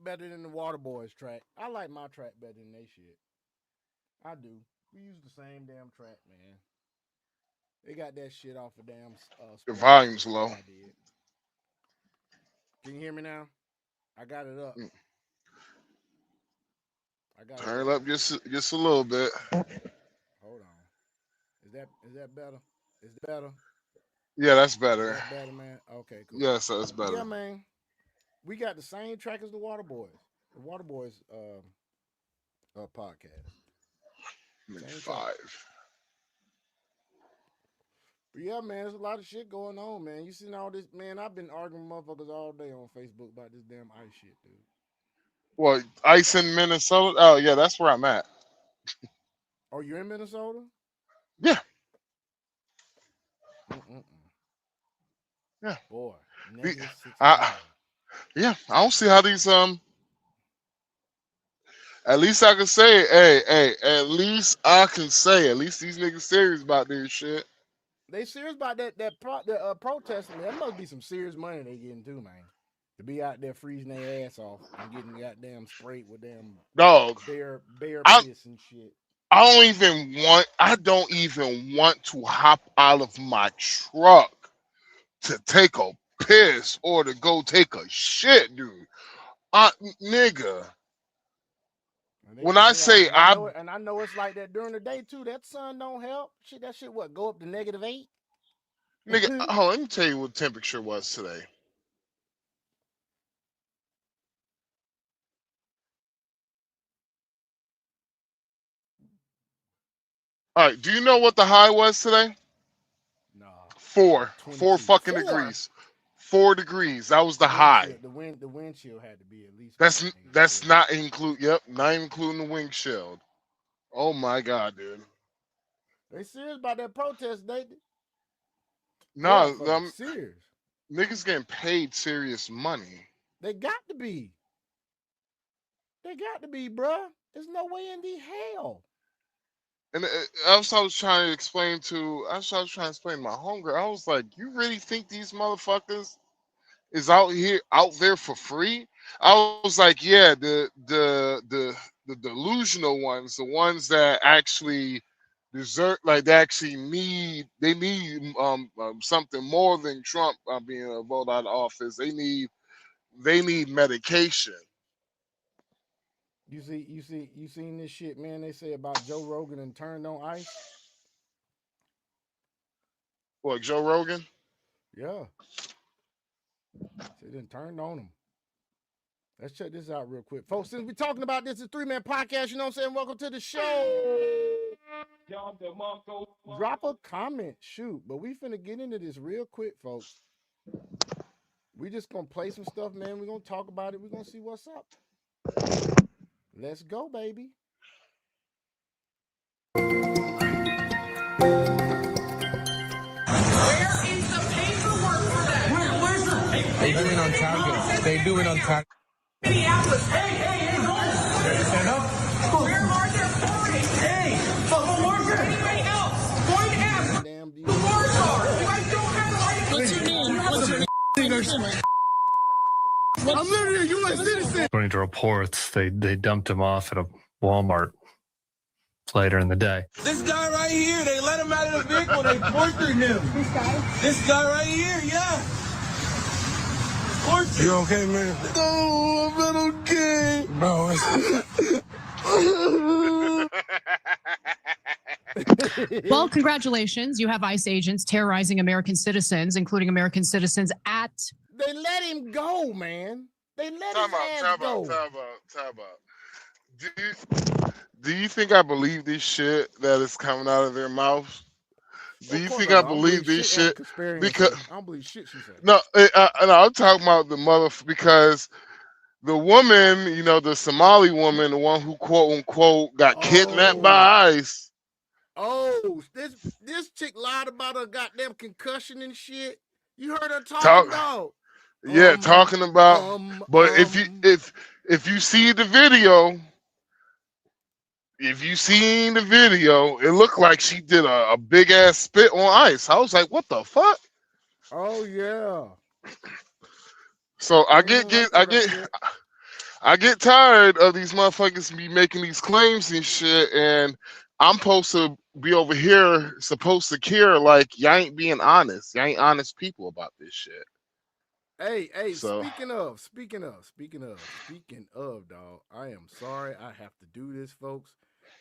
better than the Water Boys track. I like my track better than they shit. I do. We use the same damn track, man. They got that shit off of damn. Your Spotify. volume's low. I did. Can you hear me now? I got it up. I got Turn it up just a little bit. Hold on. Is that better? Is that better? Yeah, that's better. Is that better, man? Okay, cool. Yes, that's better. Yeah, man. We got the same track as the Water Boys. The Water Boys podcast. Same 5. track. But yeah, man, there's a lot of shit going on, man. You seen all this, man? I've been arguing with motherfuckers all day on Facebook about this damn ice shit, dude. Well, ice in Minnesota? Oh, yeah, that's where I'm at. Oh, you're in Minnesota? Yeah. Yeah. Boy, yeah, I don't see how these at least I can say, hey, at least I can say, at least these niggas serious about this shit. They serious about that protesting. That must be some serious money they getting too, man. To be out there freezing their ass off and getting goddamn sprayed with damn dog bear piss and shit. I don't even want to hop out of my truck to take a piss or to go take a shit, dude. Nigga. When I say I know it's like that during the day too. That sun don't help. Shit, that shit what go up to -8? Nigga, oh, let me tell you what the temperature was today. All right, do you know what the high was today? No. 4 fucking degrees. 4 degrees. That was the high. The wind chill had to be at least. That's not include. Yep, not including the wind chill. Oh my god, dude. They serious about that protest, they? No, serious. Niggas getting paid serious money. They got to be. Bruh. There's no way in the hell. And I was trying to explain to my homegirl. I was like, you really think these motherfuckers is out there for free? I was like, yeah, the delusional ones, the ones that actually deserve, like they need something more than Trump being voted out of office. They need medication. You seen this shit, man? They say about Joe Rogan and turned on ice. What, Joe Rogan? Yeah. They done turned on him. Let's check this out real quick. Folks, since we're talking about this, it's a 3-man podcast, you know what I'm saying? Welcome to the show. Drop a comment, shoot. But we finna get into this real quick, folks. We just gonna play some stuff, man. We're gonna talk about it. We're gonna see what's up. Let's go, baby. Where is the paperwork for that? Where's the paperwork? They do it on target. They do it on target. Minneapolis. Hey, stand up. Where are their parties? Hey, but who are there? Anybody else? Going to ask the wars are. You guys don't have the right to. What's your name? What's your name? I'm literally a U.S. citizen. According to reports, they dumped him off at a Walmart later in the day. This guy right here, they let him out of the vehicle, they tortured him. This guy? This guy right here, yeah. Tortured. You okay, man? No, I'm not okay. Bro, Well, congratulations. You have ICE agents terrorizing American citizens, including American citizens at... They let him go, man. They let his ass go. Time out. Do you think I believe this shit that is coming out of their mouths? Do you think I believe this shit? Because I don't believe shit she said. No, I'm talking about the because the woman, you know, the Somali woman, the one who quote unquote got kidnapped by ICE. Oh, this chick lied about her goddamn concussion and shit. You heard her talking about? Yeah, talking about. But if you see the video. If you seen the video, it looked like she did a big ass spit on ICE. I was like, what the fuck? Oh yeah. So I get I get tired of these motherfuckers be making these claims and shit, and I'm supposed to be over here, supposed to care like y'all ain't being honest. Y'all ain't honest people about this shit. Hey, So speaking of, dog, I am sorry I have to do this, folks,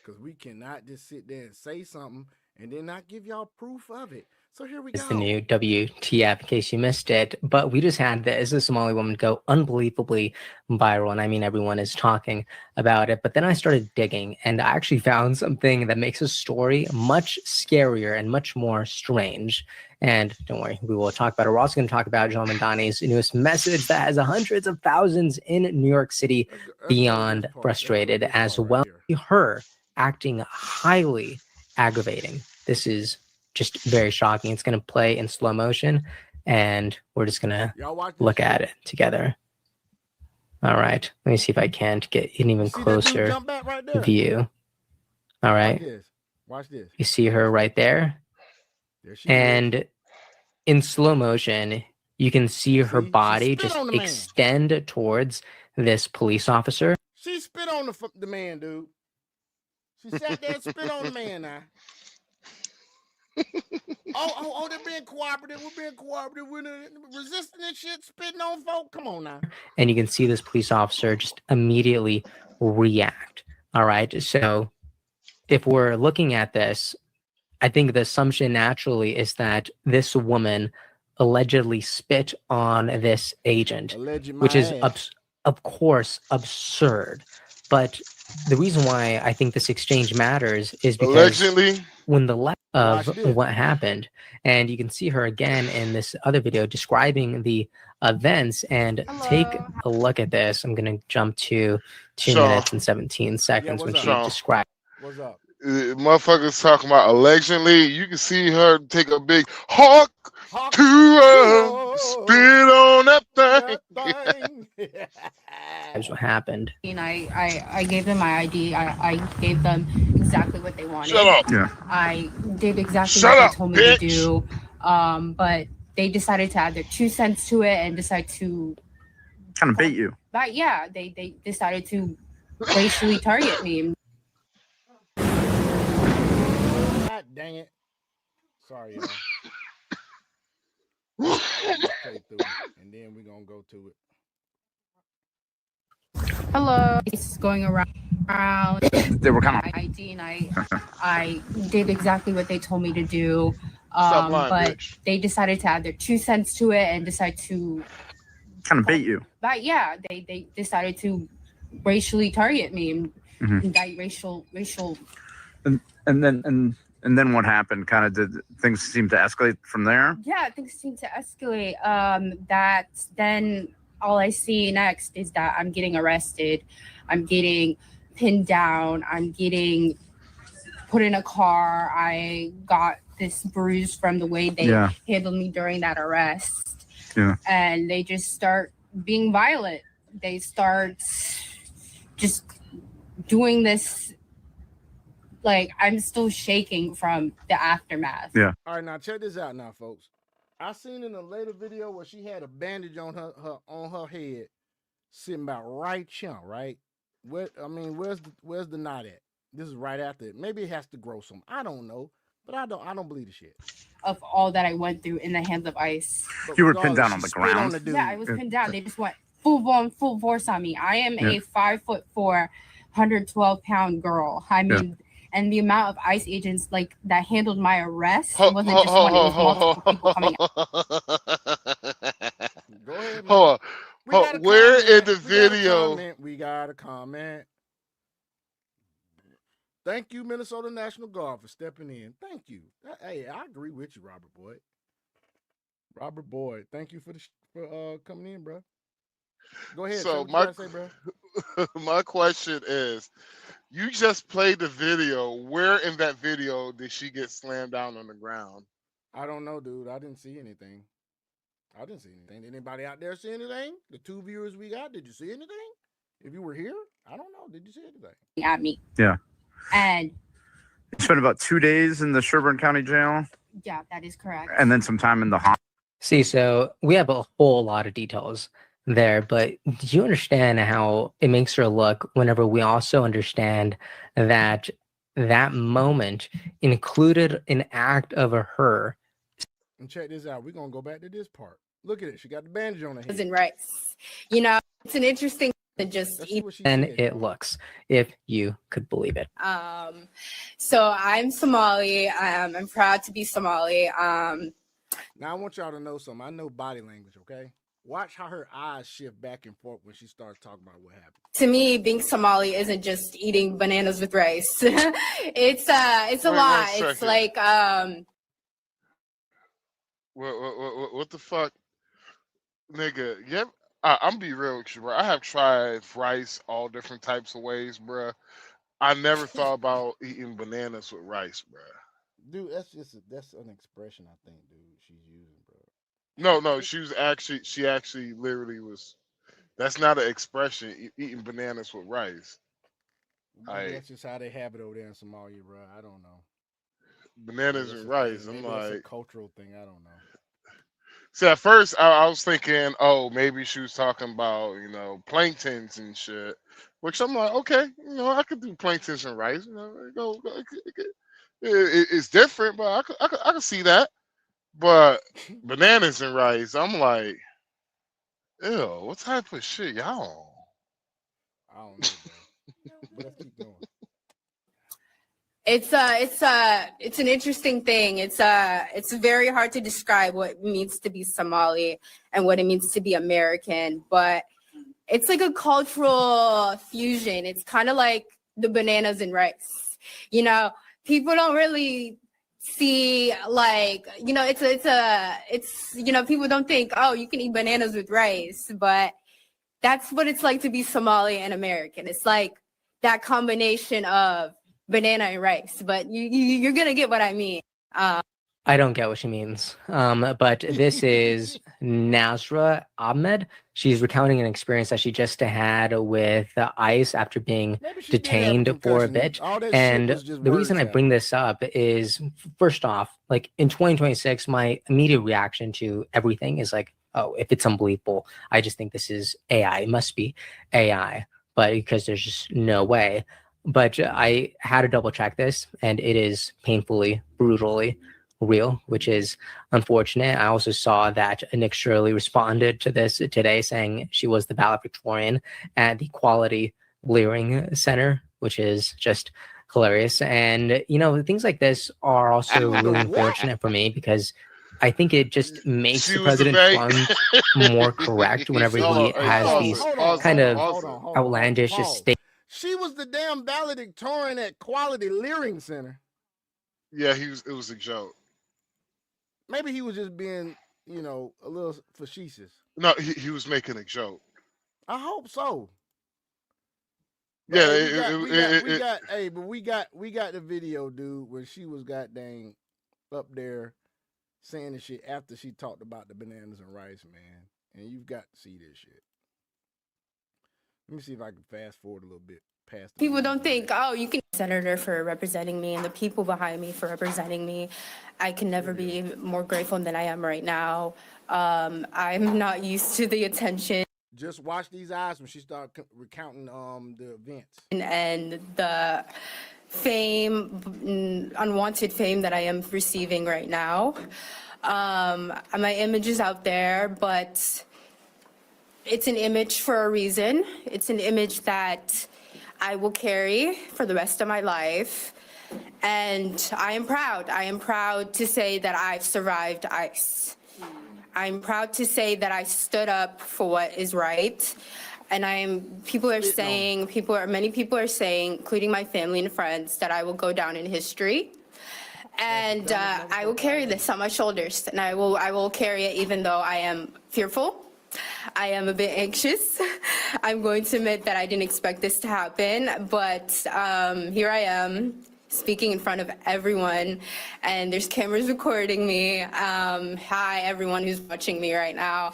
because we cannot just sit there and say something and then not give y'all proof of it. So here we go. It's the new WTF in case you missed it. But we just had this Somali woman go unbelievably viral. And I mean, everyone is talking about it. But then I started digging and I actually found something that makes the story much scarier and much more strange. And don't worry, we will talk about it. We're also going to talk about Joe Mandani's newest message that has hundreds of thousands in New York City beyond frustrated, as well as her acting highly aggravating. This is just very shocking. It's going to play in slow motion, and we're just going to look at it together. All right. Let me see if I can get an even closer view. All right. Watch this. You see her right there? And in slow motion, you can see her body just extend towards this police officer. She spit on the man, dude. She sat there and spit on the man now. They're being cooperative. We're being cooperative. We're resisting this shit, spitting on folk. Come on now. And you can see this police officer just immediately react. All right. So if we're looking at this, I think the assumption naturally is that this woman allegedly spit on this agent, which is, of course, absurd. But the reason why I think this exchange matters is because when the left of what happened, and you can see her again in this other video describing the events, and take a look at this. I'm going to jump to 2 minutes and 17 seconds when she described. What's up? Motherfuckers talking about allegedly. You can see her take a big hawk to spit on that thing. That's what happened. And I gave them my ID. I gave them exactly what they wanted. Shut up. Yeah. I did exactly what they told me to do. But they decided to add their 2 cents to it and decide to kind of bait you. But yeah, they decided to racially target me. God dang it. Sorry, y'all. And then we're going to go to it. Hello. It's going around. They were kind of ID, and I did exactly what they told me to do. But they decided to add their 2 cents to it and decide to kind of bait you. But yeah, they decided to racially target me and indict racial. And then what happened? Kind of did things seem to escalate from there? Yeah, things seem to escalate. That then all I see next is that I'm getting arrested. I'm getting pinned down. I'm getting put in a car. I got this bruise from the way they handled me during that arrest. Yeah. And they just start being violent. They start just doing this. Like, I'm still shaking from the aftermath. Yeah. All right, now check this out now, folks. I seen in a later video where she had a bandage on her head, sitting about right here, right? Where's the knot at? This is right after it. Maybe it has to grow some. I don't know, but I don't believe the shit. Of all that I went through in the hands of ICE. You were pinned down on the ground. Yeah, I was pinned down. They just went full force on me. I am a 5'4", 112-pound girl. I mean. And the amount of ICE agents like that handled my arrest wasn't just one; it was multiple people coming out. Go ahead, man. Hold on. Where in the video? We got a comment. Thank you, Minnesota National Guard, for stepping in. Thank you. Hey, I agree with you, Robert Boyd. Robert Boyd, thank you for coming in, bro. Go ahead. So my question is, you just played the video. Where in that video did she get slammed down on the ground? I don't know, dude. I didn't see anything. Did anybody out there see anything? The 2 viewers we got, did you see anything? If you were here, I don't know. Did you see anything? At me. Yeah. And you spent about 2 days in the Sherburne County Jail. Yeah, that is correct. And then some time in the hospital. See, so we have a whole lot of details there, but do you understand how it makes her look whenever we also understand that that moment included an act of her? And check this out. We're gonna go back to this part. Look at it. She got the bandage on her head. And rice. You know, it's an interesting than just Let's see what she And said, it y'all. looks, if you could believe it. So I'm Somali. I'm proud to be Somali. Now I want y'all to know something. I know body language, okay? Watch how her eyes shift back and forth when she starts talking about what happened. To me, being Somali isn't just eating bananas with rice. It's a Wait, lot. wait a It's second. like What the fuck, nigga? Yep. I'm be real with you, bro. I have tried rice all different types of ways, bro. I never thought about eating bananas with rice, bro. Dude, that's an expression I think, dude, she's using, bro. No, she actually literally was. That's not an expression. Eating bananas with rice. Maybe that's just how they have it over there in Somalia, bro. I don't know. Bananas and rice. I'm Maybe that's a like, cultural thing. I don't know. see, at first I was thinking, oh, maybe she was talking about planktons and shit. Which I'm like, okay, I could do planktons and rice. It's different, but I could see that. But bananas and rice, I'm like, ew, what type of shit y'all? I don't know, bro. But let's keep going. it's an interesting thing. It's very hard to describe what it means to be Somali and what it means to be American, but it's like a cultural fusion. It's kind of like the bananas and rice. People don't really see, like, it's people don't think, oh, you can eat bananas with rice, but that's what it's like to be Somali and American. It's like that combination of banana and rice, but you're gonna get what I mean. I don't get what she means. But this is Nazra Ahmed. She's recounting an experience that she just had with ICE after being detained for a bit. And the reason I bring this up is, first off, like in 2026, my immediate reaction to everything is like, oh, if it's unbelievable, I just think this is AI. It must be AI, but because there's just no way. But I had to double check this, and it is painfully, brutally real, which is unfortunate. I also saw that Nick Shirley responded to this today, saying she was the valedictorian at the Quality Leering Center, which is just hilarious. And things like this are also really unfortunate for me, because I think it just makes the President Trump more correct whenever he has these kind of outlandish statements. She was the damn valedictorian at Quality Leering Center. Yeah, it was a joke. Maybe he was just being, a little facetious. No, he was making a joke. I hope so. But yeah, we got the video, dude, where she was goddamn up there saying the shit after she talked about the bananas and rice, man. And you've got to see this shit. Let me see if I can fast forward a little bit past. People don't think, oh, you can senator for representing me and the people behind me for representing me. I can never be more grateful than I am right now. I'm not used to the attention. Just watch these eyes when she started recounting the events. And the fame, unwanted fame that I am receiving right now. My image is out there, but it's an image for a reason. It's an image that I will carry for the rest of my life. And I am proud. I am proud to say that I've survived ICE. I'm proud to say that I stood up for what is right. And many people are saying, including my family and friends, that I will go down in history. And I will carry this on my shoulders, and I will carry it even though I am fearful. I am a bit anxious. I'm going to admit that I didn't expect this to happen, but here I am speaking in front of everyone, and there's cameras recording me. Hi, everyone who's watching me right now.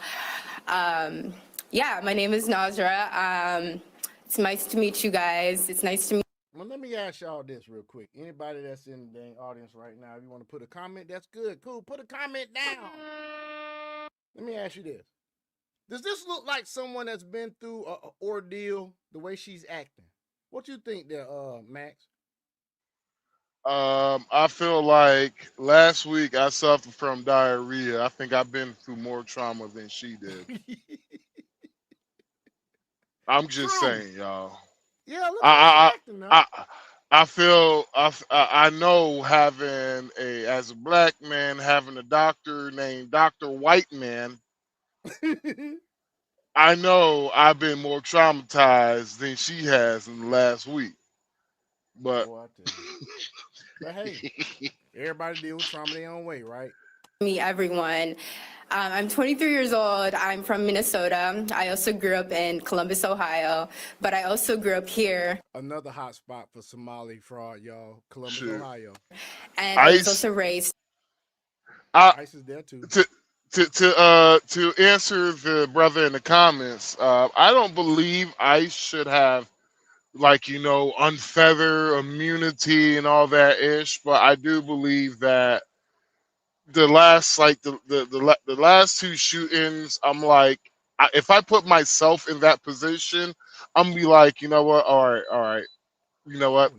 Yeah, my name is Nazra. It's nice to meet you guys. It's nice to meet. Well, let me ask y'all this real quick. Anybody that's in the audience right now, if you want to put a comment, that's good. Cool. Put a comment down. Let me ask you this. Does this look like someone that's been through a ordeal the way she's acting? What you think there, Max? I feel like last week I suffered from diarrhea. I think I've been through more trauma than she did. I'm just True. saying, y'all. Yeah, look how I she's acting now. I feel I know having as a black man having a doctor named Dr. White Man. I know I've been more traumatized than she has in the last week. But Boy, I tell you. But hey, everybody deal with trauma their own way, right? Me, everyone. I'm 23 years old. I'm from Minnesota. I also grew up in Columbus, Ohio, but I also grew up here. Another hot spot for Somali fraud, y'all. Columbus, shit. Ohio. And I was Ice, also raised. Ice is there too. to answer the brother in the comments, I don't believe ICE should have like unfeather immunity and all that ish, but I do believe that the last the last two shootings, I'm like, if I put myself in that position, I'm gonna be like, you know what, all right, you know what,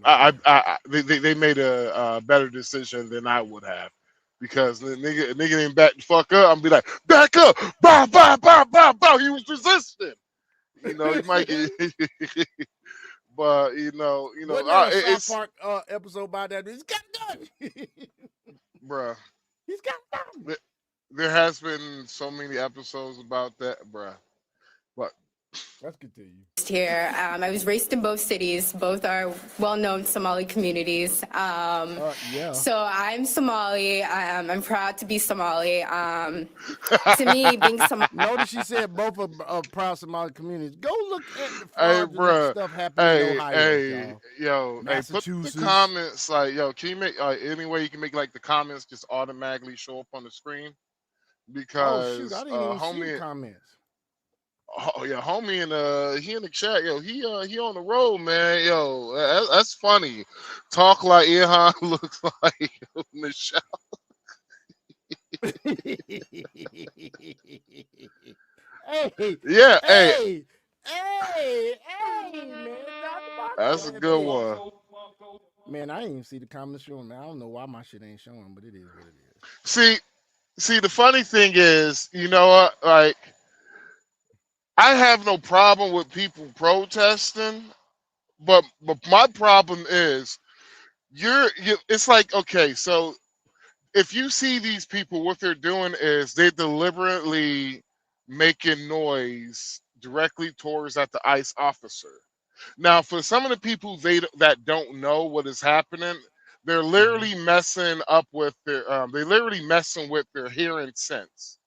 they made a better decision than I would have. Because the nigga didn't back the fuck up. I'm be like, back up, bow, bow, bow, bow, bow. He was resisting. You might get, but Wasn't there a South it's Park episode about that? He's got a gun. bruh. He's got a gun. There has been so many episodes about that, bruh. But let's continue. Here, I was raised in both cities. Both are well-known Somali communities. Yeah. So I'm Somali. I'm proud to be Somali. To me, being Somali. Notice she said both are proud Somali communities. Go look at the hey, fraudulent bruh. stuff happening in Ohio, y'all. Hey, put the comments like, can you make any way you can make like the comments just automatically show up on the screen? Because oh shoot, I didn't even see the comments. Oh yeah, homie, and he in the chat, he on the road, man, that's funny. Talk like Ilhan looks like Michelle. Hey, yeah, hey, man, that's a good one. Man, I ain't even see the comments showing. Man, I don't know why my shit ain't showing, but it is what it is. See, the funny thing is, you know what, like, I have no problem with people protesting, but my problem is it's like, okay, so if you see these people, what they're doing is they deliberately making noise directly towards at the ICE officer. Now, for some of the people that don't know what is happening, they're literally messing up with their hearing sense.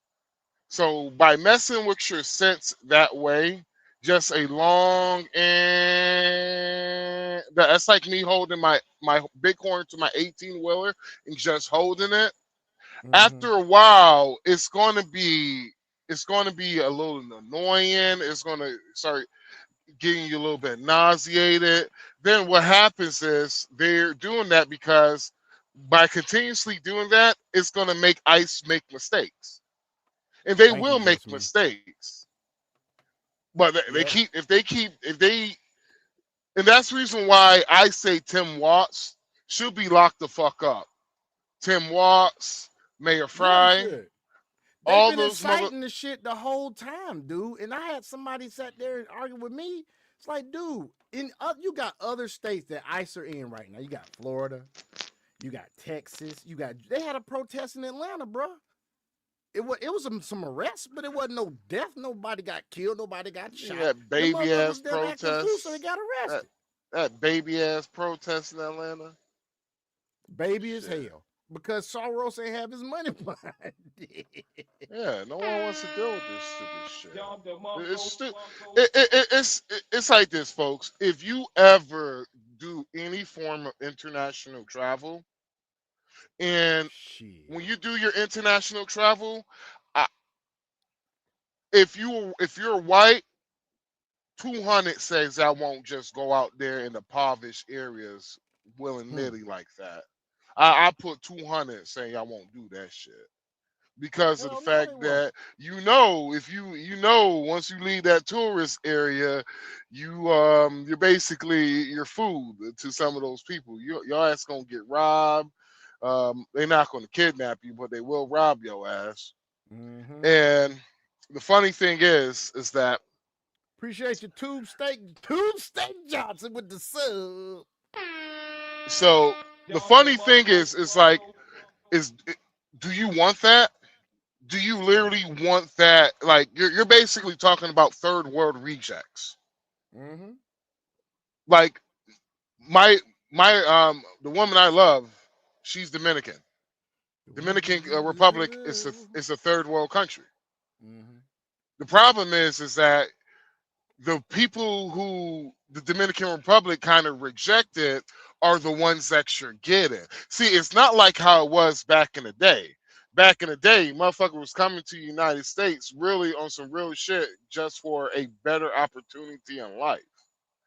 So by messing with your sense that way, just a long and that's like me holding my bighorn to my 18-wheeler and just holding it. After a while, it's going to be a little annoying. It's going to start getting you a little bit nauseated. Then what happens is they're doing that because by continuously doing that, it's going to make ICE make mistakes. And they will make mistakes, but and that's the reason why I say Tim Watts should be locked the fuck up. Tim Watts, Mayor Fry, all they've been inciting the shit the whole time, dude. And I had somebody sat there and argue with me. It's like, dude, you got other states that ICE are in right now. You got Florida, you got Texas, they had a protest in Atlanta, bro. It was some arrests, but it wasn't no death. Nobody got killed. Nobody got shot. That baby ass protest. So they got arrested. That baby ass protest in Atlanta. Baby as hell. Because Soros ain't have his money behind it. Yeah, no one wants to deal with this stupid shit. It's like this, folks. If you ever do any form of international travel, and when you do your international travel, if you're white, 200 says I won't just go out there in the impoverished areas willy-nilly like that. I put 200 saying I won't do that shit. because of the Hell no, they fact won't. that if you once you leave that tourist area, you're basically your food to some of those people. Your ass gonna get robbed. They're not gonna kidnap you, but they will rob your ass. Mm-hmm. And the funny thing is that Appreciate your Tube Steak Johnson with the sub. so the funny thing is do you want that? Do you literally want that? Like you're basically talking about third world rejects. Mm-hmm. Like my the woman I love, she's Dominican. Dominican Republic is a third world country. Mm-hmm. The problem is that the people who the Dominican Republic kind of rejected are the ones that you're getting. See, it's not like how it was back in the day. Back in the day, motherfucker was coming to the United States really on some real shit just for a better opportunity in life.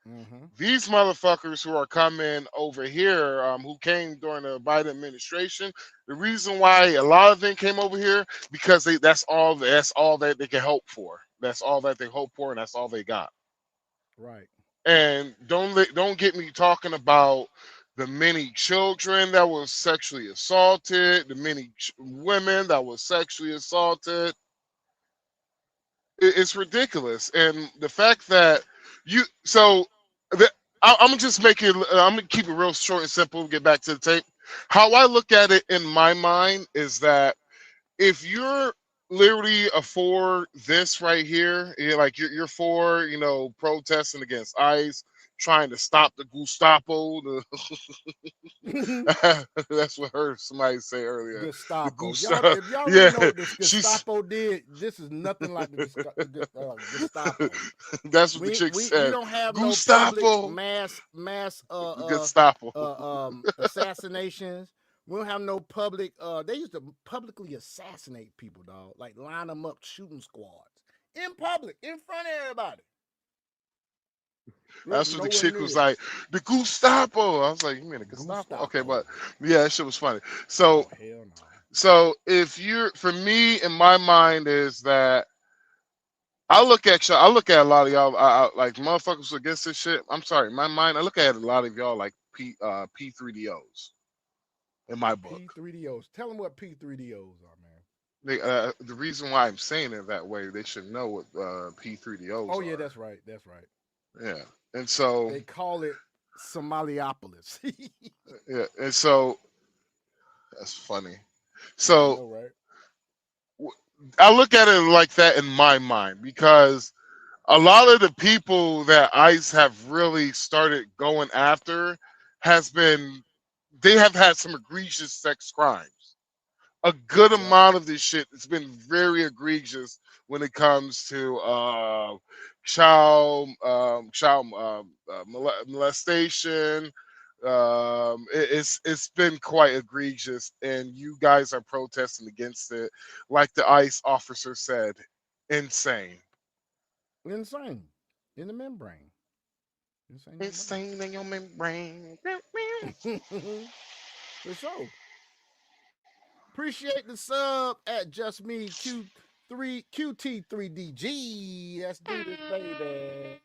Mm-hmm. These motherfuckers who are coming over here, who came during the Biden administration, the reason why a lot of them came over here because that's all that they can hope for. That's all that they hope for, and that's all they got. Right. And don't get me talking about the many children that were sexually assaulted, the many women that were sexually assaulted. It's ridiculous, and the fact that I'm gonna just make it. I'm gonna keep it real short and simple. Get back to the tape. How I look at it in my mind is that if you're literally for this right here, you're for protesting against ICE, trying to stop the Gestapo. That's what I heard somebody say earlier. Gestapo. Gestapo. If y'all Yeah, really know what the Gestapo did, this is nothing like the Gestapo. That's what the chick We said. don't have Gestapo. no public mass Gestapo. assassinations. We don't have no public. They used to publicly assassinate people, dog. Like line them up, shooting squads in public, in front of everybody. That's what the chick was like. The Gestapo. I was like, you mean the Gestapo? Okay, but yeah, that shit was funny. So, hell no. So for me, in my mind, is that I look at y'all. I look at a lot of y'all. Like motherfuckers against this shit. I'm sorry, in my mind, I look at a lot of y'all like P3DOs. In my book, P3DOs. Tell them what P3DOs are, man. The reason why I'm saying it that way, they should know what P3DOs are. Oh yeah, that's right. That's right. Yeah, and so they call it Somaliopolis. Yeah, and so that's funny. So I know, right? I look at it like that in my mind because a lot of the people that ICE have really started going after they have had some egregious sex crimes. A good amount of this shit has been very egregious when it comes to child molestation. It's been quite egregious, and you guys are protesting against it, like the ICE officer said, insane in the membrane. Insane in your membrane. For sure. Appreciate the sub at Just Me QT3DG. Let's do this, baby.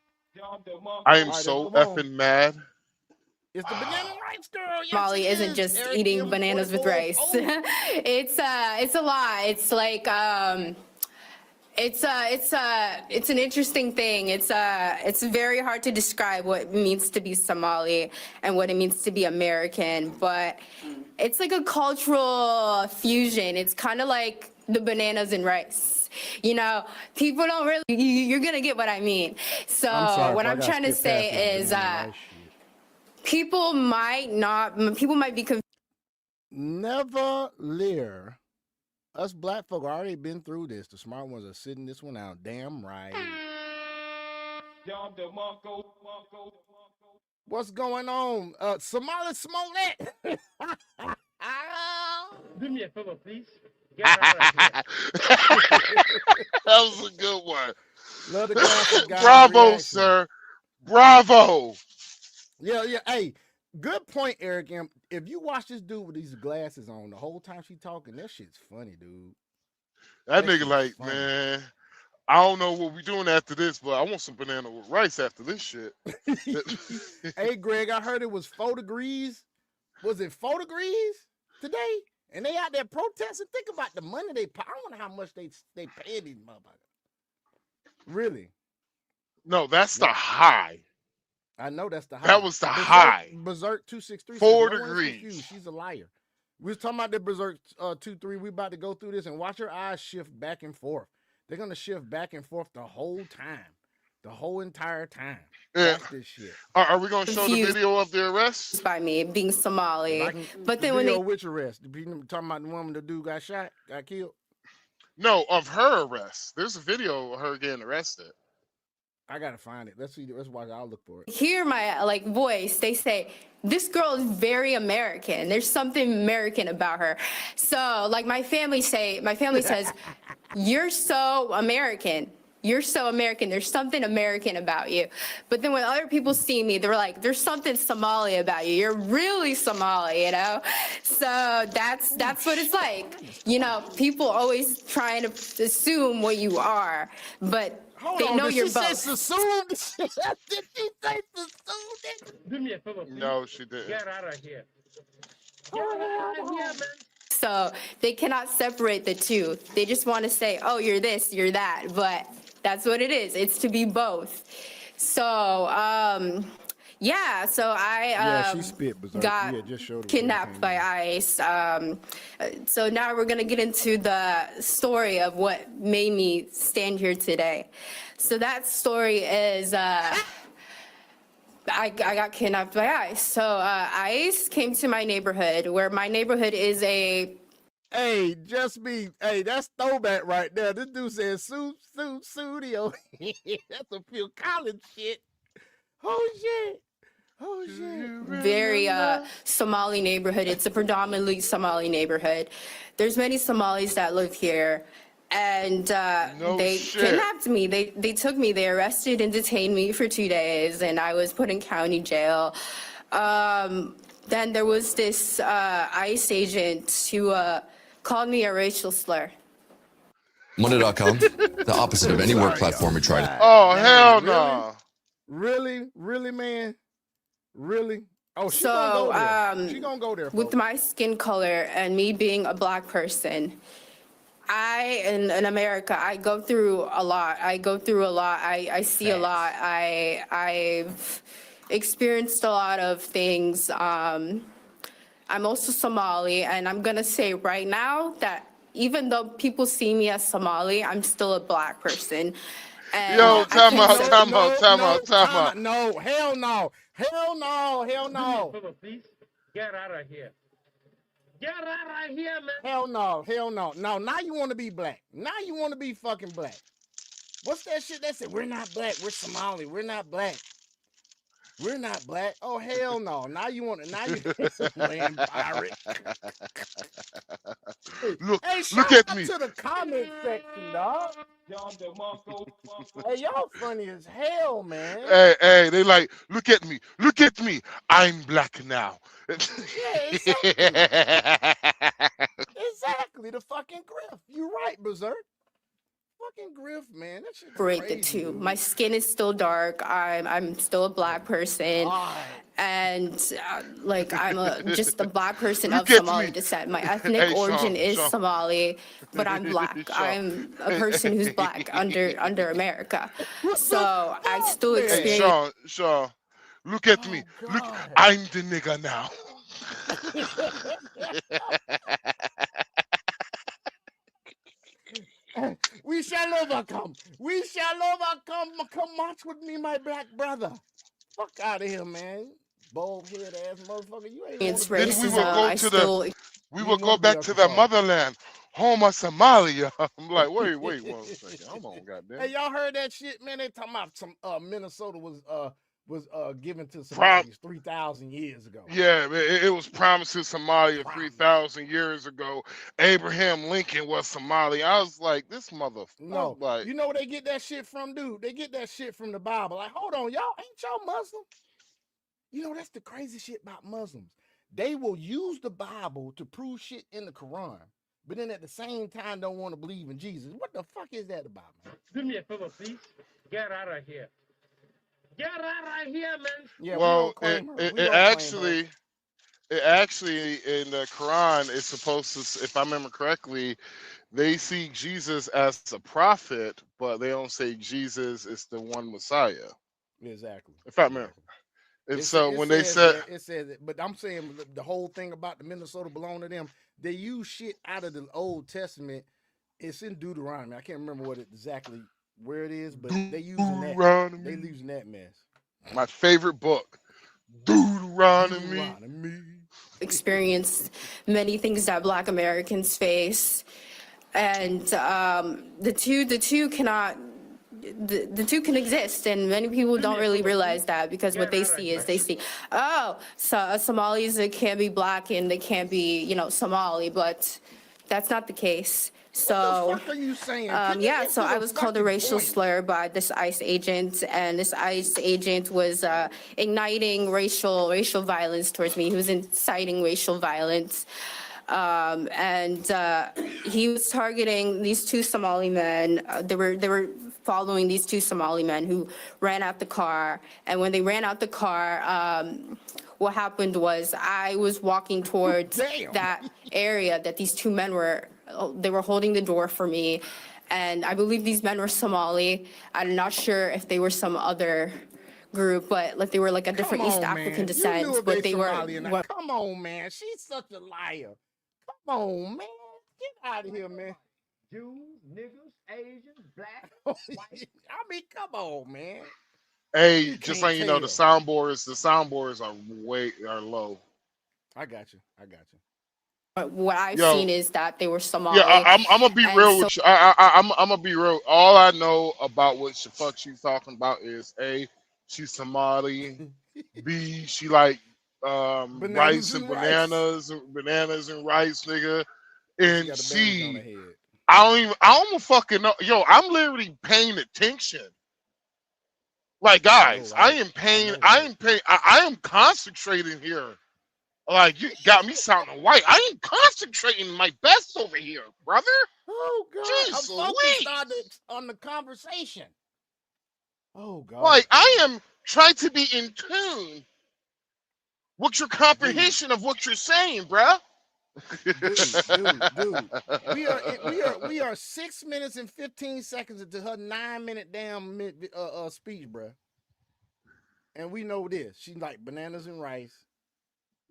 I am so effing mad. It's the banana rice girl. Yes, Molly isn't just eating bananas with rice. It's a lot. It's like it's an interesting thing. It's very hard to describe what it means to be Somali and what it means to be American, but it's like a cultural fusion. It's kind of like the bananas and rice. You know, people don't really, you're gonna get what I mean. So what I'm trying to say is people might be confused. Never lear. Us black folk already been through this. The smart ones are sitting this one out. Damn right. What's going on? Somali Smollett. Do me a favor, please. That was a good one. Love the graphic guy. Bravo, reaction. sir. Bravo. Yeah. Hey, good point, Eric. If you watch this dude with these glasses on the whole time she talking, that shit's funny, dude. That That nigga shit like, funny. man, I don't know what we doing after this, but I want some banana with rice after this shit. Hey, Greg, I heard it was 4 degrees. Was it 4 degrees today? And they out there protesting. Think about the money they pay. I wonder how much they pay these motherfuckers. Really? No, that's the high. I know that's the high. That was the high. Berserk 263 4 says, no one's degrees. confused. She's a liar. We was talking about the Berserk 2-3. We about to go through this and watch her eyes shift back and forth. They're gonna shift back and forth the whole time, the whole entire time. Yeah. Watch this shit. Are we gonna show the video of the arrest? By me being Somali, but then when Video they which arrest? Talking about the woman, the dude got shot, got killed. No, of her arrest. There's a video of her getting arrested. I gotta find it. Let's see. Let's watch. I'll look for it. hear my voice, they say this girl is very American. There's something American about her. So like my family says, you're so American. You're so American. There's something American about you. But then when other people see me, they're like, there's something Somali about you. You're really Somali, you know? So that's what it's like. You know, people always trying to assume what you are, but they know you're both. Did she say Do me a favor, please. No, she didn't. Get out of here. Get out of here, man. So they cannot separate the two. They just want to say, oh, you're this, you're that. But that's what it is. It's to be both. So, yeah, so I she spit berserk. got Yeah, just showed it kidnapped by ICE. So now we're going to get into the story of what made me stand here today. So that story is I got kidnapped by ICE. So ICE came to my neighborhood, where my neighborhood is a... Hey, just me. Hey, that's throwback right there. This dude says studio. That's a Phil Collins shit. Oh shit. Oh shit. very Somali neighborhood. It's a predominantly Somali neighborhood. There's many Somalis that live here, and they kidnapped me. They took me. They arrested and detained me for 2 days, and I was put in county jail. Then there was this ICE agent who called me a racial slur. Monday.com, the opposite of any work platform we tried. Oh, hell no. Really? Really, man? Really? Oh, she's So, gonna go there. She gonna go there, with folks. my skin color and me being a black person, in America, I go through a lot. I see a lot. I've experienced a lot of things. I'm also Somali, and I'm gonna say right now that even though people see me as Somali, I'm still a black person. And Yo, time out. No, hell no. Hell no. Hell no. Do me a favor, please. Get out of here. Get out of here, man. Hell no. Hell no. No, now you want to be black. Now you want to be fucking black. What's that shit that said, we're not black, we're Somali, we're not black. We're not black. Oh, hell no. Now you want to, now you land pirate. Look, Hey, look shout at out me. to the comment section, dog. Hey, y'all funny as hell, man. Hey, they like, look at me. I'm black now. Yeah, exactly. The fucking griff. You right, Berserk. Fucking griff, man. That shit separate crazy, the two. dude. My skin is still dark. I'm still a black person, God. and I'm just a black person of Look at Somali me. descent. My ethnic Hey, origin is Sean. Somali, but I'm black. Sean. I'm a person who's black under America. So I still Hey, experience. Sean, look at me. Look, God. I'm the nigga now. We shall overcome. We shall overcome. Come march with me, my black brother. Fuck out of here, man. Bald head ass motherfucker. You ain't It's wanna be- Then we racism. will go I to still We You will wanna go be back a to the dog. motherland, home of Somalia. I'm like, wait one second. Hold on, goddamn. Hey, y'all heard that shit, man? They talking about some Minnesota was given to Prom- Somalis 3,000 years ago. Yeah, it was promised to Somalia 3,000 years ago. Abraham Lincoln was Somali. I was like, this motherfucker. No, Like, you know where they get that shit from, dude? They get that shit from the Bible. Like, hold on, y'all, ain't y'all Muslim? You know, that's the crazy shit about Muslims. They will use the Bible to prove shit in the Quran. but then at the same time don't want to believe in Jesus. What the fuck is that about, man? Do me a favor, please. Get out of here. Get out of here, man. Yeah, we Well, don't claim her. We it don't claim her. actually in the Quran is supposed to, if I remember correctly, they see Jesus as a prophet, but they don't say Jesus is the one Messiah. Exactly. If I remember. And so when they said, it says that, but I'm saying the whole thing about the Minnesota belong to them. They use shit out of the Old Testament. It's in Deuteronomy. I can't remember what exactly where it is, but they using that. They using that mess. My favorite book, Deuteronomy. Experienced many things that Black Americans face, and the two cannot. The two can exist, and many people don't really realize that, because what they see is oh, so Somalis can't be Black and they can't be, you know, Somali, but that's not the case. So What the fuck are you saying? yeah, so I was called a racial slur by this ICE agent, and this ICE agent was igniting racial violence towards me. He was inciting racial violence. And he was targeting these two Somali men. They were following these two Somali men who ran out the car. And when they ran out the car, what happened was I was walking towards that area that these two men were. They were holding the door for me, and I believe these men were Somali. I'm not sure if they were some other group, but like they were like a different East African descent. But they were. Come on, man. She's such a liar. Come on, man. Get out of here, man. Jews, niggas, Asians, Black, I mean, come on, man. Hey, just like you know, the soundboards are low. I got you. What I've seen is that they were Somali. Yeah, I'm gonna be real with you. I'm gonna be real. All I know about what the fuck she's talking about is A, she's Somali. B, she like rice and bananas and rice, nigga. And C, I don't fucking know. Yo, I'm literally paying attention. Like, guys, I am concentrating here. Like, you got me sounding white. I ain't concentrating my best over here, brother. Oh, God. Jeez, I'm focused on the conversation. Oh, God. Like, I am trying to be in tune with your comprehension of what you're saying, bruh. Dude. We are 6 minutes and 15 seconds into her 9-minute damn speech, bruh. And we know this. She like bananas and rice.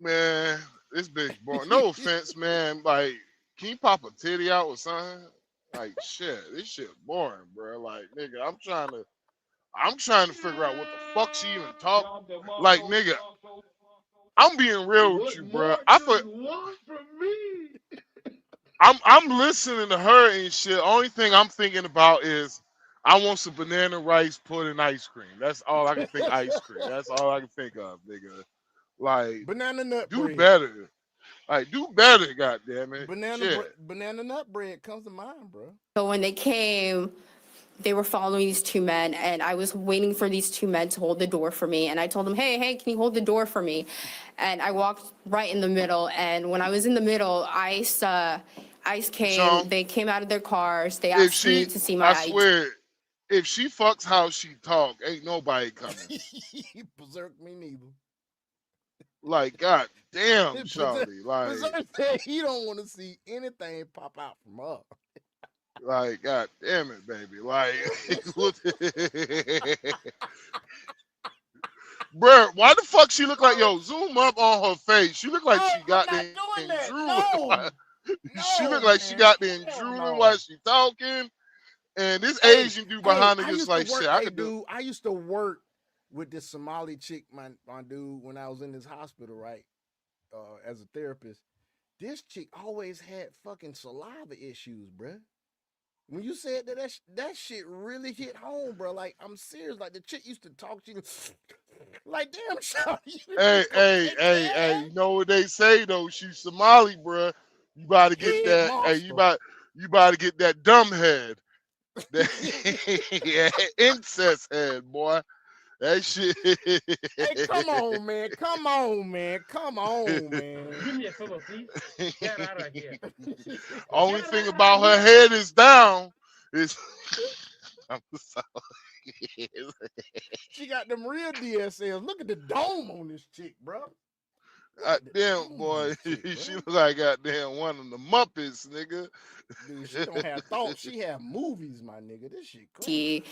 Man, this bitch boring. No offense, man. Like, can you pop a titty out or something? Like, shit, this shit boring, bro. Like, nigga, I'm trying to figure out what the fuck she even talk. Like, nigga, I'm being real with you, bro. I'm listening to her and shit. Only thing I'm thinking about is I want some banana rice pudding ice cream. That's all I can think. Ice cream. That's all I can think of, nigga. Like, banana nut do bread. better. Like, do better, goddammit. Banana nut bread comes to mind, bro. So when they came, they were following these two men, and I was waiting for these two men to hold the door for me. And I told them, hey, can you hold the door for me? And I walked right in the middle. And when I was in the middle, ICE came. Sean, they came out of their cars. They asked me to see my ID. I swear, if she fucks how she talk, ain't nobody coming. Berserk me neither. Like, god damn, Charlie. Like, he don't want to see anything pop out from her. Like, god damn it, baby. Like, bro, why the fuck she look like, yo, zoom up on her face. She look like she got the drooling. She look like she got the drooling while she talking. And this Asian dude behind her just like, shit, I could do. I used to work with this Somali chick, my dude, when I was in this hospital, right? As a therapist. This chick always had fucking saliva issues, bruh. When you said that shit really hit home, bro. Like, I'm serious. Like, the chick used to talk to you like, damn, Shawty. Hey, you know what they say though? She's Somali, bro. You about to get that. Monster. Hey, you about to get that dumb head. That incest head, boy. That shit. Hey, come on, man. Come on, man. Come on, man. Do me a favor, please. Get out of here. Only Get thing out about of her here. head is down is. I'm sorry. She got them real DSLs. Look at the dome on this chick, bro. Damn, boy, she look like goddamn one of the Muppets, nigga. Dude, she don't have thoughts. She have movies, my nigga. This shit crazy.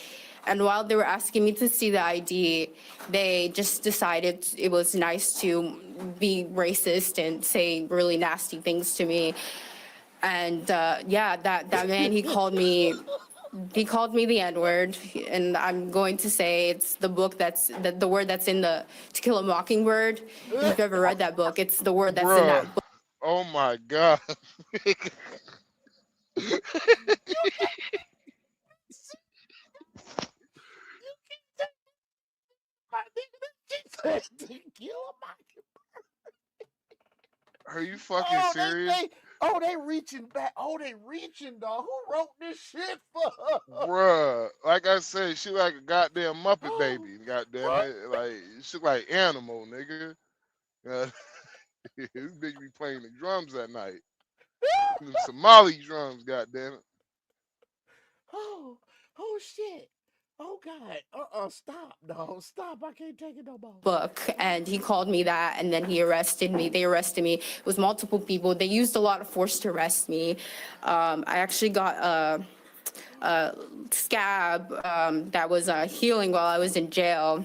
And while they were asking me to see the ID, they just decided it was nice to be racist and say really nasty things to me. And yeah, that man, he called me the N-word, and I'm going to say it's the book the word that's in the To Kill a Mockingbird. If you've ever read that book, it's the word that's in that book. Oh my god. Are you fucking serious? They reaching back. Oh, they reaching, dog. Who wrote this shit for her? Bruh, like I said, she like a goddamn Muppet baby. Goddamn it. Like, she like Animal, nigga. This bitch be playing the drums at night. Them Somali drums, goddamn it. Oh shit. Oh God. Stop, dog. Stop. I can't take it no more. Book, and he called me that, and then he arrested me. They arrested me. It was multiple people. They used a lot of force to arrest me. I actually got a scab that was healing while I was in jail.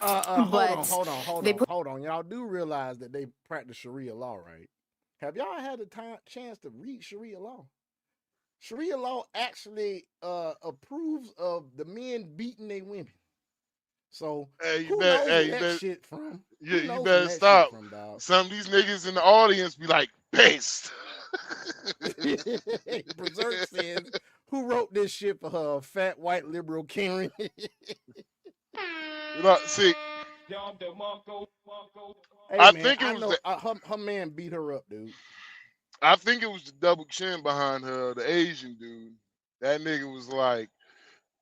Hold on. Y'all do realize that they practice Sharia law, right? Have y'all had a chance to read Sharia law? Sharia law actually approves of the men beating their women. So who knows where that shit from? Yeah, you better stop. Some of these niggas in the audience be like, pissed. Berserk says, who wrote this shit for her? Fat white liberal Karen. See, Hey, I man, think it was her man beat her up, dude. I think it was the double chin behind her, the Asian dude. That nigga was like,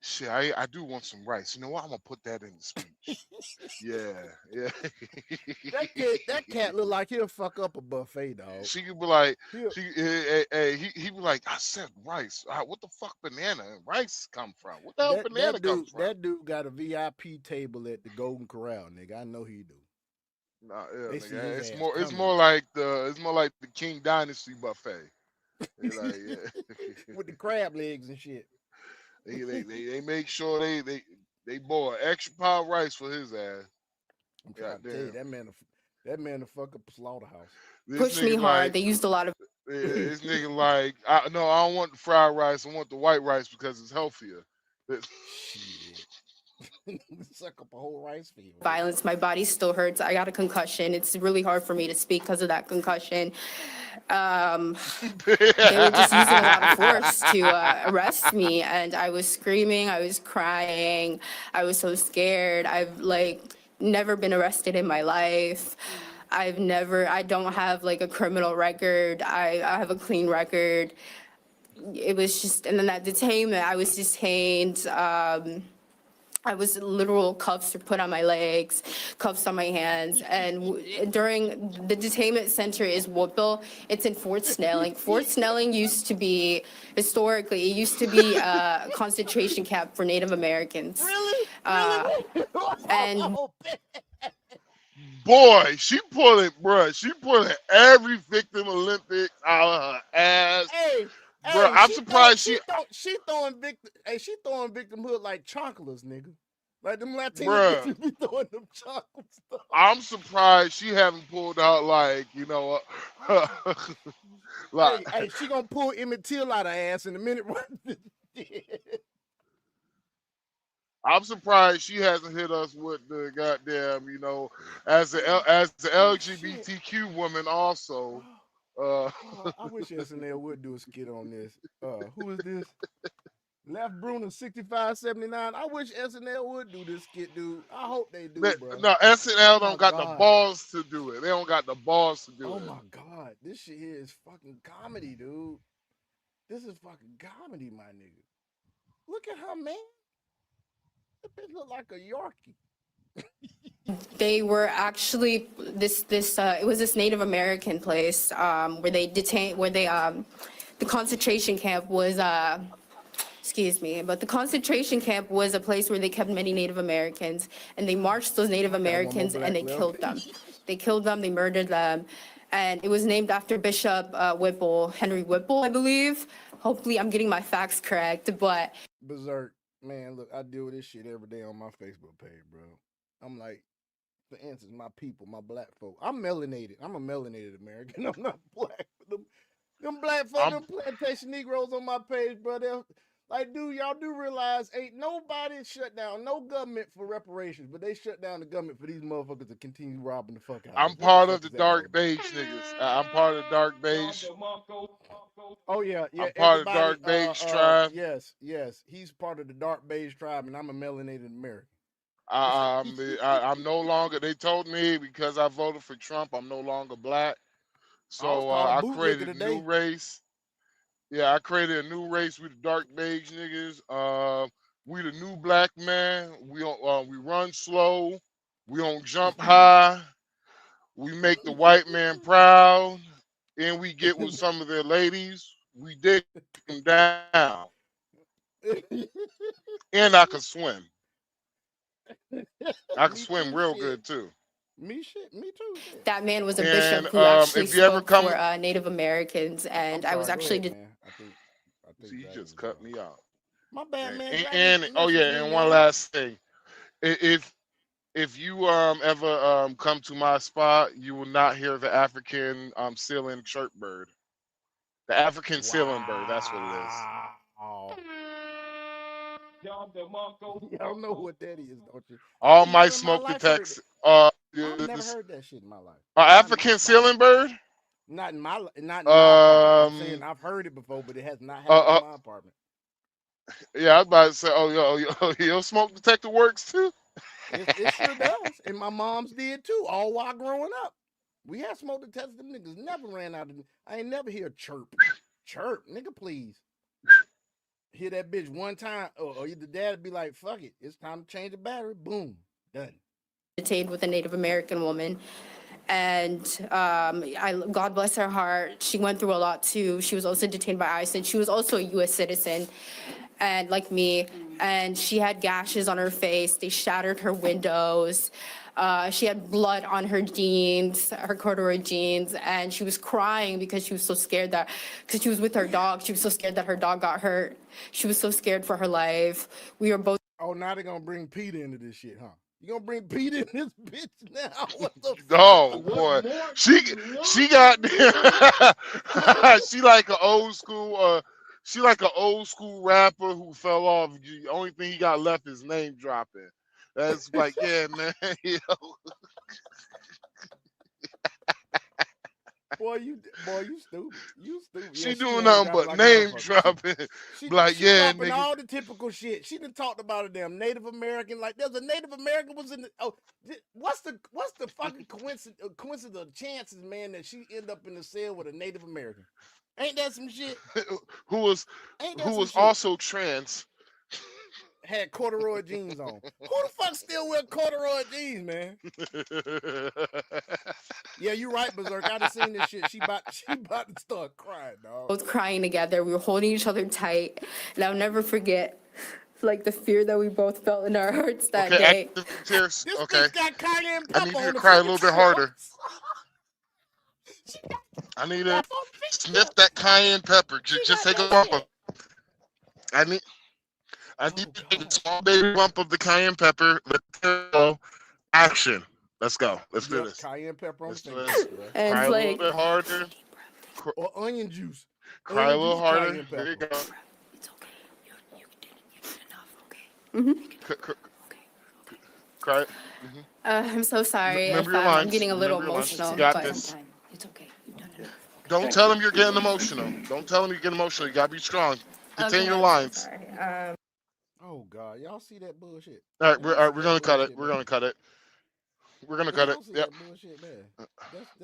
shit, I do want some rice. You know what? I'm gonna put that in the speech. Yeah. That cat look like he'll fuck up a buffet, dog. She could be like, he be like, I said rice. What the fuck banana and rice come from? What the hell banana come from? That dude got a VIP table at the Golden Corral, nigga. I know he do. Nah, yeah, nigga. It's more like the King Dynasty buffet. Like, yeah. With the crab legs and shit. They make sure they boil extra pound rice for his ass. I'm trying to tell you, that man a fucking slaughterhouse. Pushed me hard. They used a lot of. This nigga like, I don't want the fried rice. I want the white rice because it's healthier. Shit. Suck up a whole rice field. Violence. My body still hurts. I got a concussion. It's really hard for me to speak because of that concussion. They were just using a lot of force to arrest me, and I was screaming. I was crying. I was so scared. I've never been arrested in my life. I don't have a criminal record. I have a clean record. It was just, and then that detainment, I was detained. I was literal cuffs were put on my legs, cuffs on my hands, and during the detainment center is Woodville. It's in Fort Snelling. Fort Snelling used to be, historically, it used to be a concentration camp for Native Americans. Really? And boy, she pulling every victim Olympics out of her ass. Hey, bro, I'm surprised she throwing victimhood like chocolates, nigga. Like them Latino Bruh. bitches be throwing them chocolates. I'm surprised she haven't pulled out like Hey, she gonna pull Emmett Till out her ass in a minute. I'm surprised she hasn't hit us with the goddamn, as the LGBTQ woman also. I wish SNL would do a skit on this. Who is this? Left Bruner 6579. I wish SNL would do this skit, dude. I hope they do, bro. No, SNL don't got the balls to do it. They don't got the balls to do it. Oh my God, this shit here is fucking comedy, dude. This is fucking comedy, my nigga. Look at her, man. That bitch look like a Yorkie. They were actually it was this Native American place where they detained the concentration camp was excuse me, but the concentration camp was a place where they kept many Native Americans, and they marched those Native Americans and they killed them. They killed them, they murdered them, and it was named after Bishop Whipple, Henry Whipple, I believe. Hopefully I'm getting my facts correct, but Berserk, man, look, I deal with this shit every day on my Facebook page, bro. I'm like, for instance, my people, my black folk. I'm melanated. I'm a melanated American. I'm not black. Them black folk, them plantation Negroes on my page, bro. Like, dude, y'all do realize ain't nobody shut down no government for reparations, but they shut down the government for these motherfuckers to continue robbing the fuck out. I'm part of the dark beige niggas. I'm part of the dark beige. Oh yeah, yeah. I'm part of the dark beige tribe. Yes, yes. He's part of the dark beige tribe, and I'm a melanated American. I'm no longer. They told me because I voted for Trump, I'm no longer black. So I created a new race. Yeah, I created a new race with the dark beige niggas. We the new black man. We run slow. We don't jump high. We make the white man proud, and we get with some of their ladies. We dig them down, and I can swim. I can swim real good too. Me too. Shit. That man was a bishop who actually spoke for Native Americans, and sorry, I was actually. I think See, you just cut me out. My bad, man. And oh yeah, and one last thing, if you ever come to my spot, you will not hear the African ceiling chirp bird. The African ceiling bird. That's what it is. Oh. Y'all know what that is, don't you? All my smoke detectors. I've never heard that shit in my life. African ceiling bird? Not in my apartment. I'm saying I've heard it before, but it has not happened in my apartment. Yeah, I was about to say, your smoke detector works too. It sure does, and my mom's did too. All while growing up, we had smoke detectors. Them niggas never ran out of. I ain't never hear chirp, nigga, please. Hear that bitch one time, or the dad would be like, "Fuck it, it's time to change the battery." Boom, done. Detained with a Native American woman, and God bless her heart, she went through a lot too. She was also detained by ICE, and she was also a U.S. citizen, and like me, and she had gashes on her face. They shattered her windows. She had blood on her jeans, her corduroy jeans, and she was crying because she was so scared because she was with her dog. She was so scared that her dog got hurt. She was so scared for her life. We were both. Oh, now they're gonna bring Peter into this shit, huh? You gonna bring Peter in this bitch now? What the Oh boy, she got she like an old school she like an old school rapper who fell off. The only thing he got left is name dropping. That's like, yeah, man. You know. Boy, you stupid. You stupid. She doing nothing but name dropping. She yeah, dropping nigga. all the typical shit. She done talked about a damn Native American. Like there's a Native American was in the. Oh, what's the fucking coincidence of chances, man, that she end up in the cell with a Native American? Ain't that some shit? who was also trans. Had corduroy jeans on. Who the fuck still wear corduroy jeans, man? Yeah, you right, Berserk. I done seen this shit. She about to start crying, dog. Both crying together. We were holding each other tight, and I'll never forget, like the fear that we both felt in our hearts that day. Tears. This okay. bitch got cayenne pepper. I need you to cry a little bit harder. I need to sniff that cayenne pepper. Just take a bump of. I need to take a small baby bump of the cayenne pepper. Let's go. Action. Let's go. Let's do this. Cayenne pepper on the And cry it's a like, little bit harder. Or onion juice. Cry a little harder. There you go. it's okay. You did enough, okay? Cry. I'm so sorry if Remember your I'm lines. getting a little Remember your lines. emotional. You got but this. It's okay. You've done enough. Don't tell him you're getting emotional. Don't tell him you're getting emotional. You gotta be strong. Continue your lines. Sorry. Oh God, y'all see that bullshit? All right, we're gonna cut it. We're gonna cut it. We're gonna cut it. Yep.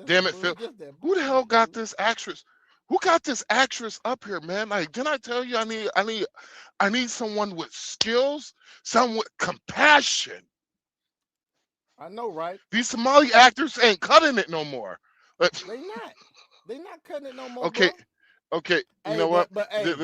Damn it, Phil. Who the hell got this actress? Who got this actress up here, man? Like, didn't I tell you I need someone with skills, someone with compassion. I know, right? These Somali actors ain't cutting it no more. Like, They not. They not cutting it no more, okay, bro. okay. You Hey, know what? but hey,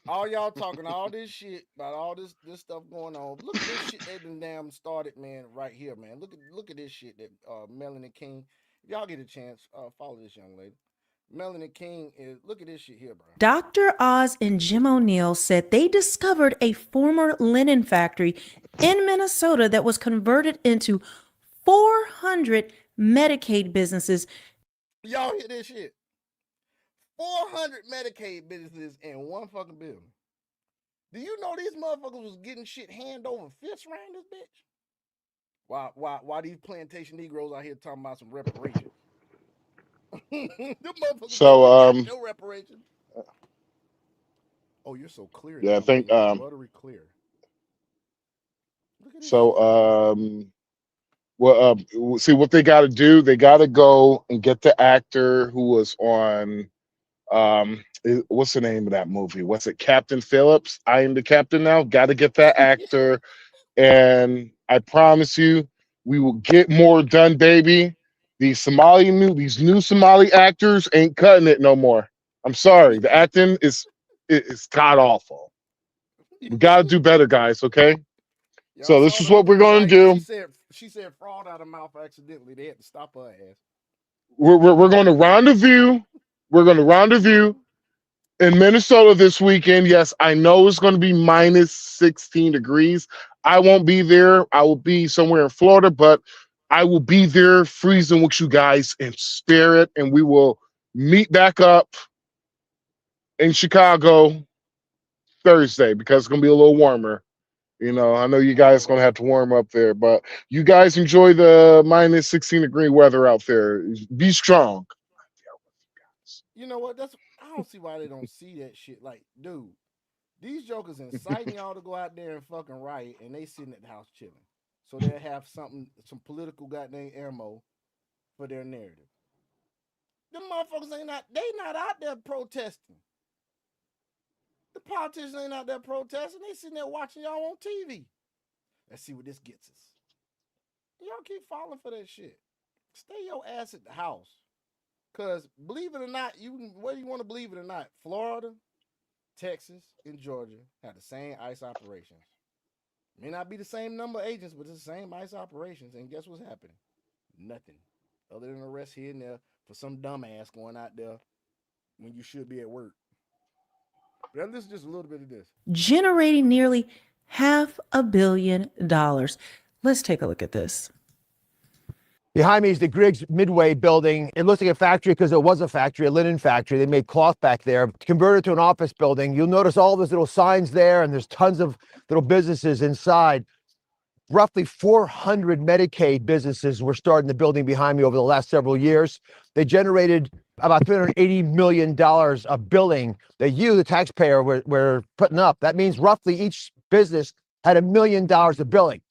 all y'all talking all this shit about all this stuff going on. Look at this shit they done damn started, man, right here, man. Look at this shit that Melanie King. If y'all get a chance, follow this young lady. Melanie King is look at this shit here, bro. Dr. Oz and Jim O'Neill said they discovered a former linen factory in Minnesota that was converted into 400 Medicaid businesses. Y'all hear this shit? 400 Medicaid businesses in one fucking building. Do you know these motherfuckers was getting shit hand over fist around this bitch? Why these plantation Negroes out here talking about some reparations? Them motherfuckers So got no reparations. Oh, you're so clear. yeah, I Now, think man. Buttery clear. Look at this so. Well, see what they got to do. They got to go and get the actor who was on. What's the name of that movie? What's it? Captain Phillips. I am the captain now. Got to get that actor, and I promise you, we will get more done, baby. These new Somali actors ain't cutting it no more. I'm sorry, the acting is god awful. We got to do better, guys. Okay. Y'all So this saw is the what other we're one, going to right? do. She said fraud out of mouth accidentally. They had to stop her ass. We're going to rendezvous. We're going to rendezvous in Minnesota this weekend. Yes, I know it's going to be minus 16 degrees. I won't be there. I will be somewhere in Florida, but I will be there freezing with you guys in spirit, and we will meet back up in Chicago Thursday because it's going to be a little warmer. You know, I know you guys going to have to warm up there, but you guys enjoy the minus 16 degree weather out there. Be strong. You know what? I don't see why they don't see that shit. Like, dude, these jokers inciting y'all to go out there and fucking riot, and they sitting at the house chilling. So they'll have some political goddamn ammo for their narrative. Them motherfuckers they not out there protesting. The politicians ain't out there protesting. They sitting there watching y'all on TV. Let's see what this gets us. Y'all keep falling for that shit. Stay your ass at the house. Because believe it or not, whether you want to believe it or not, Florida, Texas, and Georgia have the same ICE operations. May not be the same number of agents, but it's the same ICE operations. And guess what's happening? Nothing. Other than arrest here and there for some dumbass going out there when you should be at work. But this is just a little bit of this. Generating nearly $500 million. Let's take a look at this. Behind me is the Griggs Midway building. It looks like a factory because it was a factory, a linen factory. They made cloth back there, converted to an office building. You'll notice all those little signs there, and there's tons of little businesses inside. Roughly 400 Medicaid businesses were started in the building behind me over the last several years. They generated about $380 million of billing that you, the taxpayer, were putting up. That means roughly each business had $1 million of billing.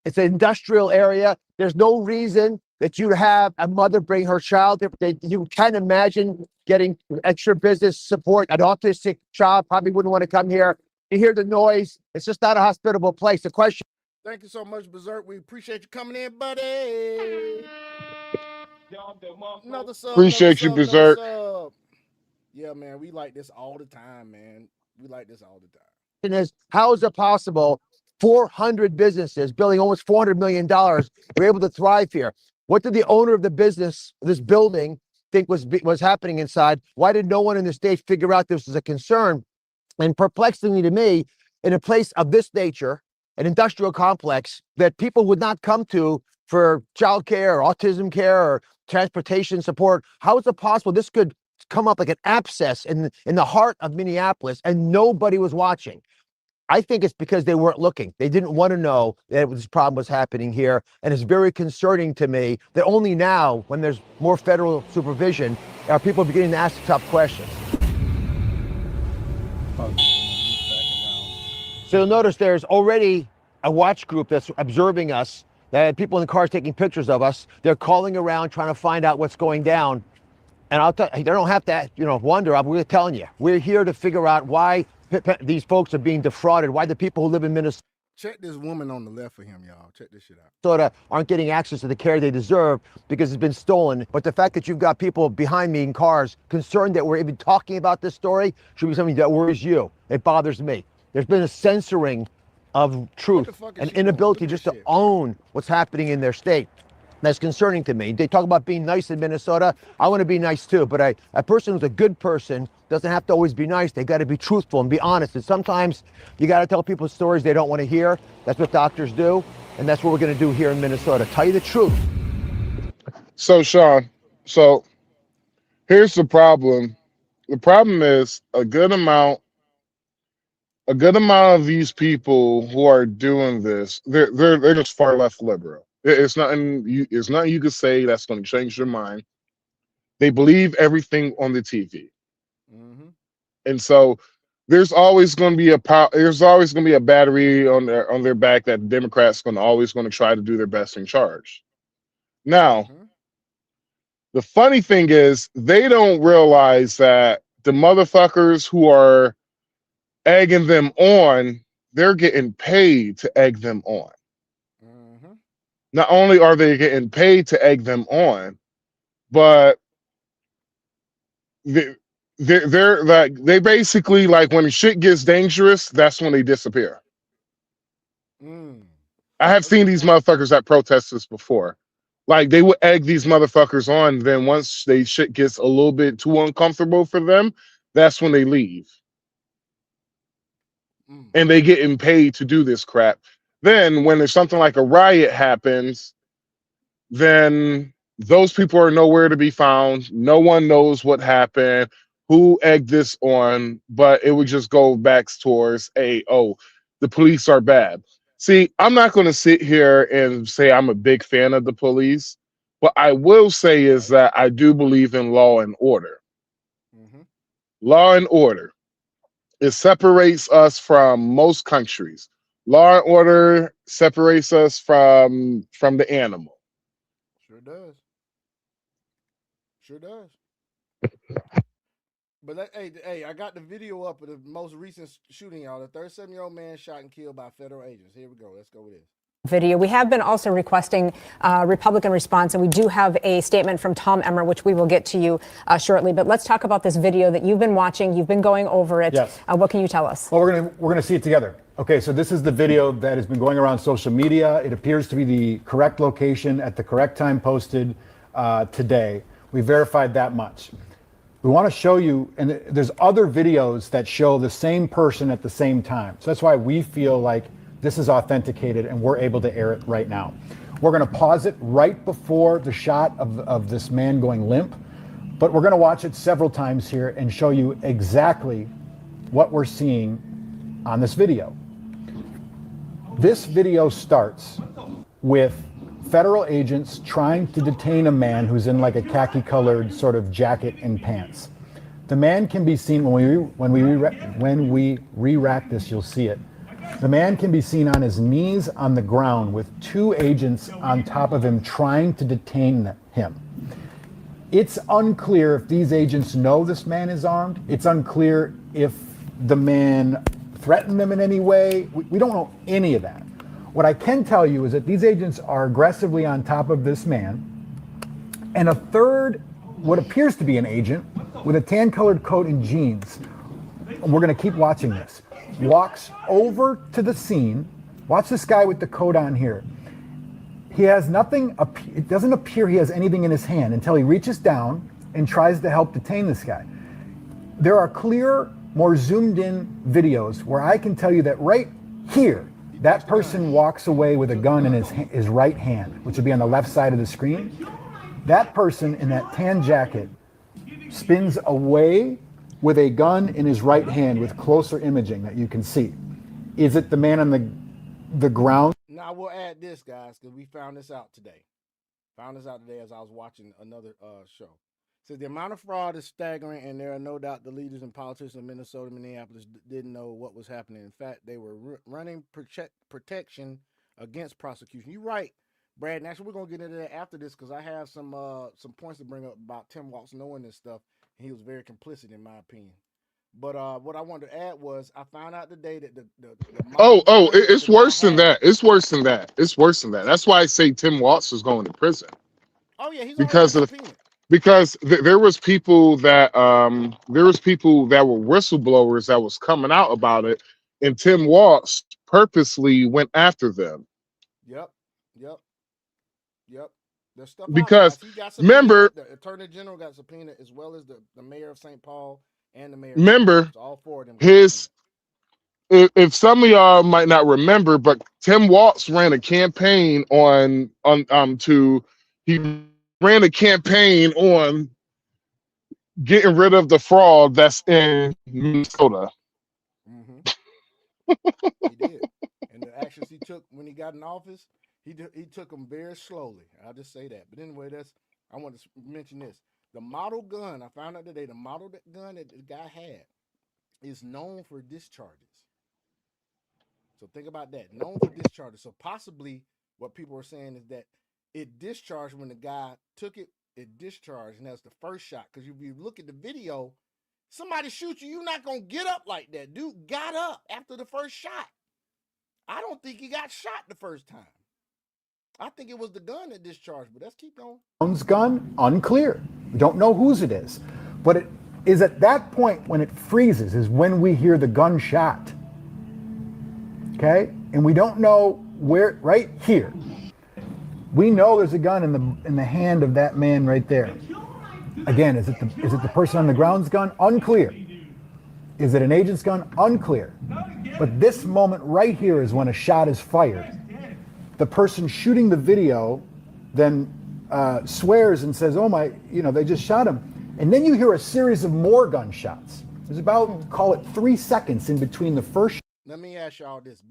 It's an industrial area. There's no reason that you'd have a mother bring her child. You can't imagine getting extra business support. An autistic child probably wouldn't want to come here. You hear the noise. It's just not a hospitable place. The question. Thank you so much, Berserk. We appreciate you coming in, buddy. Another sub. Appreciate you, Berserk. Yeah, man, we like this all the time, man. We like this all the time. Is how is it possible 400 businesses billing almost $400 million were able to thrive here? What did the owner of the business, this building, think was happening inside? Why did no one in the state figure out this was a concern? And perplexingly to me, in a place of this nature, an industrial complex that people would not come to for childcare or autism care or transportation support, how is it possible this could come up like an abscess in the heart of Minneapolis and nobody was watching? I think it's because they weren't looking. They didn't want to know that this problem was happening here. And it's very concerning to me that only now, when there's more federal supervision, are people beginning to ask the tough questions. So you'll notice there's already a watch group that's observing us. That people in the cars taking pictures of us. They're calling around trying to find out what's going down. And I'll tell you, they don't have to, wonder. We're telling you, we're here to figure out why these folks are being defrauded, why the people who live in Minnesota. check this woman on the left of him, y'all. Check this shit out. Minnesota aren't getting access to the care they deserve because it's been stolen. But the fact that you've got people behind me in cars concerned that we're even talking about this story should be something that worries you. It bothers me. There's been a censoring of truth, an inability just to own what's happening in their state. That's concerning to me. They talk about being nice in Minnesota. I want to be nice too, but a person who's a good person doesn't have to always be nice. They got to be truthful and be honest. And sometimes you got to tell people stories they don't want to hear. That's what doctors do. And that's what we're going to do here in Minnesota. Tell you the truth. So, Sean, here's the problem. The problem is a good amount of these people who are doing this, they're just far left liberal. It's nothing you could say that's going to change their mind. They believe everything on the TV. And so there's always going to be a battery on their back that Democrats always going to try to do their best in charge. Now, the funny thing is they don't realize that the motherfuckers who are egging them on, they're getting paid to egg them on. Not only are they getting paid to egg them on, but they're like, they basically, like, when shit gets dangerous, that's when they disappear. I have seen these motherfuckers at protests before. Like, they would egg these motherfuckers on, then once shit gets a little bit too uncomfortable for them, that's when they leave. And they getting paid to do this crap. Then when there's something like a riot happens, then those people are nowhere to be found. No one knows what happened, who egged this on, but it would just go back towards the police are bad. See, I'm not going to sit here and say I'm a big fan of the police. What I will say is that I do believe in law and order. Law and order. It separates us from most countries. Law and order separates us from the animal. Sure does. Sure does. But hey, I got the video up of the most recent shooting, y'all. The 37-year-old man shot and killed by federal agents. Here we go. Let's go with this. Video. We have been also requesting Republican response, and we do have a statement from Tom Emmer, which we will get to you shortly. But let's talk about this video that you've been watching. You've been going over it. Yes. What can you tell us? Well, we're gonna see it together. Okay, so this is the video that has been going around social media. It appears to be the correct location at the correct time posted today. We verified that much. We want to show you, and there's other videos that show the same person at the same time. So that's why we feel like this is authenticated and we're able to air it right now. We're going to pause it right before the shot of this man going limp, but we're going to watch it several times here and show you exactly what we're seeing on this video. This video starts with federal agents trying to detain a man who's in like a khaki colored sort of jacket and pants. The man can be seen when we re-rack this, you'll see it. The man can be seen on his knees on the ground with two agents on top of him trying to detain him. It's unclear if these agents know this man is armed. It's unclear if the man threatened them in any way. We don't know any of that. What I can tell you is that these agents are aggressively on top of this man, and a third, what appears to be an agent, with a tan-colored coat and jeans, and we're going to keep watching this, walks over to the scene. Watch this guy with the coat on here. He has nothing, it doesn't appear he has anything in his hand until he reaches down and tries to help detain this guy. There are clear, more zoomed in videos where I can tell you that right here, that person walks away with a gun in his right hand, which would be on the left side of the screen. That person in that tan jacket spins away with a gun in his right hand with closer imaging that you can see. Is it the man on the ground? Now, we'll add this, guys, because we found this out today. As I was watching another show. So the amount of fraud is staggering, and there are no doubt the leaders and politicians of Minnesota, Minneapolis didn't know what was happening. In fact, they were running protection against prosecution. You're right, Brad. And actually, we're gonna get into that after this because I have some points to bring up about Tim Walz knowing this stuff, and he was very complicit, in my opinion. But what I wanted to add was I found out today that the It's worse than that. It's worse than that. It's worse than that. That's why I say Tim Watts is going to prison. Oh yeah, he's because already of subpoenaed. because there was people that were whistleblowers that was coming out about it, and Tim Watts purposely went after them. Yep. There's stuff out, Because guys. He got subpoenaed. remember, The Attorney General got subpoenaed, as well as the mayor of St. Paul and the mayor. remember So all four of them. if some of y'all might not remember, but Tim Watts ran a campaign on getting rid of the fraud that's in Minnesota. He did. And the actions he took when he got in office, he took them very slowly. I'll just say that. But anyway, I want to mention this. The model gun, I found out today, the model gun that the guy had is known for discharges. So think about that. Known for discharges. So possibly what people are saying is that it discharged when the guy took it, it discharged, and that's the first shot. Because if you look at the video, somebody shoots you, you're not going to get up like that. Dude got up after the first shot. I don't think he got shot the first time. I think it was the gun that discharged, but let's keep going. Brown's gun, unclear. We don't know whose it is. But it is at that point when it freezes is when we hear the gunshot. Okay? And we don't know where, right here. We know there's a gun in the hand of that man right there. Again, is it the person on the ground's gun? Unclear. Is it an agent's gun? Unclear. But this moment right here is when a shot is fired. The person shooting the video then swears and says, oh my, they just shot him. And then you hear a series of more gunshots. There's about, call it 3 seconds in between the first. Let me ask y'all this: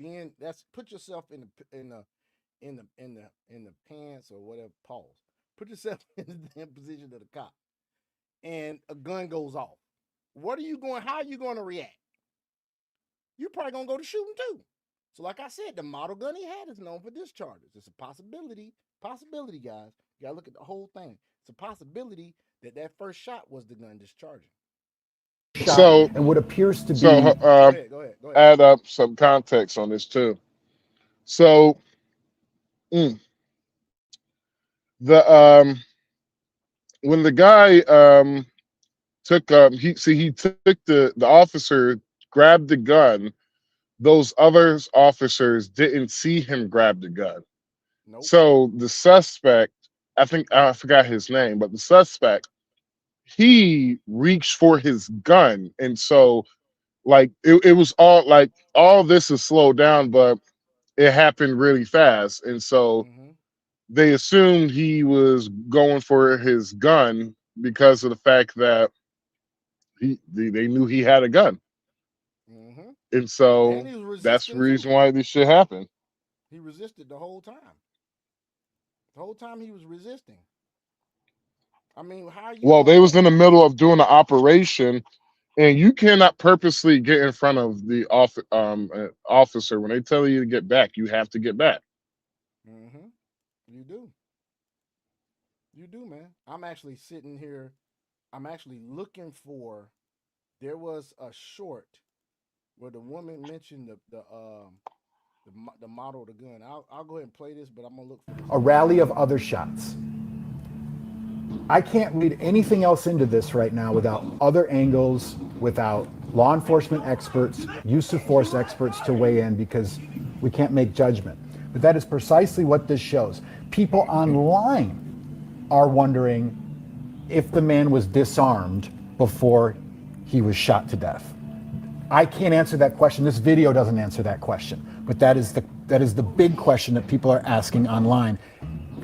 put yourself in the pants or whatever. Pause. Put yourself in the damn position of the cop, and a gun goes off. How are you going to react? You're probably gonna go to shooting too. So, like I said, the model gun he had is known for discharges. It's a possibility, guys. You gotta look at the whole thing. It's a possibility that first shot was the gun discharging. So, and what appears to be. So, go ahead. Add up some context on this too. So, when the guy took the officer grabbed the gun. Those other officers didn't see him grab the gun. Nope. So the suspect, I forgot his name, but the suspect, he reached for his gun. And so like it was all this is slowed down, but it happened really fast. And so they assumed he was going for his gun because of the fact that they knew he had a gun. And so that's the reason why this shit happened. He resisted the whole time. The whole time he was resisting. I mean, how you? Well, they was in the middle of doing the operation, and you cannot purposely get in front of the officer when they tell you to get back. You have to get back. You do. You do, man. I'm actually sitting here. I'm actually looking for. There was a short where the woman mentioned the model of the gun. I'll go ahead and play this, but I'm gonna look for this. A rally of other shots. I can't read anything else into this right now without other angles, without law enforcement experts, use of force experts to weigh in, because we can't make judgment. But that is precisely what this shows. People online are wondering if the man was disarmed before he was shot to death. I can't answer that question. This video doesn't answer that question, but that is the big question that people are asking online,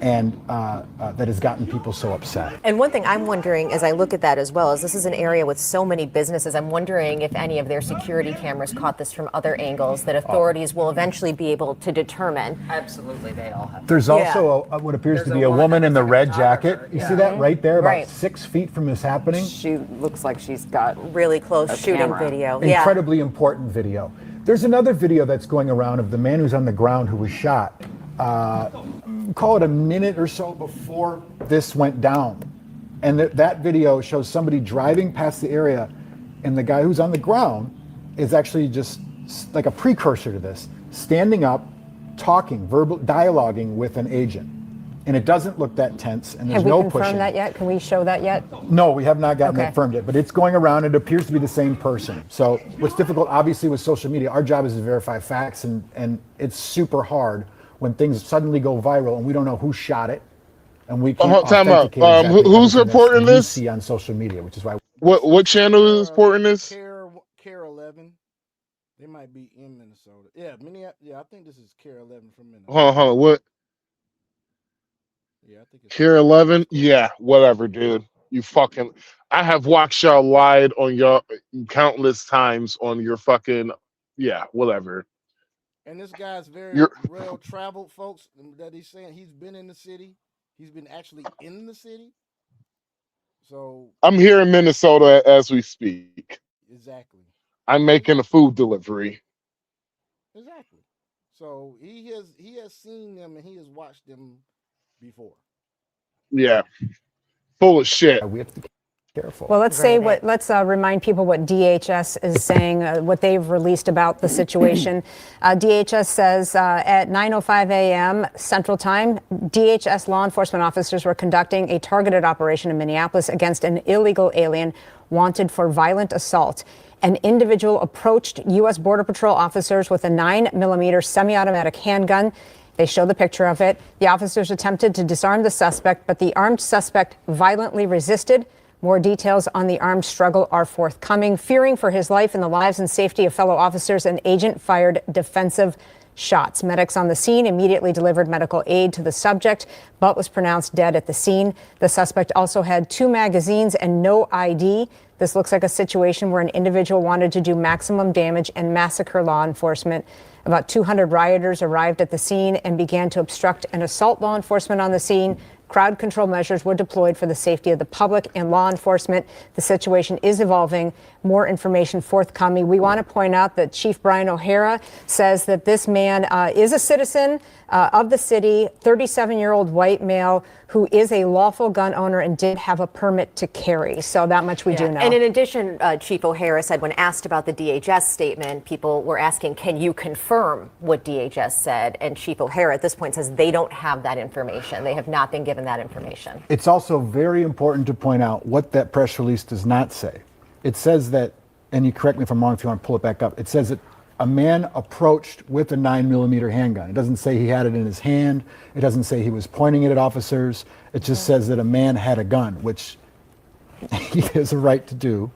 and that has gotten people so upset. And one thing I'm wondering as I look at that as well is this is an area with so many businesses. I'm wondering if any of their security cameras caught this from other angles that authorities will eventually be able to determine. Absolutely, they all have. There's also what appears to be a woman in the red jacket. You see that right there, about 6 feet from this happening? She looks like she's got really close shooting video. Incredibly important video. There's another video that's going around of the man who's on the ground who was shot. Call it a minute or so before this went down. And that video shows somebody driving past the area And the guy who's on the ground is actually just like a precursor to this, standing up, talking, verbal, dialoguing with an agent. And it doesn't look that tense, and there's no pushing. Have we confirmed that yet? Can we show that yet? No, we have not gotten that confirmed yet, but it's going around. It appears to be the same person. So what's difficult, obviously, with social media, our job is to verify facts, and it's super hard when things suddenly go viral and we don't know who shot it, and we can't authenticate exactly who's reporting this? See on social media, which is why. What channel is reporting this? Care 11. They might be in Minnesota. Yeah, I think this is Care 11 from Minnesota. Hold on, what? Yeah, I think it's Care 11? Yeah, whatever, dude. You fucking. I have watched y'all lied on your countless times on your fucking. Yeah, whatever. And this guy's very well traveled, folks. That he's saying he's been in the city. He's been actually in the city. So I'm here in Minnesota as we speak. Exactly. I'm making a food delivery. Exactly. So he has seen them and he has watched them before. Yeah. Full of shit. We have to be careful. Well, let's remind people what DHS is saying, what they've released about the situation. DHS says at 9:05 a.m. Central Time, DHS law enforcement officers were conducting a targeted operation in Minneapolis against an illegal alien wanted for violent assault. An individual approached U.S. Border Patrol officers with a 9mm semi-automatic handgun. They show the picture of it. The officers attempted to disarm the suspect, but the armed suspect violently resisted. More details on the armed struggle are forthcoming. Fearing for his life and the lives and safety of fellow officers, an agent fired defensive shots. Medics on the scene immediately delivered medical aid to the subject, but was pronounced dead at the scene. The suspect also had 2 magazines and no ID. This looks like a situation where an individual wanted to do maximum damage and massacre law enforcement. About 200 rioters arrived at the scene and began to obstruct and assault law enforcement on the scene. Crowd control measures were deployed for the safety of the public and law enforcement. The situation is evolving. More information forthcoming. We want to point out that Chief Brian O'Hara says that this man is a citizen of the city, 37-year-old white male who is a lawful gun owner and did have a permit to carry. So that much we do know. And in addition, Chief O'Hara said when asked about the DHS statement, people were asking, can you confirm what DHS said? And Chief O'Hara at this point says they don't have that information. They have not been given that information. It's also very important to point out what that press release does not say. It says that, and you correct me if I'm wrong if you want to pull it back up, it says that a man approached with a 9mm handgun. It doesn't say he had it in his hand. It doesn't say he was pointing it at officers. It just says that a man had a gun, which he has a right to do.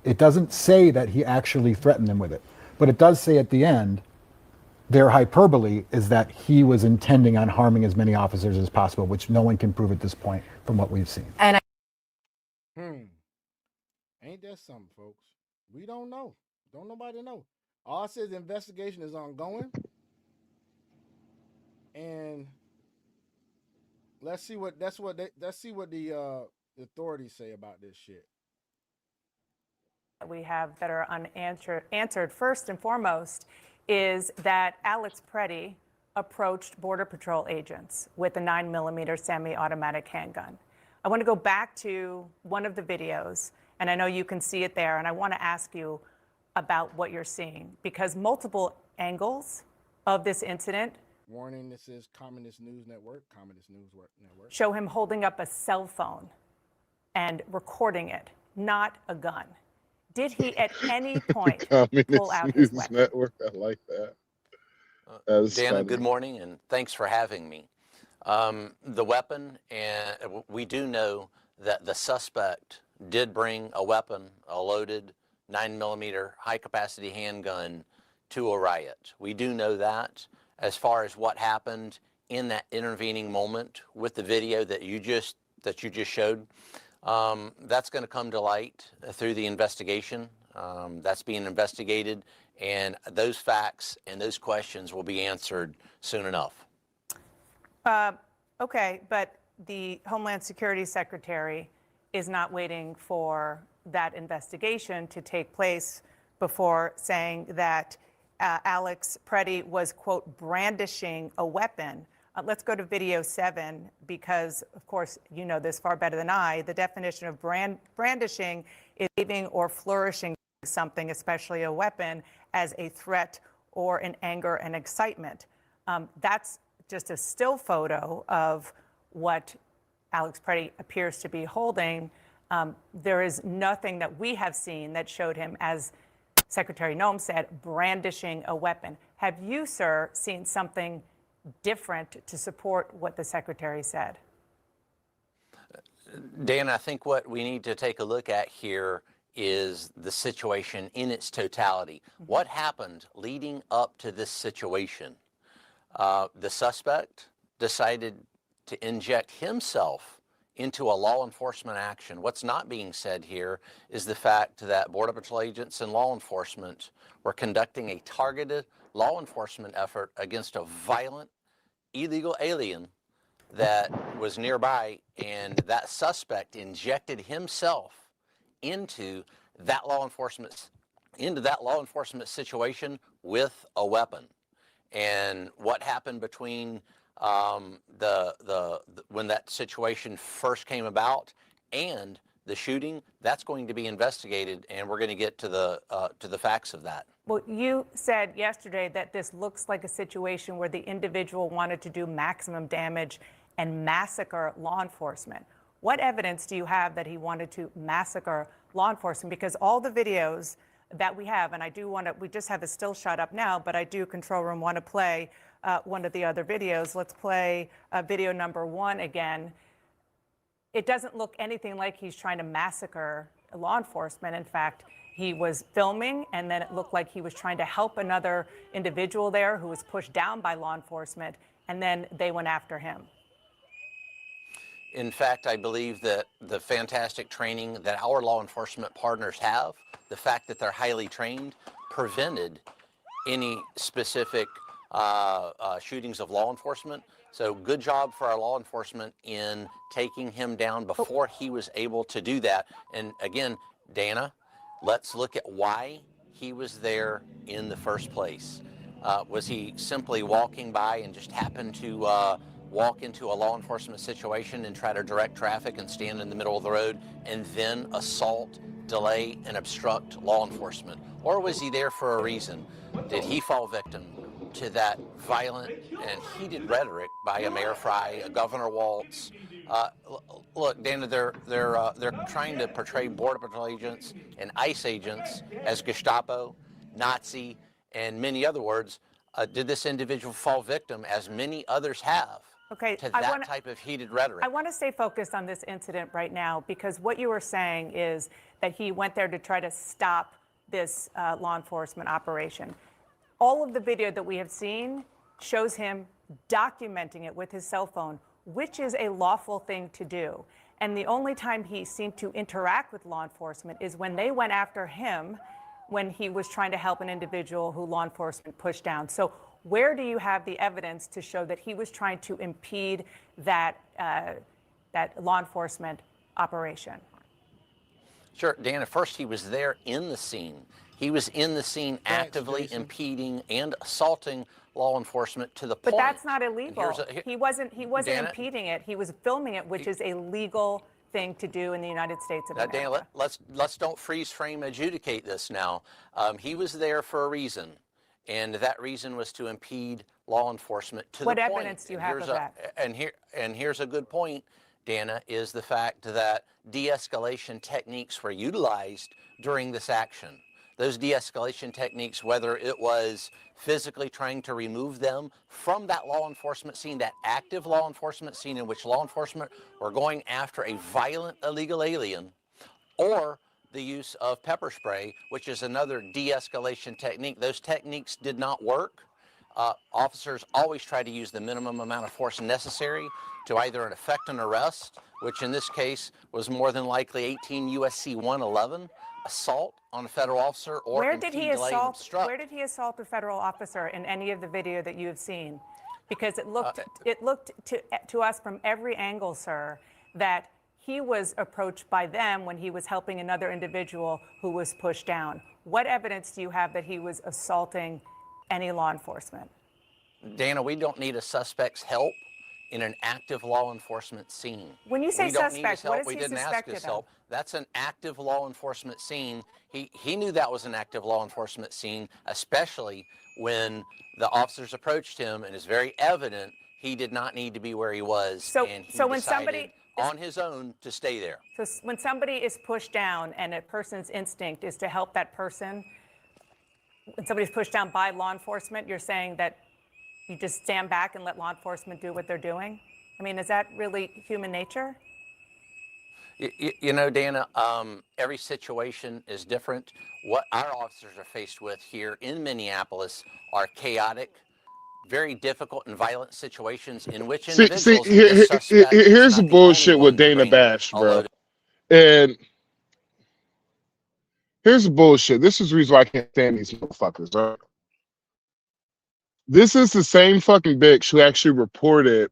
It doesn't say that he actually threatened them with it. But it does say at the end, their hyperbole is that he was intending on harming as many officers as possible, which no one can prove at this point from what we've seen. And Ain't that something, folks? We don't know. Don't nobody know. All it says the investigation is ongoing. And let's see what the authorities say about this shit. We have that are unanswered. First and foremost is that Alex Preddy approached Border Patrol agents with a 9mm semi-automatic handgun. I want to go back to one of the videos, and I know you can see it there, and I want to ask you about what you're seeing, because multiple angles of this incident. Warning, this is Communist News Network, show him holding up a cell phone and recording it, not a gun. Did he at any point pull out his weapon? Network, I like that. Dana, funny. good morning, and thanks for having me. The weapon, and we do know that the suspect did bring a weapon, a loaded 9mm high-capacity handgun to a riot. We do know that. As far as what happened in that intervening moment with the video that you just showed, that's going to come to light through the investigation. That's being investigated, and those facts and those questions will be answered soon enough. Okay, but the Homeland Security Secretary is not waiting for that investigation to take place before saying that Alex Preddy was, quote, brandishing a weapon. Let's go to video 7, because, of course, you know this far better than I. The definition of brandishing is waving or flourishing something, especially a weapon, as a threat or an anger and excitement. That's just a still photo of what Alex Preddy appears to be holding. There is nothing that we have seen that showed him, as Secretary Noem said, brandishing a weapon. Have you, sir, seen something different to support what the Secretary said? Dan, I think what we need to take a look at here is the situation in its totality. What happened leading up to this situation? The suspect decided to inject himself into a law enforcement action. What's not being said here is the fact that Border Patrol agents and law enforcement were conducting a targeted law enforcement effort against a violent, illegal alien that was nearby, and that suspect injected himself into that law enforcement situation with a weapon. And what happened between when that situation first came about and the shooting, that's going to be investigated, and we're going to get to the facts of that. Well, you said yesterday that this looks like a situation where the individual wanted to do maximum damage and massacre law enforcement. What evidence do you have that he wanted to massacre law enforcement? Because all the videos that we have, and I do want to, we just have a still shot up now, but I do, control room, want to play one of the other videos. Let's play video number 1 again. It doesn't look anything like he's trying to massacre law enforcement. In fact, he was filming, and then it looked like he was trying to help another individual there who was pushed down by law enforcement, and then they went after him. In fact, I believe that the fantastic training that our law enforcement partners have, the fact that they're highly trained, prevented any specific shootings of law enforcement. So good job for our law enforcement in taking him down before he was able to do that. And again, Dana, let's look at why he was there in the first place. Was he simply walking by and just happened to walk into a law enforcement situation and try to direct traffic and stand in the middle of the road and then assault, delay, and obstruct law enforcement? Or was he there for a reason? Did he fall victim to that violent and heated rhetoric by a Mayor Fry, a Governor Waltz? Look, Dana, they're trying to portray Border Patrol agents and ICE agents as Gestapo, Nazi, and many other words. Did this individual fall victim, as many others have, to that type of heated rhetoric? I want to stay focused on this incident right now, because what you were saying is that he went there to try to stop this law enforcement operation. All of the video that we have seen shows him documenting it with his cell phone, which is a lawful thing to do. And the only time he seemed to interact with law enforcement is when they went after him, when he was trying to help an individual who law enforcement pushed down. So where do you have the evidence to show that he was trying to impede that, that law enforcement operation? Sure, Dan, at first he was there in the scene. He was in the scene actively impeding and assaulting law enforcement to the point. But that's not illegal. He wasn't Dana, impeding it. He was filming it, which is a legal thing to do in the United States of America. Dana, let's don't freeze frame adjudicate this now. He was there for a reason, and that reason was to impede law enforcement to the point. What evidence do you have of that? And here's a good point, Dana, is the fact that de-escalation techniques were utilized during this action. Those de-escalation techniques, whether it was physically trying to remove them from that law enforcement scene, that active law enforcement scene in which law enforcement were going after a violent illegal alien, or the use of pepper spray, which is another de-escalation technique. Those techniques did not work. Officers always try to use the minimum amount of force necessary to either effect an arrest, which in this case was more than likely 18 U.S.C. 111, assault on a federal officer, or Where did he assault a federal officer in any of the video that you have seen? Because it looked to us from every angle, sir, that he was approached by them when he was helping another individual who was pushed down. What evidence do you have that he was assaulting any law enforcement? Dana, we don't need a suspect's help in an active law enforcement scene. When you say We don't need suspect, his what help. is We he didn't ask suspected his of? help. That's an active law enforcement scene. He knew that was an active law enforcement scene, especially when the officers approached him, and it's very evident he did not need to be where he was, and he when decided on his own to stay there. So when somebody is pushed down and a person's instinct is to help that person, when somebody's pushed down by law enforcement, you're saying that you just stand back and let law enforcement do what they're doing? I mean, is that really human nature? You know, Dana, every situation is different. What our officers are faced with here in Minneapolis are chaotic, very difficult and violent situations in which individuals, this suspect is Here's the not the only bullshit one with to Dana bring Bash, a bro. load And here's the bullshit. This is the reason why I can't stand these motherfuckers. Right? This is the same fucking bitch who actually reported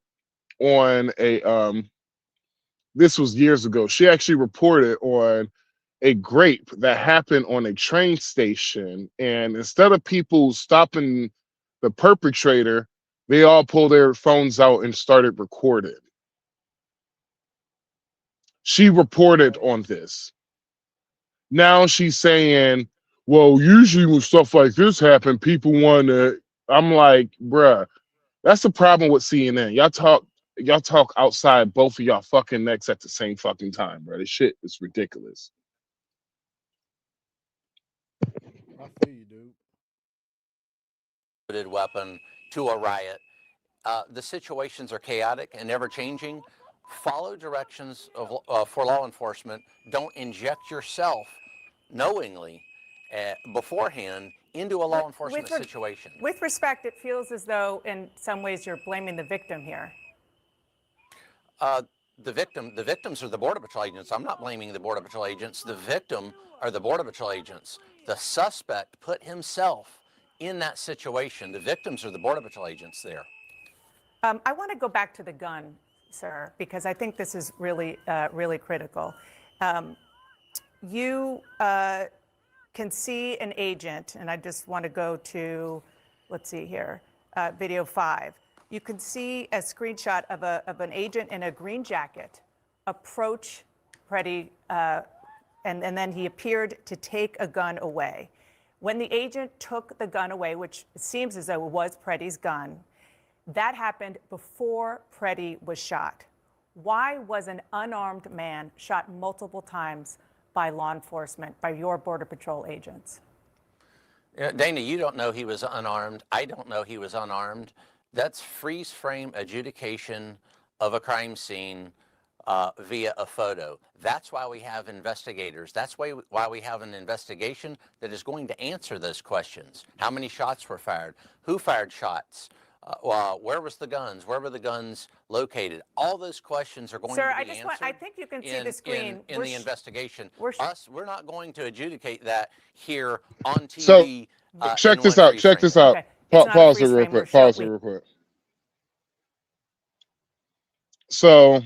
on a this was years ago. She actually reported on a grape that happened on a train station, and instead of people stopping the perpetrator, they all pulled their phones out and started recording. She reported on this. Now she's saying, well, usually when stuff like this happen, people want to. I'm like, bruh, that's the problem with CNN. Y'all talk outside both of y'all fucking necks at the same fucking time, bro. This shit is ridiculous. I feel you, dude. loaded weapon to a riot. The situations are chaotic and ever changing. Follow directions for law enforcement. Don't inject yourself knowingly beforehand into a law enforcement situation. With respect, it feels as though in some ways you're blaming the victim here. The victims are the Border Patrol agents. I'm not blaming the Border Patrol agents. The victim are the Border Patrol agents. The suspect put himself in that situation. The victims are the Border Patrol agents there. I want to go back to the gun, sir, because I think this is really, really critical. You can see an agent, and I just want to go to, let's see here, video 5. You can see a screenshot of an agent in a green jacket approach Preddy, and then he appeared to take a gun away. When the agent took the gun away, which seems as though it was Preddy's gun, that happened before Preddy was shot. Why was an unarmed man shot multiple times by law enforcement, by your Border Patrol agents? Dana, you don't know he was unarmed. I don't know he was unarmed. That's freeze frame adjudication of a crime scene via a photo. That's why we have investigators. That's why we have an investigation that is going to answer those questions. How many shots were fired? Who fired shots? Where was the guns? Where were the guns located? All those questions are going to be answered. I think you can see the screen. In the investigation. We're not going to adjudicate that here on TV. So check this out. Check this out. Pause it real quick. Pause it real quick. So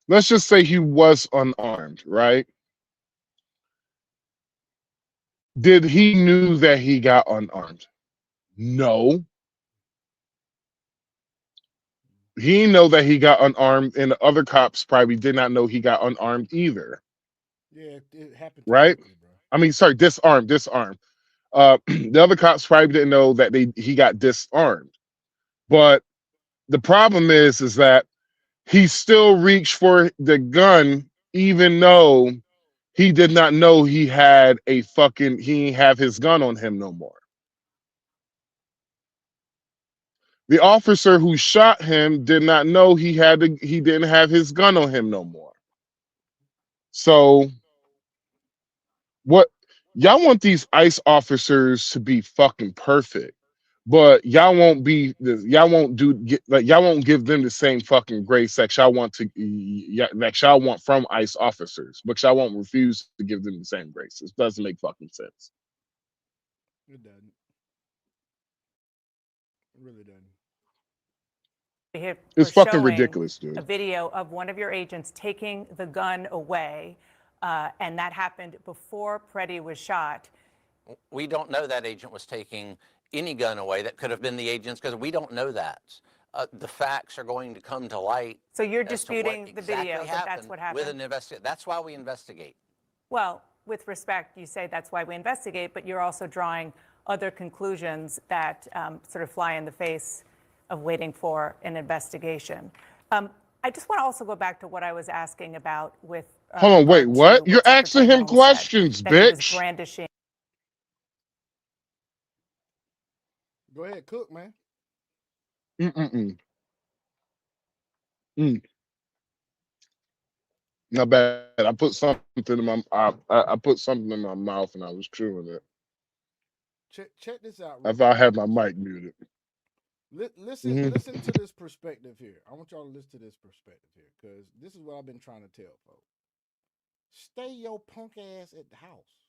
let's just say he was unarmed, right? Did he knew that he got unarmed? No. He didn't know that he got unarmed, and the other cops probably did not know he got unarmed either. Yeah, it happened. Right? I mean, sorry, disarmed. The other cops probably didn't know that he got disarmed. But the problem is that he still reached for the gun, even though he did not know he had he didn't have his gun on him no more. The officer who shot him did not know he didn't have his gun on him no more. So what y'all want these ICE officers to be fucking perfect, but y'all won't give them the same fucking grace that y'all want from ICE officers, but y'all won't refuse to give them the same grace. It doesn't make fucking sense. It doesn't. It really doesn't. It's fucking ridiculous, dude. A video of one of your agents taking the gun away, and that happened before Preddy was shot. We don't know that agent was taking any gun away. That could have been the agent's, because we don't know that. the facts are going to come to light. So you're as to what disputing the video exactly that that's what happened? with an investigation. That's why we investigate. Well, with respect, you say that's why we investigate, but you're also drawing other conclusions that sort of fly in the face of waiting for an investigation. I just want to also go back to what I was asking about with. Hold on, wait, what? You're asking him questions, that he was bitch. brandishing. Go ahead, cook, man. Not bad. I put something in my I put something in my mouth and I was chewing it. Check this out. I thought I had my mic muted. Listen to this perspective here. I want y'all to listen to this perspective here, because this is what I've been trying to tell folks. Stay your punk ass at the house.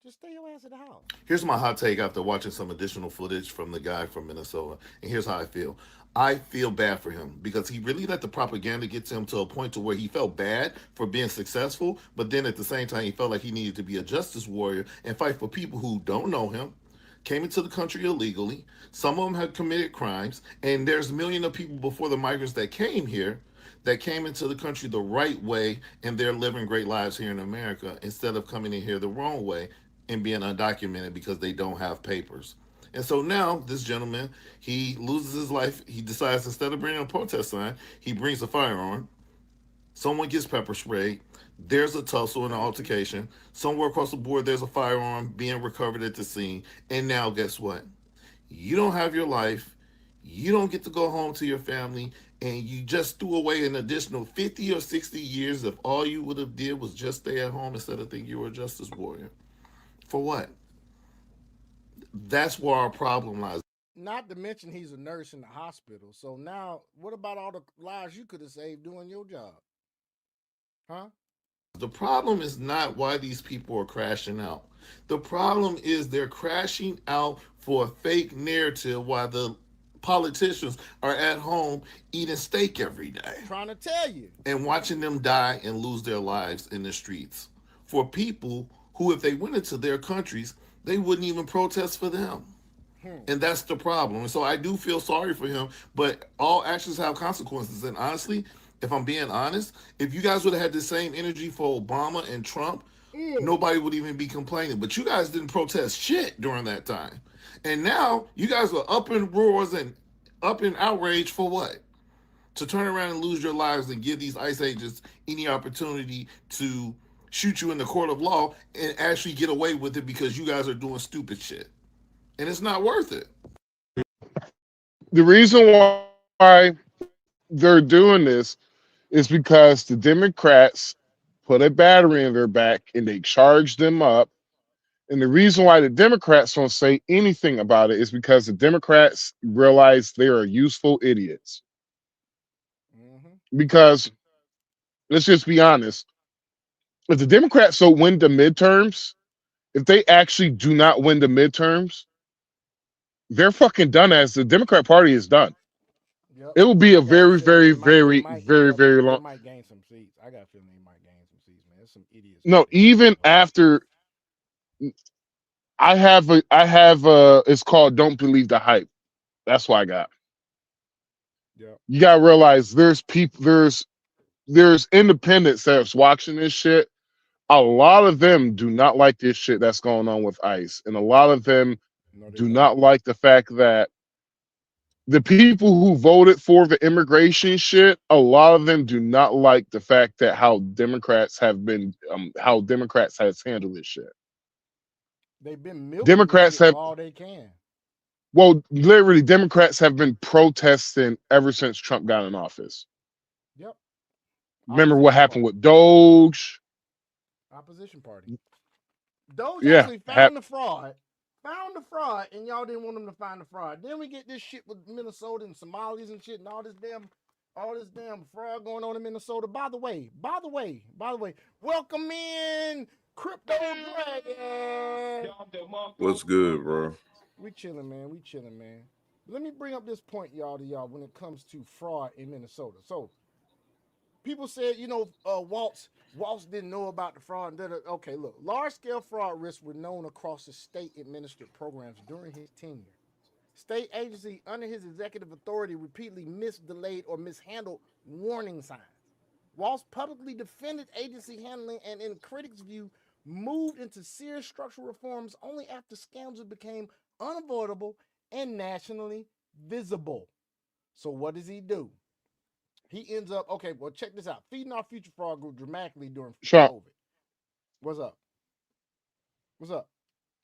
Just stay your ass at the house. Here's my hot take after watching some additional footage from the guy from Minnesota. And here's how I feel. I feel bad for him because he really let the propaganda get to him to a point to where he felt bad for being successful. But then at the same time, he felt like he needed to be a justice warrior and fight for people who don't know him, came into the country illegally. Some of them had committed crimes. And there's millions of people before the migrants that came here that came into the country the right way, and they're living great lives here in America instead of coming in here the wrong way and being undocumented because they don't have papers. And so now this gentleman, he loses his life. He decides instead of bringing a protest sign, he brings a firearm. Someone gets pepper sprayed. There's a tussle and an altercation. Somewhere across the board, there's a firearm being recovered at the scene. And now guess what? You don't have your life. You don't get to go home to your family. And you just threw away an additional 50 or 60 years if all you would have did was just stay at home instead of thinking you were a justice warrior. For what? That's where our problem lies. Not to mention he's a nurse in the hospital. So now, what about all the lives you could have saved doing your job? Huh? The problem is not why these people are crashing out. The problem is they're crashing out for a fake narrative while the politicians are at home eating steak every day. Trying to tell you. And watching them die and lose their lives in the streets. For people who, if they went into their countries, they wouldn't even protest for them. And that's the problem. And so I do feel sorry for him, but all actions have consequences. And honestly, if I'm being honest, if you guys would have had the same energy for Obama and Trump, nobody would even be complaining. But you guys didn't protest shit during that time. And now you guys are up in roars and up in outrage for what? To turn around and lose your lives and give these ICE agents any opportunity to shoot you in the court of law and actually get away with it because you guys are doing stupid shit. And it's not worth it. The reason why they're doing this is because the Democrats put a battery in their back and they charged them up. And the reason why the Democrats don't say anything about it is because the Democrats realize they are useful idiots. Because let's just be honest, if the Democrats don't win the midterms, if they actually do not win the midterms, they're fucking done. As the Democrat Party is done. Yep. It will be a very, very, very, very, very long. They might gain some seats. I got a feeling they might gain some seats, man. There's some idiots. No, even after I have it's called Don't Believe the Hype. That's what I got. Yep. You gotta realize there's people, there's independents that's watching this shit. A lot of them do not like this shit that's going on with ICE. And a lot of them do not like the fact that the people who voted for the immigration shit, a lot of them do not like the fact that how Democrats has handled this shit. They've been milking Democrats have all they can. Well, literally, Democrats have been protesting ever since Trump got in office. Yep. Remember what happened with Doge? Opposition party. Doge Yeah, actually found the fraud. Found the fraud, and y'all didn't want them to find the fraud. Then we get this shit with Minnesota and Somalis and shit, and all this damn fraud going on in Minnesota. By the way, welcome in Crypto Dragon. What's good, bro? We chilling, man. Let me bring up this point, y'all, to y'all when it comes to fraud in Minnesota. So people said, Waltz didn't know about the fraud. Okay, look, large-scale fraud risks were known across the state-administered programs during his tenure. State agency under his executive authority repeatedly missed, delayed, or mishandled warning signs. Walz publicly defended agency handling and, in critics' view, moved into serious structural reforms only after scandals became unavoidable and nationally visible. So what does he do? He ends up, okay, well, check this out. Feeding Our Future fraud grew dramatically during COVID. What's up? What's up?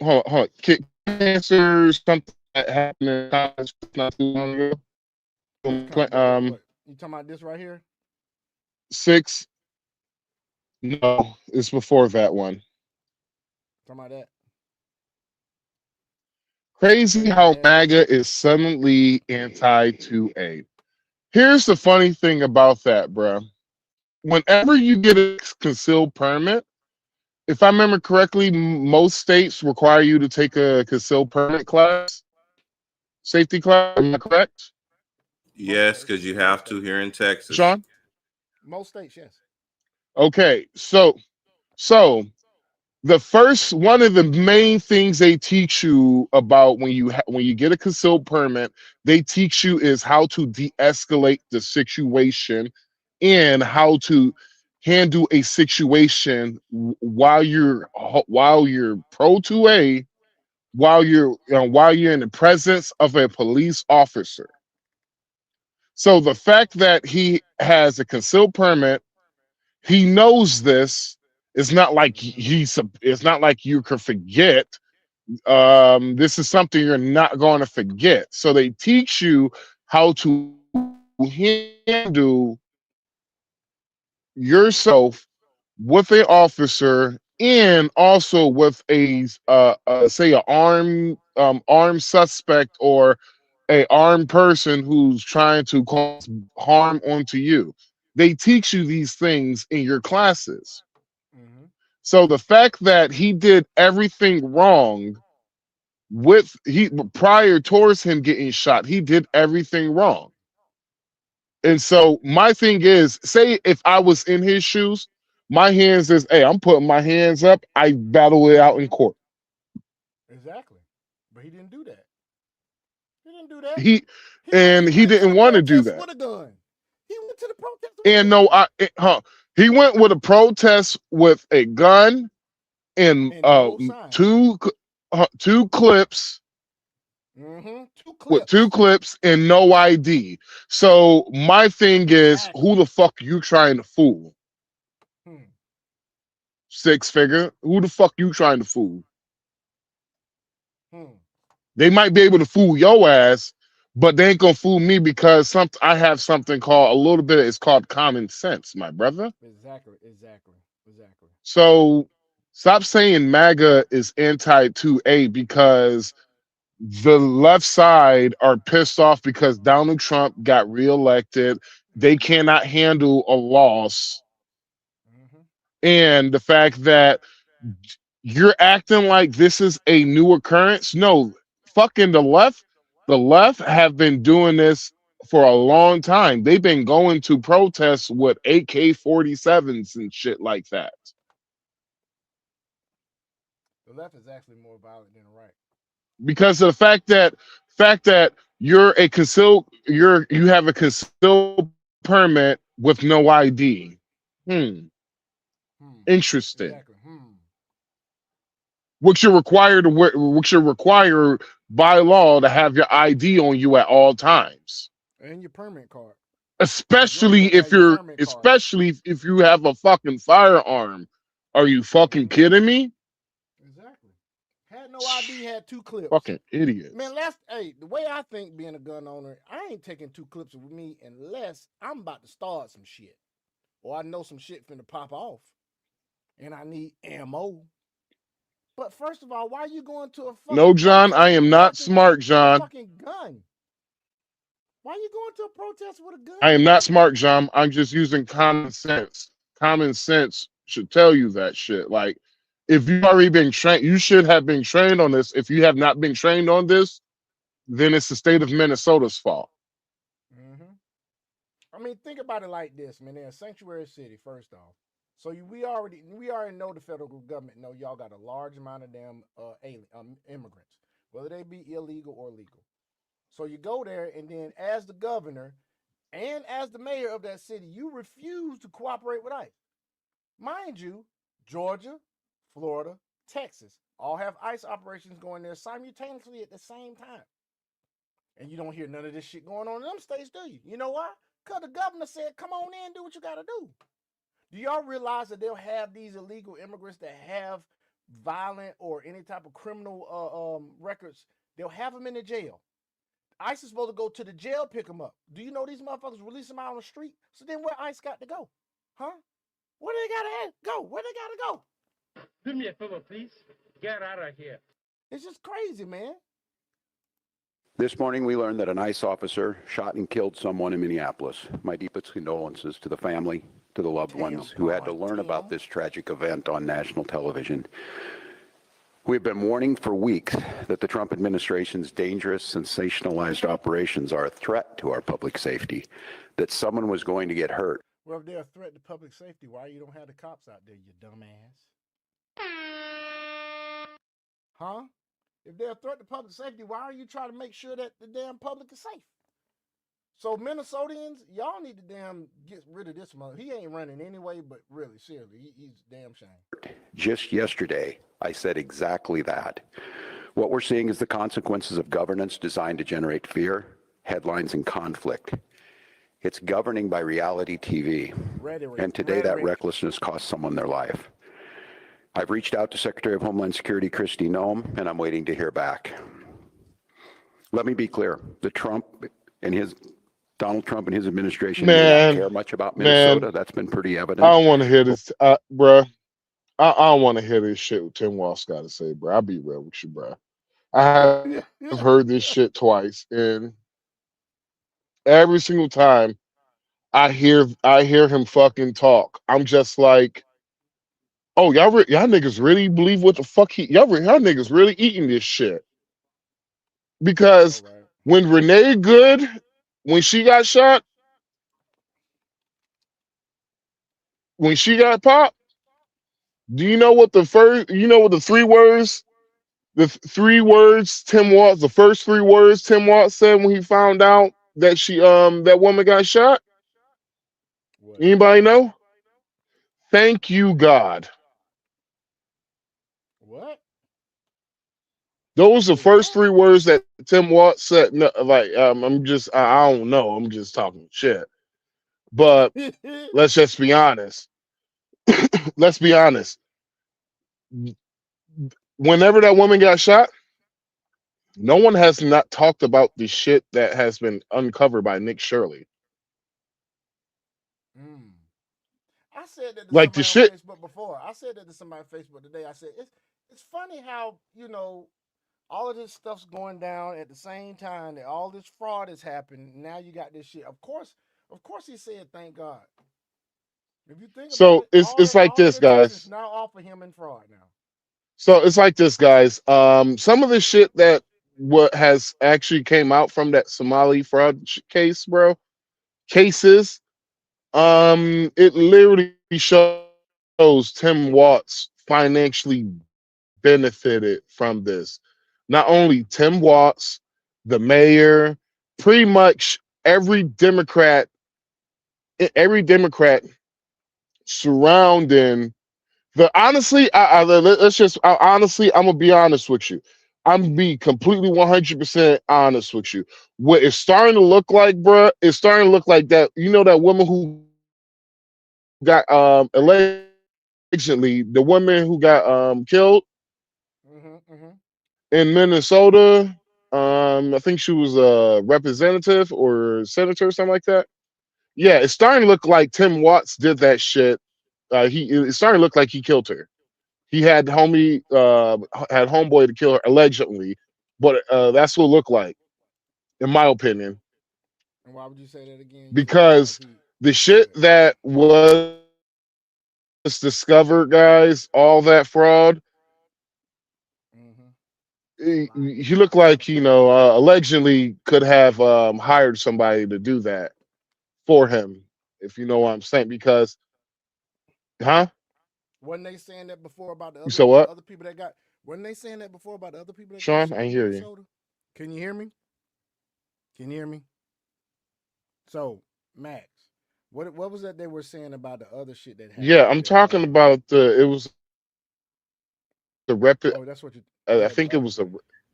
Hold on. Can you answer something that happened in college not too long ago? You talking about this right here? 6. No, it's before that one. Talking about that? Crazy how MAGA is suddenly anti-2A. Here's the funny thing about that, bro. Whenever you get a concealed permit, if I remember correctly, most states require you to take a concealed permit class, safety class. Am I correct? Yes, because you have to here in Texas. Sean? Most states, yes. Okay, so the first one of the main things they teach you about when you get a concealed permit, they teach you is how to de-escalate the situation and how to handle a situation while you're pro 2A, while you're in the presence of a police officer. So the fact that he has a concealed permit, he knows this. It's not like it's not like you can forget. This is something you're not going to forget. So they teach you how to handle yourself with an officer and also with a say an armed suspect or a armed person who's trying to cause harm onto you. They teach you these things in your classes. So the fact that he did everything wrong prior towards him getting shot, he did everything wrong. And so my thing is, say if I was in his shoes, my hands is, hey, I'm putting my hands up. I battle it out in court. Exactly. But he didn't do that. He didn't do that. He didn't want to do that. With a gun. He went to the protest. And no, he went with a protest with a gun and two clips. With 2 clips and no ID. So my thing is, who the fuck you trying to fool? 6 figure. Who the fuck you trying to fool? They might be able to fool your ass, but they ain't gonna fool me because I have something called it's called common sense, my brother. Exactly. So stop saying MAGA is anti-2A because the left side are pissed off because Donald Trump got reelected. They cannot handle a loss. And the fact that you're acting like this is a new occurrence. No, fucking the left have been doing this for a long time. They've been going to protests with AK-47s and shit like that. The left is actually more violent than the right. Because of the fact that you have a concealed permit with no ID. Interesting. Exactly. Which you're required by law to have your ID on you at all times. And your permit card. Especially if you have a fucking firearm. Are you fucking kidding me? Exactly. Had no ID, had 2 clips. Fucking idiot. Man, the way I think being a gun owner, I ain't taking 2 clips with me unless I'm about to start some shit. Or I know some shit finna pop off. And I need ammo. But first of all, why are you going to a fucking No, John, I am not smart, John. Fucking gun? Why are you going to a protest with a gun? I am not smart, John. I'm just using common sense. Common sense should tell you that shit. Like, if you've already been trained, you should have been trained on this. If you have not been trained on this, then it's the state of Minnesota's fault. I mean, think about it like this, man. They're a sanctuary city, first off. So we already know the federal government know y'all got a large amount of damn immigrants, whether they be illegal or legal. So you go there, and then as the governor and as the mayor of that city, you refuse to cooperate with ICE. Mind you, Georgia, Florida, Texas all have ICE operations going there simultaneously at the same time. And you don't hear none of this shit going on in them states, do you? You know why? Because the governor said, come on in, do what you got to do. Do y'all realize that they'll have these illegal immigrants that have violent or any type of criminal records? They'll have them in the jail. ICE is supposed to go to the jail, pick them up. Do you know these motherfuckers release them out on the street? So then where ICE got to go? Huh? Where they got to go? Where they got to go? Do me a favor, please. Get out of here. It's just crazy, man. This morning, we learned that an ICE officer shot and killed someone in Minneapolis. My deepest condolences to the family, to the loved ones who had to learn about this tragic event on national television. We've been warning for weeks that the Trump administration's dangerous, sensationalized operations are a threat to our public safety, that someone was going to get hurt. Well, if they're a threat to public safety, why you don't have the cops out there, you dumbass? Huh? If they're a threat to public safety, why are you trying to make sure that the damn public is safe? So Minnesotans, y'all need to damn get rid of this mother. He ain't running anyway, but really, seriously, he's damn shame. Just yesterday, I said exactly that. What we're seeing is the consequences of governance designed to generate fear, headlines, and conflict. It's governing by reality TV. And today that recklessness cost someone their life. I've reached out to Secretary of Homeland Security Kristi Noem, and I'm waiting to hear back. Let me be clear. Donald Trump and his administration do not care much about Minnesota. That's been pretty evident. I don't want to hear this, bruh. I don't want to hear this shit what Tim Walsh got to say, bro. I'll be real with you, bro. I have heard this shit twice, and every single time I hear him fucking talk, I'm just like, oh, y'all niggas really believe what the fuck y'all niggas really eating this shit. Because when Renee Good, when she got shot, when she got popped, do you know what the three words Tim Watts, the first 3 words Tim Watts said when he found out that that woman got shot? What? Anybody know? Thank you, God. What? Those are the first 3 words that Tim Watts said. No, like, I don't know. I'm just talking shit. But let's just be honest. Let's be honest. Whenever that woman got shot, no one has not talked about the shit that has been uncovered by Nick Shirley. I said that to like the somebody shit. on Facebook before. I said that to somebody on Facebook today. I said it's funny how, you know, all of this stuff's going down at the same time that all this fraud has happened. Now you got this shit. Of course he said thank God. If you think So about it, it's like this, guys. now off of him in fraud now. So it's like this, guys. Some of the shit that what has actually came out from that Somali fraud case, bro, cases, it literally shows Tim Watts financially benefited from this. Not only Tim Watts, the mayor, pretty much every Democrat surrounding honestly, I'm gonna be honest with you. I'm gonna be completely 100% honest with you. What it's starting to look like, bruh, it's starting to look like that. You know that woman who got allegedly, the woman who got killed in Minnesota. I think she was a representative or senator or something like that. Yeah, it's starting to look like Tim Watts did that shit. It's starting to look like he killed her. He had homeboy to kill her allegedly, but that's what it looked like, in my opinion. And why would you say that again? Because the shit that was discovered, guys, all that fraud, he looked like, you know, allegedly could have hired somebody to do that for him, if you know what I'm saying. Because, Wasn't they saying that before about the So what? other people that got? Wasn't they saying that before about the other people that Sean, got shot I in hear you. Minnesota? Can you hear me? Can you hear me? So, Max, what was that they were saying about the other shit that happened? Yeah, I'm talking about it was the rep. Oh, that's what you. I Yeah, think it was a.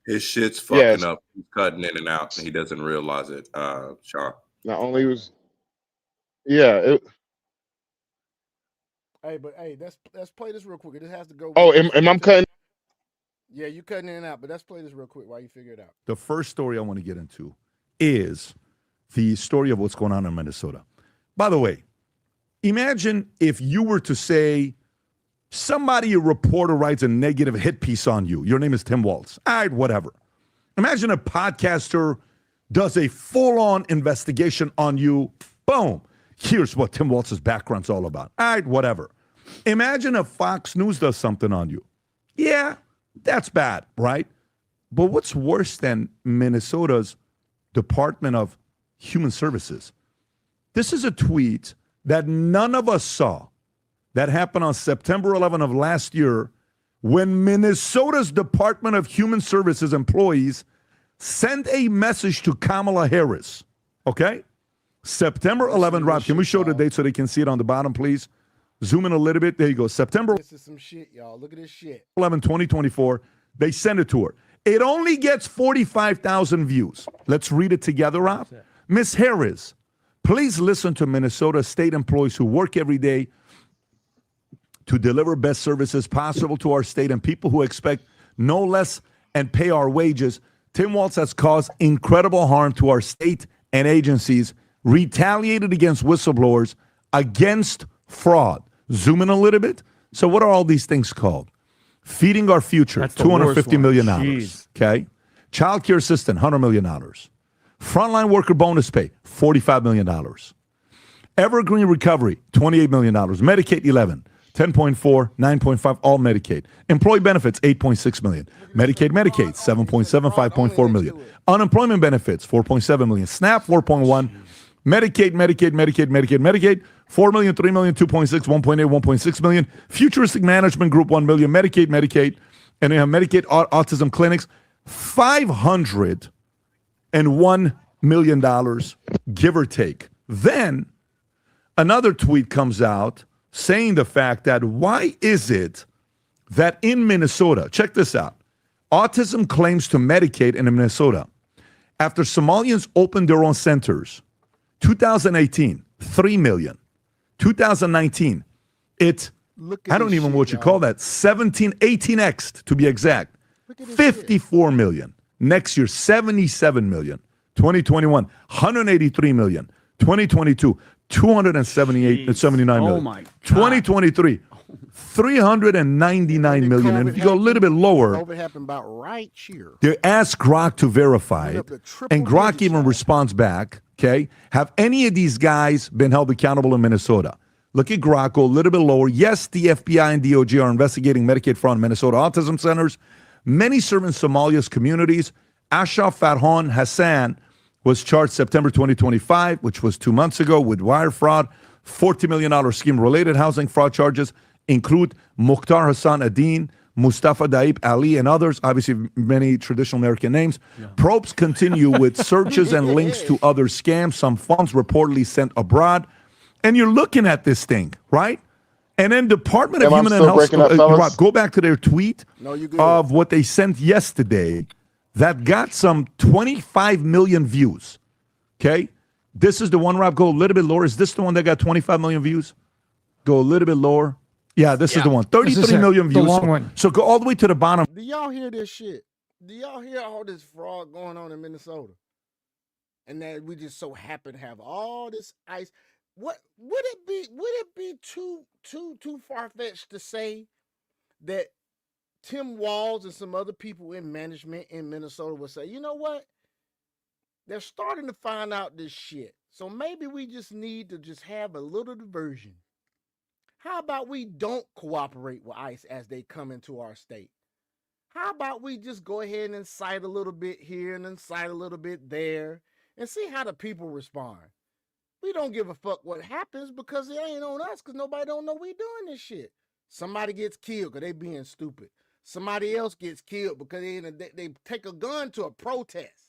His shit's fucking Yes. up. He's cutting in and out, and he doesn't realize it. Sean. Not only was. Yeah. Hey, but hey, let's play this real quick. It has to go. Oh, am I cutting? Yeah, you cutting in and out, but let's play this real quick while you figure it out. The first story I want to get into is the story of what's going on in Minnesota. By the way, imagine if you were to say somebody, a reporter, writes a negative hit piece on you. Your name is Tim Waltz. All right, whatever. Imagine a podcaster does a full-on investigation on you. Boom. Here's what Tim Waltz's background's all about. All right, whatever. Imagine if Fox News does something on you. Yeah, that's bad, right? But what's worse than Minnesota's Department of Human Services? This is a tweet that none of us saw that happened on September 11 of last year when Minnesota's Department of Human Services employees sent a message to Kamala Harris, okay? September 11, Rob, can we show the date so they can see it on the bottom, please? Zoom in a little bit. There you go. September This is some shit, y'all. Look at this shit. 11, 2024. They send it to her. It only gets 45,000 views. Let's read it together, Rob. Miss Harris, please listen to Minnesota state employees who work every day to deliver best services possible to our state and people who expect no less and pay our wages. Tim Waltz has caused incredible harm to our state and agencies, retaliated against whistleblowers, against fraud. Zoom in a little bit. So what are all these things called? Feeding our future, $250 million. Okay. Child care assistant, $100 million. Frontline worker bonus pay, $45 million. Evergreen recovery, $28 million. Medicaid, 11. 10.4, 9.5, all Medicaid. Employee benefits, 8.6 million. Medicaid, 7.7, 5.4 million. Unemployment benefits, 4.7 million. SNAP, 4.1. Medicaid, 4 million, 3 million, 2.6, 1.8, 1.6 million. Futuristic Management Group, 1 million. Medicaid. And you have Medicaid autism clinics, $501 million, give or take. Then another tweet comes out saying the fact that why is it that in Minnesota, check this out, autism claims to Medicaid in Minnesota after Somalians opened their own centers. 2018, 3 million. 2019, I don't even know what you call that, 18x to be exact, 54 million. Next year, 77 million. 2021, 183 million. 2022, 79 million. Oh my God. 2023, 399 million. And if you go a little bit lower, COVID happened about right here. they ask Grok to verify it, and Grok even responds back, okay? Have any of these guys been held accountable in Minnesota? Look at Grok, go a little bit lower. Yes, the FBI and DOJ are investigating Medicaid fraud in Minnesota autism centers. Many serve in Somalia's communities. Ashraf Farhan Hassan was charged September 2025, which was 2 months ago, with wire fraud. $40 million scheme-related housing fraud charges include Mukhtar Hassan Adin, Mustafa Daib Ali, and others, obviously many traditional American names. Probes continue with searches and links to other scams, some funds reportedly sent abroad. And you're looking at this thing, right? And then Department of Human and Health, Rob, go back to their tweet of what they sent yesterday that got some 25 million views, okay? This is the one, Rob, go a little bit lower. Is this the one that got 25 million views? Go a little bit lower. Yeah, this is the one. 33 million views. The long one. So go all the way to the bottom. Do y'all hear this shit? Do y'all hear all this fraud going on in Minnesota? And that we just so happen to have all this ice. What would it be too far-fetched to say that Tim Walz and some other people in management in Minnesota would say, you know what? They're starting to find out this shit. So maybe we just need to just have a little diversion. How about we don't cooperate with ICE as they come into our state? How about we just go ahead and incite a little bit here and incite a little bit there and see how the people respond? We don't give a fuck what happens because it ain't on us because nobody don't know we doing this shit. Somebody gets killed because they being stupid. Somebody else gets killed because they take a gun to a protest.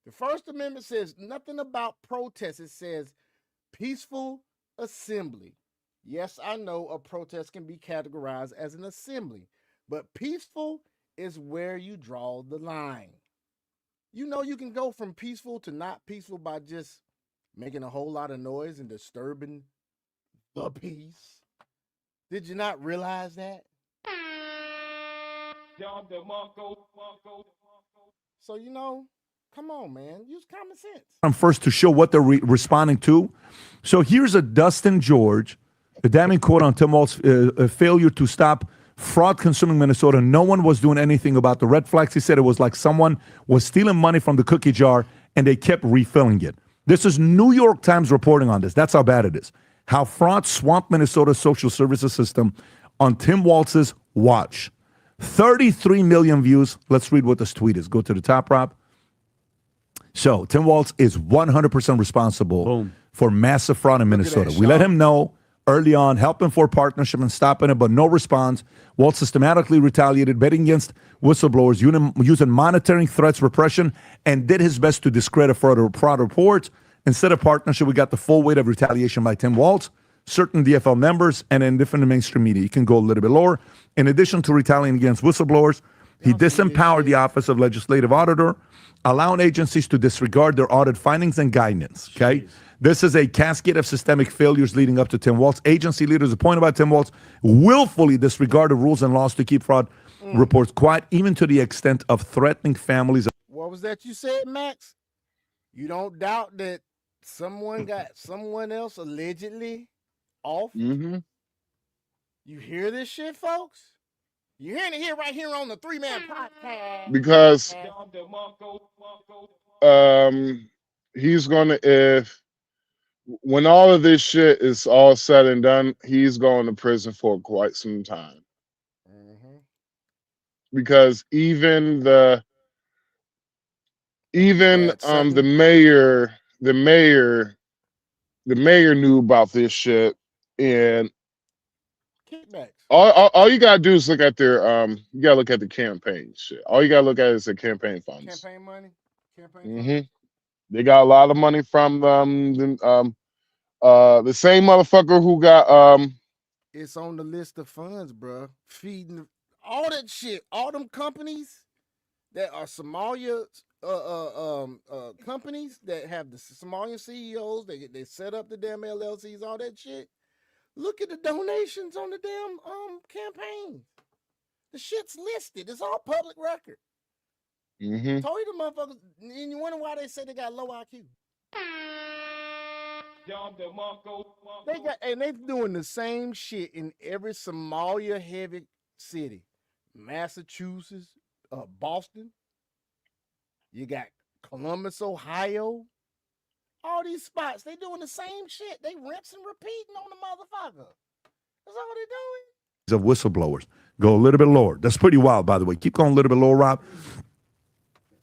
The First Amendment says nothing about protest. It says peaceful assembly. Yes, I know a protest can be categorized as an assembly, but peaceful is where you draw the line. You know, you can go from peaceful to not peaceful by just making a whole lot of noise and disturbing the peace. Did you not realize that? So, you know, come on, man. Use common sense. I'm first to show what they're responding to. So here's a Dustin George, the damning quote on Tim Walz's failure to stop fraud consuming Minnesota. No one was doing anything about the red flags. He said it was like someone was stealing money from the cookie jar and they kept refilling it. This is New York Times reporting on this. That's how bad it is. How fraud swamped Minnesota's social services system on Tim Walz's watch. 33 million views. Let's read what this tweet is. Go to the top, Rob. So Tim Walz is 100% responsible for massive fraud in Minnesota. We let him know early on, helping for partnership and stopping it, but no response. Walz systematically retaliated, betting against whistleblowers, using monitoring threats, repression, and did his best to discredit fraud reports. Instead of partnership, we got the full weight of retaliation by Tim Walz, certain DFL members, and in different mainstream media. You can go a little bit lower. In addition to retaliating against whistleblowers, he disempowered the Office of Legislative Auditor, allowing agencies to disregard their audit findings and guidance. Okay? This is a cascade of systemic failures leading up to Tim Walz. Agency leaders appointed by Tim Walz willfully disregarded rules and laws to keep fraud reports quiet, even to the extent of threatening families. What was that you said, Max? You don't doubt that someone got someone else allegedly off? Mm-hmm. You hear this shit, folks? You're hearing it here right here on the 3-Man Podcast. Because he's gonna, if when all of this shit is all said and done, he's going to prison for quite some time. Because even the mayor knew about this shit, and kickbacks. All you gotta do is look at their you gotta look at the campaign shit. All you gotta look at is the campaign funds. Campaign money. Mm-hmm. They got a lot of money from the same motherfucker who got It's on the list of funds, bro. Feeding all that shit. All them companies that are Somalia companies that have the Somalian CEOs. They set up the damn LLCs. All that shit. Look at the donations on the damn campaign. The shit's listed. It's all public record. Mm-hmm. Told you the motherfuckers, and you wonder why they say they got low IQ. They doing the same shit in every Somalia heavy city. Massachusetts, Boston. You got Columbus, Ohio. All these spots, they doing the same shit. They rinse and repeating on the motherfucker. That's all they doing. Of whistleblowers. Go a little bit lower. That's pretty wild, by the way. Keep going a little bit lower, Rob.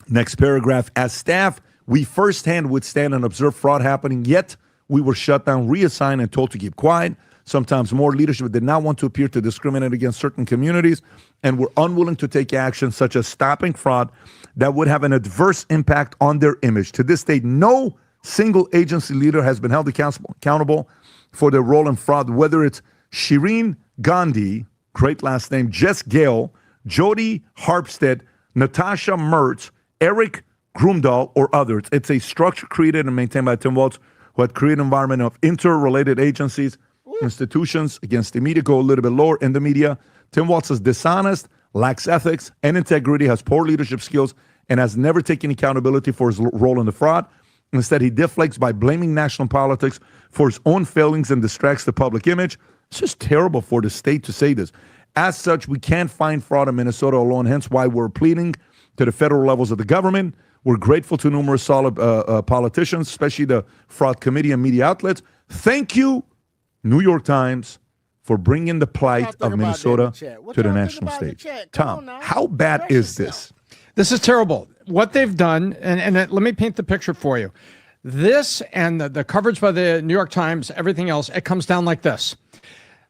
Next paragraph. As staff, we firsthand withstand and observe fraud happening, yet we were shut down, reassigned, and told to keep quiet. Sometimes more leadership did not want to appear to discriminate against certain communities and were unwilling to take action such as stopping fraud that would have an adverse impact on their image. To this day, no single agency leader has been held accountable for their role in fraud, whether it's Shireen Gandhi, great last name, Jess Gale, Jody Harpstead, Natasha Mertz, Eric Grumdahl, or others. It's a structure created and maintained by Tim Walz, who had created an environment of interrelated agencies, institutions against the media. Go a little bit lower in the media. Tim Walz is dishonest, lacks ethics and integrity, has poor leadership skills, and has never taken accountability for his role in the fraud. Instead, he deflects by blaming national politics for his own failings and distracts the public image. It's just terrible for the state to say this. As such, we can't find fraud in Minnesota alone, hence why we're pleading to the federal levels of the government. We're grateful to numerous solid politicians, especially the fraud committee and media outlets. Thank you, New York Times, for bringing the plight of Minnesota to the national stage. Tom, how bad is this? This is terrible. What they've done, and let me paint the picture for you. This and the coverage by the New York Times, everything else, it comes down like this.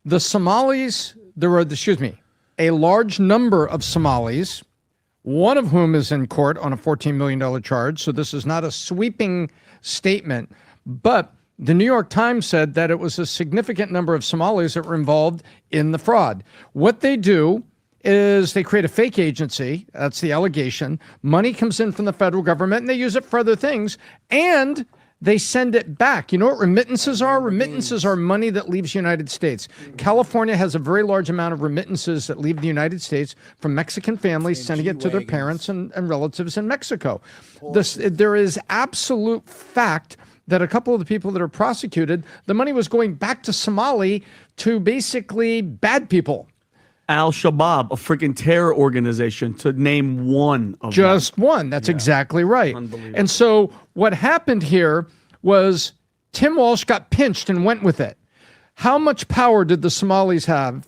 The Somalis, a large number of Somalis one of whom is in court on a $14 million charge. So this is not a sweeping statement, but the New York Times said that it was a significant number of Somalis that were involved in the fraud. What they do is they create a fake agency. That's the allegation. Money comes in from the federal government and they use it for other things. And they send it back. You know what remittances are? Remittances are money that leaves the United States. California has a very large amount of remittances that leave the United States from Mexican families sending it to their parents and relatives in Mexico. There is absolute fact that a couple of the people that are prosecuted, the money was going back to Somali to basically bad people. Al-Shabaab, a freaking terror organization, to name one of Just them. one. That's exactly right. Unbelievable. And so what happened here was Tim Walsh got pinched and went with it. How much power did the Somalis have?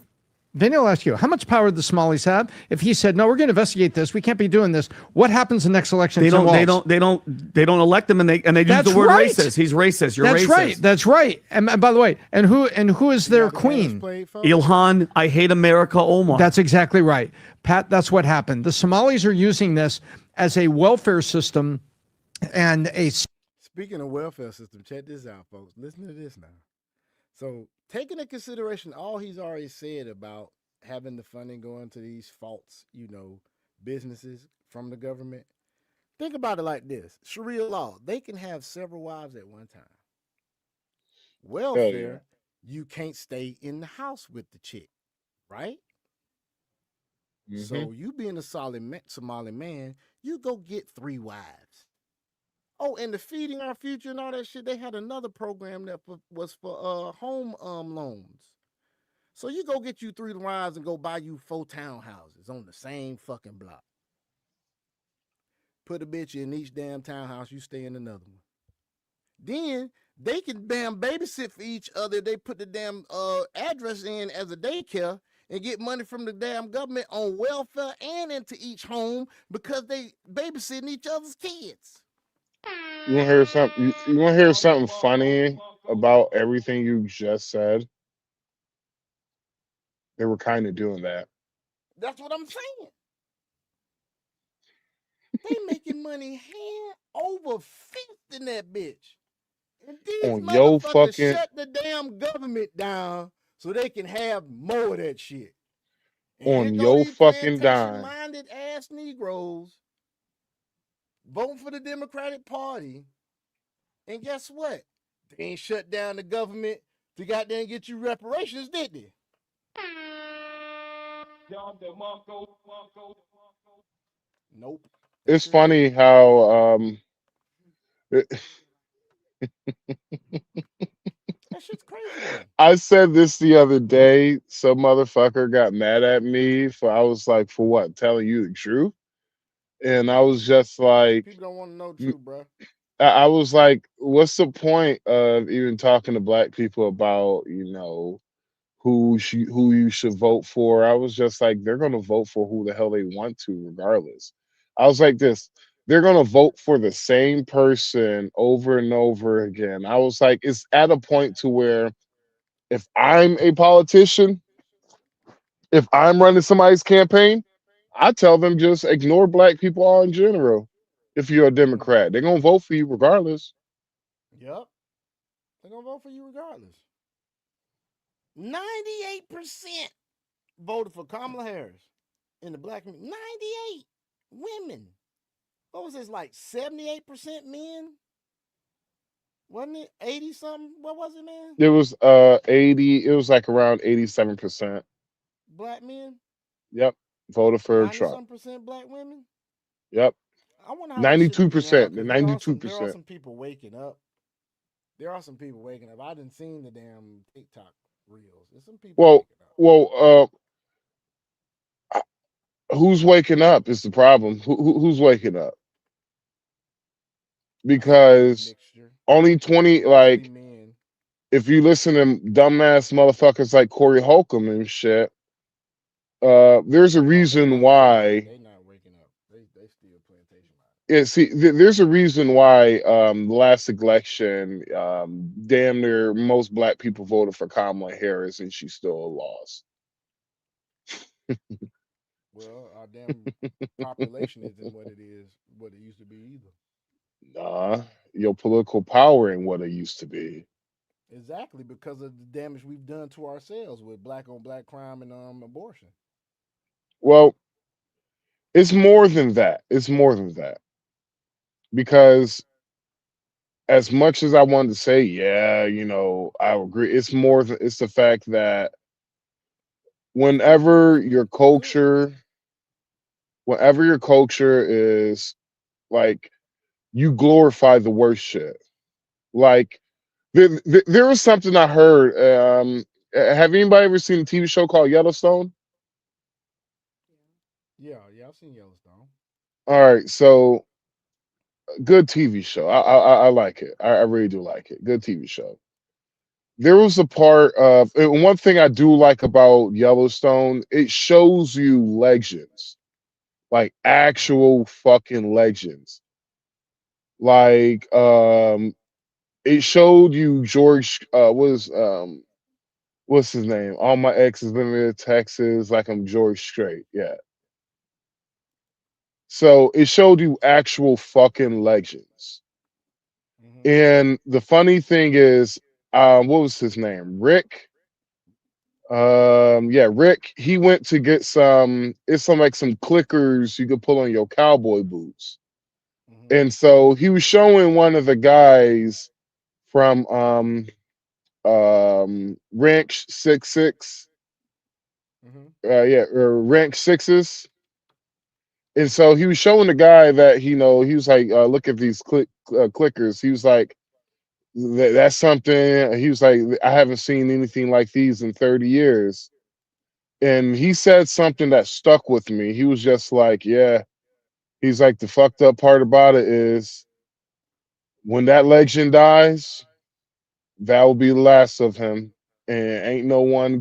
Vinny, I'll ask you, how much power did the Somalis have if he said, no, we're going to investigate this. We can't be doing this. What happens the next election? They don't elect him, and they use the word racist. He's racist. You're That's racist. right. That's right. And by the way, and who is their queen? Ilhan, I hate America, Omar. That's exactly right. Pat, that's what happened. The Somalis are using this as a welfare system and a... Speaking of welfare system, check this out, folks. Listen to this now. So taking into consideration all he's already said about having the funding going to these false, businesses from the government, think about it like this. Sharia law, they can have several wives at one time. Welfare, you can't stay in the house with the chick, right? So you being a solid Somali man, you go get 3 wives. Oh, and the Feeding Our Future and all that shit, they had another program that was for home loans. So you go get you 3 wives and go buy you 4 townhouses on the same fucking block. Put a bitch in each damn townhouse, you stay in another one. Then they can damn babysit for each other. They put the damn address in as a daycare and get money from the damn government on welfare and into each home because they babysitting each other's kids. You want to hear something? You want to hear something funny about everything you just said? They were kind of doing that. That's what I'm saying. They making money hand over fist in that bitch. And these motherfuckers shut the damn government down so they can have more of that shit. On your fucking dime. Minded ass Negroes voting for the Democratic Party. And guess what? They ain't shut down the government to goddamn get you reparations, did they? Nope. It's funny how that shit's crazy. I said this the other day. Some motherfucker got mad at me I was like, for what? Telling you the truth? And I was just like, people don't want to know the truth, bro. I was like, what's the point of even talking to black people about, who you should vote for? I was just like, they're going to vote for who the hell they want to, regardless. I was like this, they're going to vote for the same person over and over again. I was like, it's at a point to where if I'm a politician, if I'm running somebody's campaign, I tell them just ignore black people all in general. If you're a Democrat, they're going to vote for you regardless. Yep. They're going to vote for you regardless. 98% voted for Kamala Harris in the black community. 98 women. What was this, like 78% men? Wasn't it 80 something? What was it, man? It was 80, it was like around 87%. Black men? Yep. Voted for Trump. 90% black women? Yep. I wonder how 92%. The 92%. There are some people waking up. There are some people waking up. I didn't seen the damn TikTok reels. There's some people. Who's waking up is the problem. Who's waking up? Because only 20, like, if you listen to dumbass motherfuckers like Corey Holcomb and shit, there's a reason why. They're not waking up. They still plantation life. Yeah, see, there's a reason why the last election, damn near most black people voted for Kamala Harris and she still lost. Well, our damn population isn't what it is, what it used to be either. Nah, your political power ain't what it used to be. Exactly, because of the damage we've done to ourselves with black on black crime and abortion. Well, it's more than that. It's more than that. Because as much as I wanted to say, yeah, I agree, it's more than it's the fact that whenever your culture is like you glorify the worst shit. Like there was something I heard. Have anybody ever seen a TV show called Yellowstone? Yeah, I've seen Yellowstone. All right, so good TV show. I like it. I really do like it. Good TV show. There was a part of and one thing I do like about Yellowstone. It shows you legends, like actual fucking legends. Like it showed you George. What's his name? All my exes living in Texas. Like I'm George Strait. Yeah. So it showed you actual fucking legends. And the funny thing is, what was his name? Rick. Yeah, Rick. He went to get some. It's some clickers you could pull on your cowboy boots. And so he was showing one of the guys from Rank 66. Yeah, or Rank 6s. And so he was showing the guy that he was like, look at these clickers. He was like, that's something. He was like, I haven't seen anything like these in 30 years. And he said something that stuck with me. He was just like, yeah. He's like, the fucked up part about it is when that legend dies, that will be the last of him. And ain't no one younger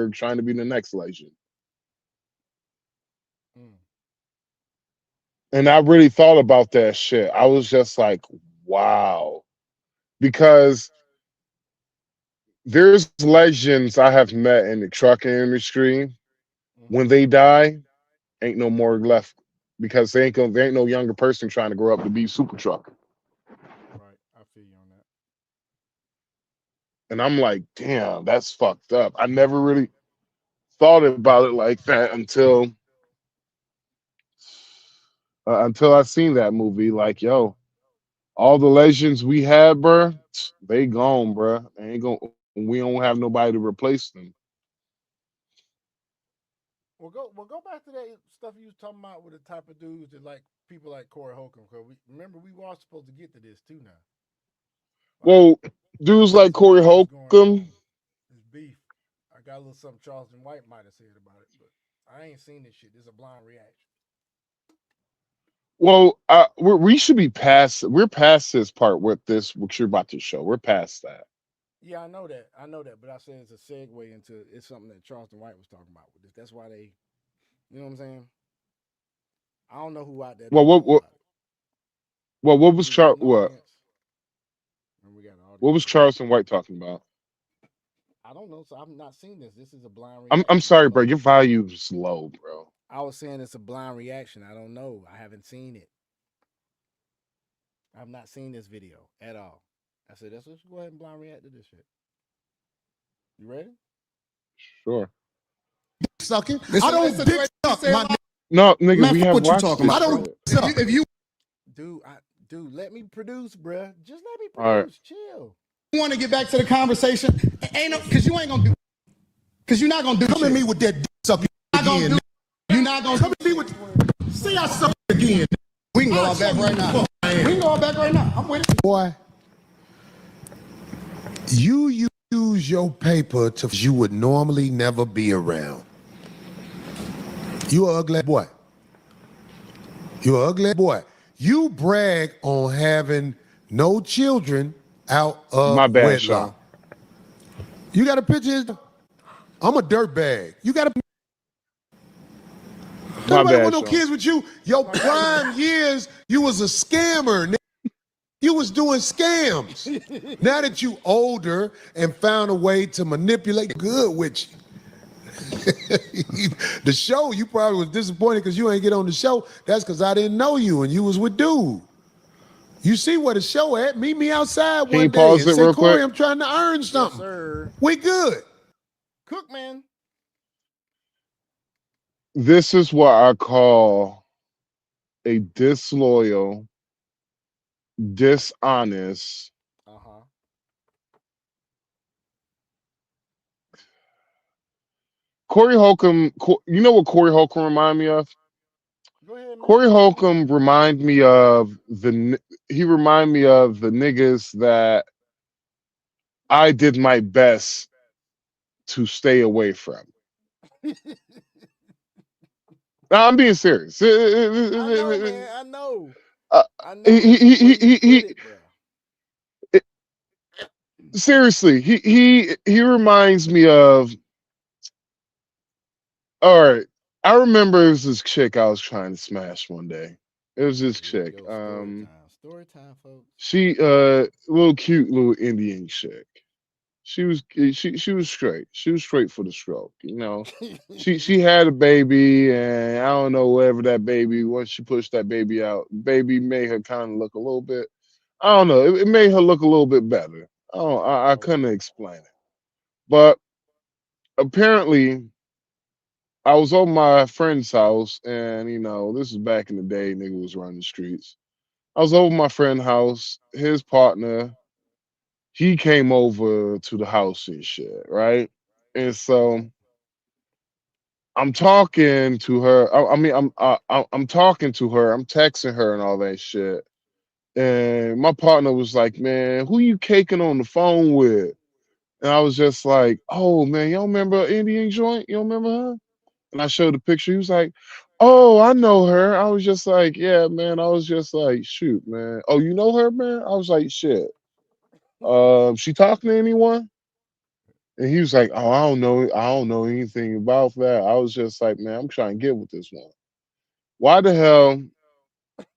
trying to be the next legend. And I really thought about that shit. I was just like, wow. Because there's legends I have met in the trucking industry. When they die, ain't no more left because there ain't no younger person trying to grow up to be super trucker. Right, I feel you on that. And I'm like, damn, that's fucked up. I never really thought about it like that until I seen that movie. Like, yo, all the legends we had, bruh, they gone, bruh. They ain't gonna. We don't have nobody to replace them. Well, go back to that stuff you was talking about with the type of dudes that like people like Corey Holcomb. Cause remember we were supposed to get to this too now. Well, dudes like Corey Holcomb. It's beef. I got a little something Charleston White might have said about it, but I ain't seen this shit. This is a blind reaction. Well, we should be past. We're past this part with this. What you're about to show. We're past that. Yeah, I know that. But I said it's a segue into it's something that Charleston White was talking about with this. That's why they, you know what I'm saying? I don't know who out there. Well, what was what was Charleston White talking about? I don't know. So I've not seen this. This is a blind reaction. I'm sorry, bro. Your volume's low, bro. I was saying it's a blind reaction. I don't know. I haven't seen it. I've not seen this video at all. I said, let's go ahead and blind react to this shit. You ready? Sure. Sucking. I don't dick suck. No, nigga, Man, we have what you watched talking this about? I don't shit. if you Dude, let me produce, bruh. Just let me produce. All right. Chill. want to get back to the conversation, ain't no, because you ain't gonna do, because you're not gonna do. Come at me with that dick sucking again. You're not gonna come at me with. See, I suck again. We can go all back right now. We can go all back right now. I'm with it. Boy, you use your paper to you would normally never be around. You an ugly boy. You an ugly boy. You brag on having no children out of My bad, wedlock. Sean. You got a picture? I'm a dirtbag. You got a. My Nobody bad, want no Sean. kids with you. Your prime years, you was a scammer. Nigga. You was doing scams. Now that you older and found a way to manipulate good with you. The show, you probably was disappointed because you ain't get on the show. That's because I didn't know you and you was with dude. You see where the show at? Meet me outside Can you one day pause and it say, real Corey, quick? I'm trying to earn something. Sir. We good. Cook, man. This is what I call a disloyal, dishonest, Corey Holcomb. You know what Corey Holcomb remind me of? Go ahead, man. Corey Holcomb remind me of the niggas that I did my best to stay away from. No, I'm being serious. I know, man. I know. I know. Seriously, he reminds me of. All right, I remember it was this chick I was trying to smash one day. It was this chick. Story time, folks. She little cute little Indian chick. She was straight. She was straight for the stroke. You know, she had a baby, and I don't know whatever that baby. Once she pushed that baby out, baby made her kind of look a little bit. I don't know. It made her look a little bit better. I couldn't explain it, but apparently I was over my friend's house, and you know, this is back in the day, nigga was running the streets. I was over my friend's house. His partner, he came over to the house and shit, right? And so I'm talking to her. I'm talking to her. I'm texting her and all that shit. And my partner was like, "Man, who you caking on the phone with?" And I was just like, "Oh man, y'all remember Indian joint? You don't remember her?" And I showed the picture. He was like, "Oh, I know her." I was just like, "Yeah, man." I was just like, "Shoot, man. Oh, you know her, man?" I was like, "Shit. She talking to anyone?" And he was like, "Oh, I don't know. I don't know anything about that." I was just like, "Man, I'm trying to get with this one. Why the hell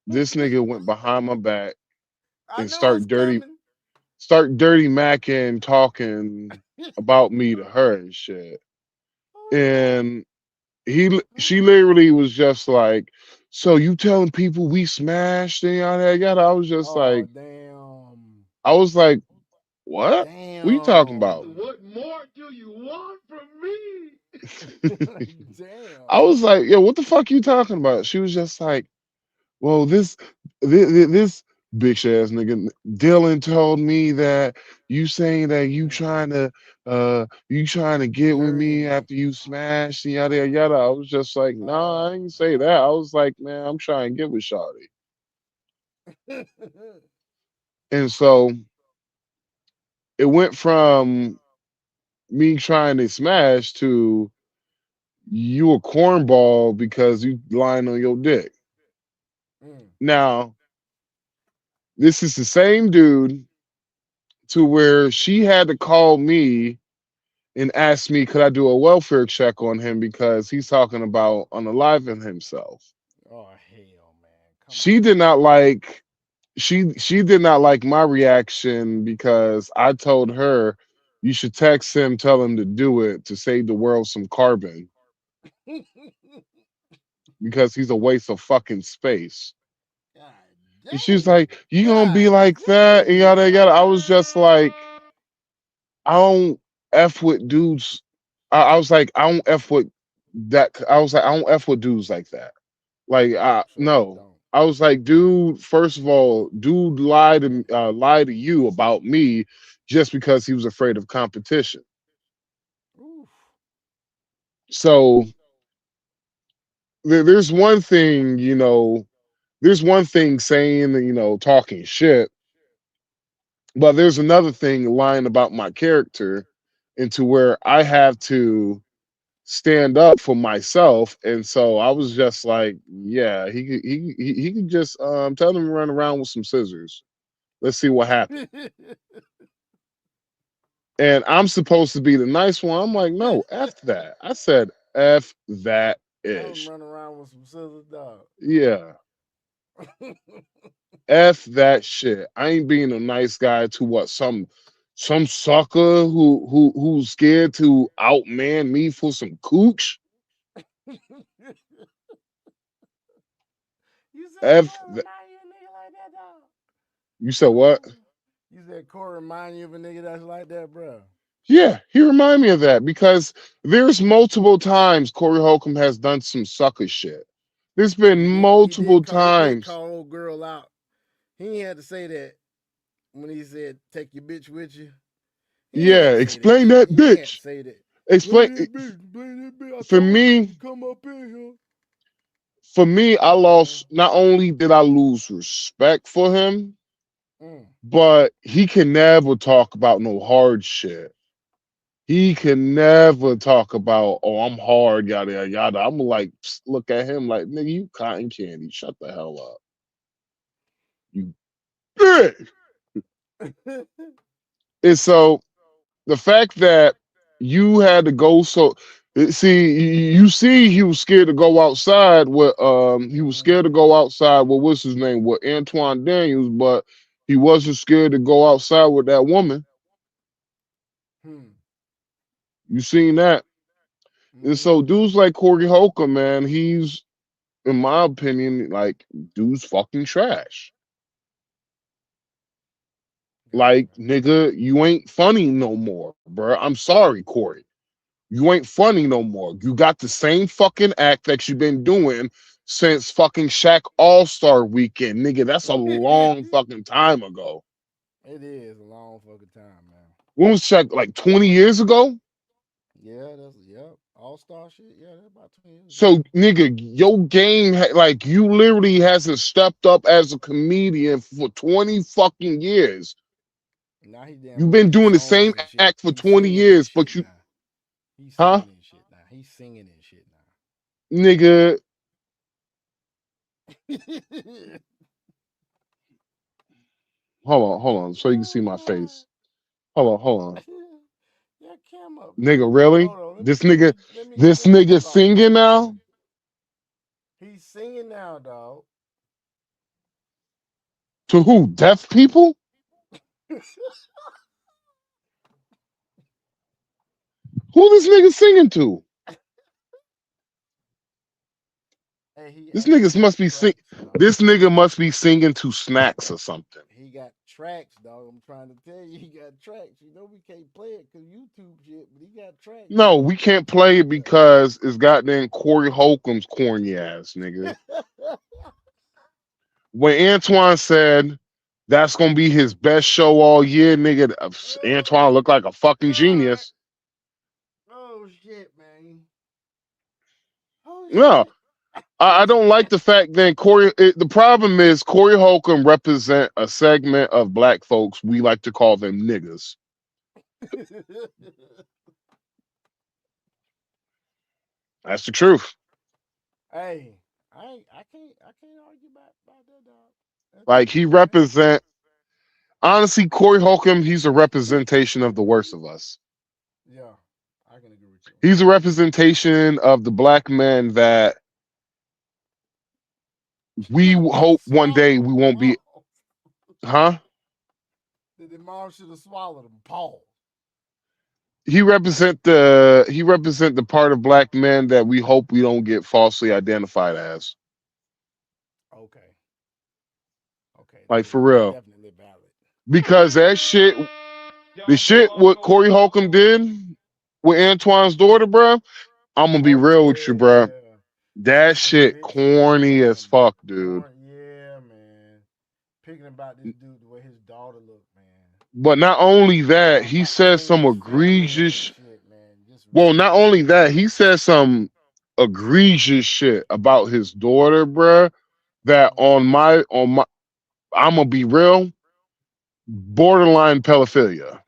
this nigga went behind my back and start dirty macking, talking about me to her and shit?" And she literally was just like, "So you telling people we smashed and yada yada?" I was just like, damn. I was like, "What? Damn. What are you talking about?" What more do you want from me? Damn. I was like, "Yo, what the fuck you talking about?" She was just like, "Well, this bitch ass nigga Dylan told me that you saying that you trying to get with me after you smashed and yada yada yada." I was just like, "Nah, I didn't say that." I was like, "Man, I'm trying to get with Shawty." And so it went from me trying to smash to you a cornball because you lying on your dick. Now, this is the same dude to where she had to call me and ask me could I do a welfare check on him because he's talking about unaliving himself. Oh hell, man. She did not like she did not like my reaction because I told her you should text him, tell him to do it to save the world some carbon because he's a waste of fucking space. And she was like, "You gonna be like that?" And yada yada. I was just like, I don't F with dudes. I was like, I don't F with that. I was like, I don't F with dudes like that. Like, no. I was like, dude, first of all, dude lied to you about me just because he was afraid of competition. So there's one thing, you know, there's one thing saying, you know, talking shit, but there's another thing lying about my character into where I have to stand up for myself. And so I was just like, yeah, he could just tell him to run around with some scissors. Let's see what happens. And I'm supposed to be the nice one. I'm like, no, F that. I said F that ish. Run around with some scissors, dog. Yeah. F that shit. I ain't being a nice guy to what some some sucker who's scared to outman me for some cooch. You said F. Corey remind you of a nigga like that, dog? You said what? You said Corey remind you of a nigga that's like that, bro. Yeah, he remind me of that because there's multiple times Corey Holcomb has done some sucker shit. There's been multiple He did times. call old girl out. He ain't had to say that when he said take your bitch with you. Yeah, explain that bitch. Say that. Explain for me. Come up in here. For me, I lost. Not only did I lose respect for him, but he can never talk about no hard shit. He can never talk about, oh, I'm hard, yada yada yada. I'm like, look at him like, nigga, you cotton candy. Shut the hell up. You bitch. And so the fact that you had to go you see he was scared to go outside with what's his name, with Antoine Daniels, but he wasn't scared to go outside with that woman. You seen that? And so dudes like Corey Holcomb, man, he's, in my opinion, like, dude's fucking trash. Like, nigga, you ain't funny no more, bro. I'm sorry, Corey. You ain't funny no more. You got the same fucking act that you've been doing since fucking Shaq All-Star Weekend, nigga. That's a long fucking time ago. It is a long fucking time, man. When was Shaq, like 20 years ago? Yeah, All-Star shit. Yeah, that's about 20 years. So, nigga, your game, like, you literally hasn't stepped up as a comedian for 20 fucking years. Now he damn You've been doing the same act for 20 years, but you, He's huh? singing and shit now. He's singing and shit Nigga. now. Hold on, so you can see my face. Hold on. Yeah, camera. Nigga, really? Hold on, This let me nigga talk singing now? He's singing now, dog. To who? Deaf people? Who this nigga singing to? This nigga must be singing to Snacks or something. He got tracks, dog. I'm trying to tell you, he got tracks. You know we can't play it because YouTube shit, but he got tracks. No, we can't play it because it's goddamn Corey Holcomb's corny ass, nigga. When Antoine said that's gonna be his best show all year, nigga, Antoine looked like a fucking genius. Oh shit, man. No, I don't like the fact that the problem is Corey Holcomb represent a segment of black folks. We like to call them niggas. That's the truth. Hey, I can't argue about that, dog. Like, he represent, honestly, Corey Holcomb, he's a representation of the worst of us. Yeah, I can agree with you. He's a representation of the black men that we hope one day we won't be. Huh? The mom should have swallowed him. Paul. He represent the part of black men that we hope we don't get falsely identified as. Okay. Like, for real. Definitely valid. Because the shit what Corey Holcomb did with Antoine's daughter, bro, I'm gonna be real with you, bro. That shit corny as fuck, dude. Yeah, man. Picking about this dude the way his daughter looked, man. But not only that, he says some egregious. Well, not only that, he says some egregious shit about his daughter, bruh. That on my, I'm gonna be real, borderline pedophilia.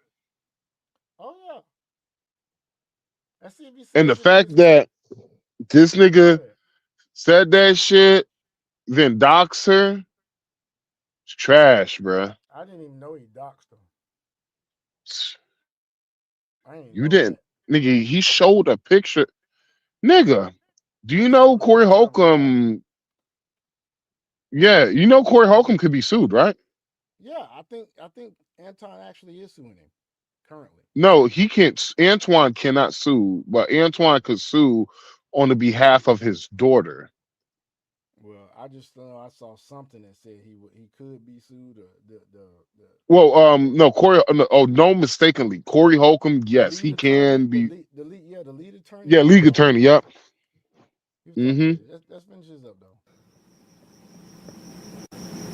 Oh yeah. Let's see if he And the fact that this nigga said that shit, then dox her, it's trash, bruh. I didn't even know he doxed him. You didn't, nigga. He showed a picture, nigga. Do you know Corey Holcomb? Yeah, you know Corey Holcomb could be sued, right? Yeah, I think Anton actually is suing him. currently. No, he can't. Antoine cannot sue, but Antoine could sue on the behalf of his daughter. Well, I just I saw something that said he could be sued. Or the Well, no, Corey. No, mistakenly, Corey Holcomb. Yes, lead he attorney, can be. the lead attorney. Yeah, league attorney. Yep. Mm-hmm. Let's finish this up though.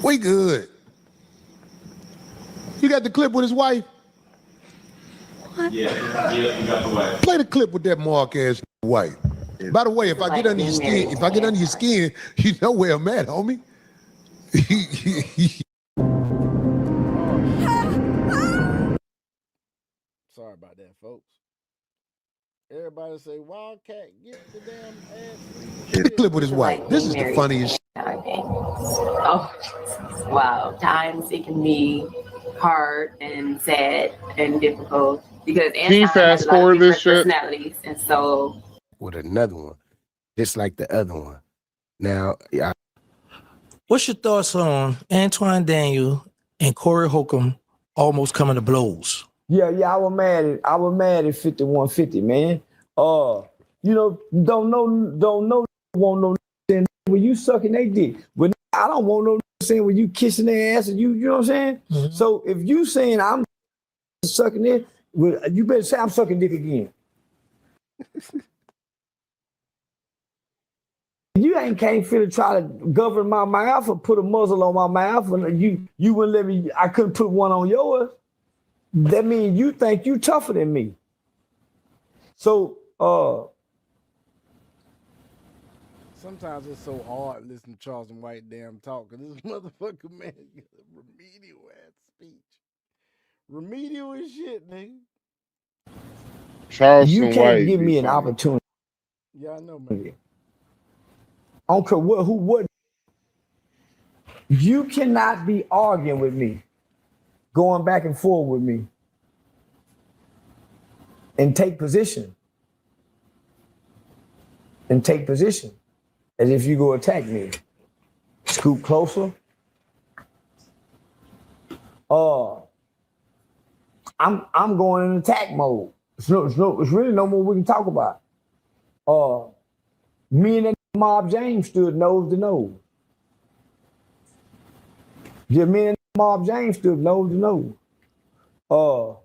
We good. You got the clip with his wife? Yeah, you got the wife. Play the clip with that mark ass wife. By the way, if I get under your skin, you know where I'm at, homie. Sorry about that, folks. Everybody say Wildcat, get the damn ass. Get the clip with his wife. This is the funniest shit. Oh, wow. Times it can be hard and sad and difficult because Anton has a lot of different personalities, and so with another one, just like the other one. Now, What's your thoughts on Antoine Daniel and Corey Holcomb almost coming to blows? Yeah, I was mad at 5150, man. Don't know won't know when you sucking their dick. But I don't want no saying when you kissing their ass and you know what I'm saying? Mm-hmm. So if you saying I'm sucking it, well, you better say I'm sucking dick again. You can't finna try to govern my mouth or put a muzzle on my mouth, and you wouldn't let me. I couldn't put one on yours. That means you think you tougher than me. So sometimes it's so hard listening to Charleston White damn talk because this motherfucker man got a remedial ass speech. Remedial as shit, nigga. Charleston you can't White give me an funny. opportunity. Yeah, I know, man. I don't care what. You cannot be arguing with me, going back and forth with me, and take position. As if you go attack me. Scoot closer. I'm going in attack mode. It's really no more we can talk about. Me and that Mob James stood nose to nose. Yeah, me and Mob James stood nose to nose. Pause.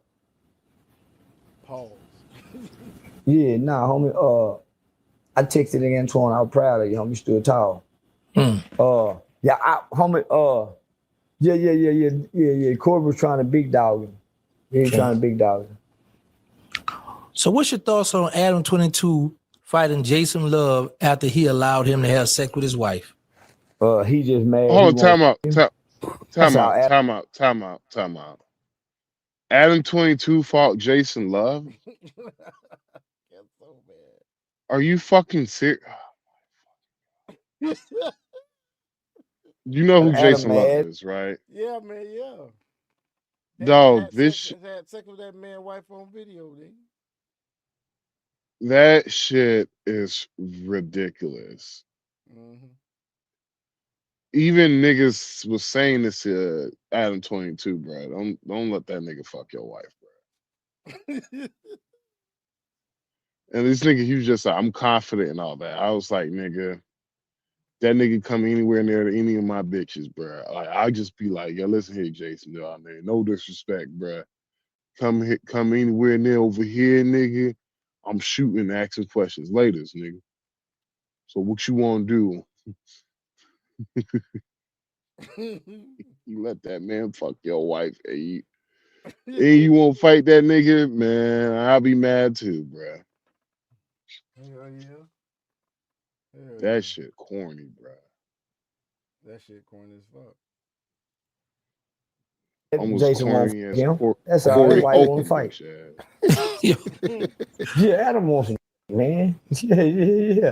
Yeah, nah, homie. I texted Antoine. I was proud of you, homie. You stood tall. Homie. Yeah. Corey was trying to big dog him. He ain't trying to big dog him. So what's your thoughts on Adam 22 fighting Jason Love after he allowed him to have sex with his wife? He just mad. Hold on, time out. Adam 22 fought Jason Love. Are you fucking serious? You know who Jason Love is, right? Yeah, man, yeah. Dog, had sex with that man wife on video, nigga. That shit is ridiculous. Mm-hmm. Even niggas was saying this to Adam 22, bro. Don't let that nigga fuck your wife, bro. And this nigga, he was just like, I'm confident and all that. I was like, nigga, that nigga come anywhere near any of my bitches, bro. Like, I just be like, yo, listen here, Jason, man. No disrespect, bro. Come anywhere near over here, nigga. I'm shooting and asking questions later, nigga. So what you want to do? You let that man fuck your wife, and you won't fight that nigga, man. I'll be mad too, bro. Hell yeah. That shit corny, bro. That shit corny as fuck. Almost Jason corny as that's all. That's why he want to fight. Yeah, Adam wants some man. Yeah.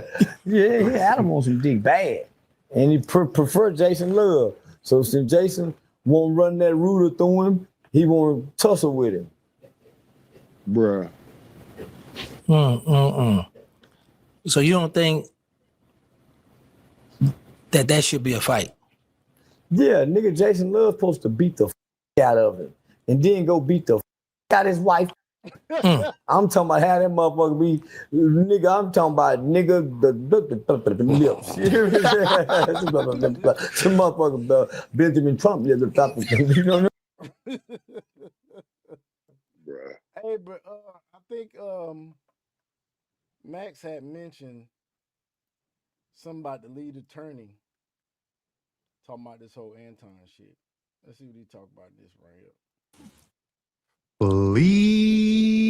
Adam wants some dick bad, and he prefer Jason Love. So since Jason won't run that ruler through him, he won't tussle with him, bruh. So you don't think that should be a fight? Yeah, nigga, Jason Love supposed to beat the out of him, and then go beat the got his wife. I'm talking about how that motherfucker be, nigga. I'm talking about nigga the lips. You hear me? Some motherfucker Benjamin Trump lips. You know what I mean? Hey, but I think Max had mentioned something about the lead attorney talking about this whole Anton shit. Let's see what he talk about this right here. Lead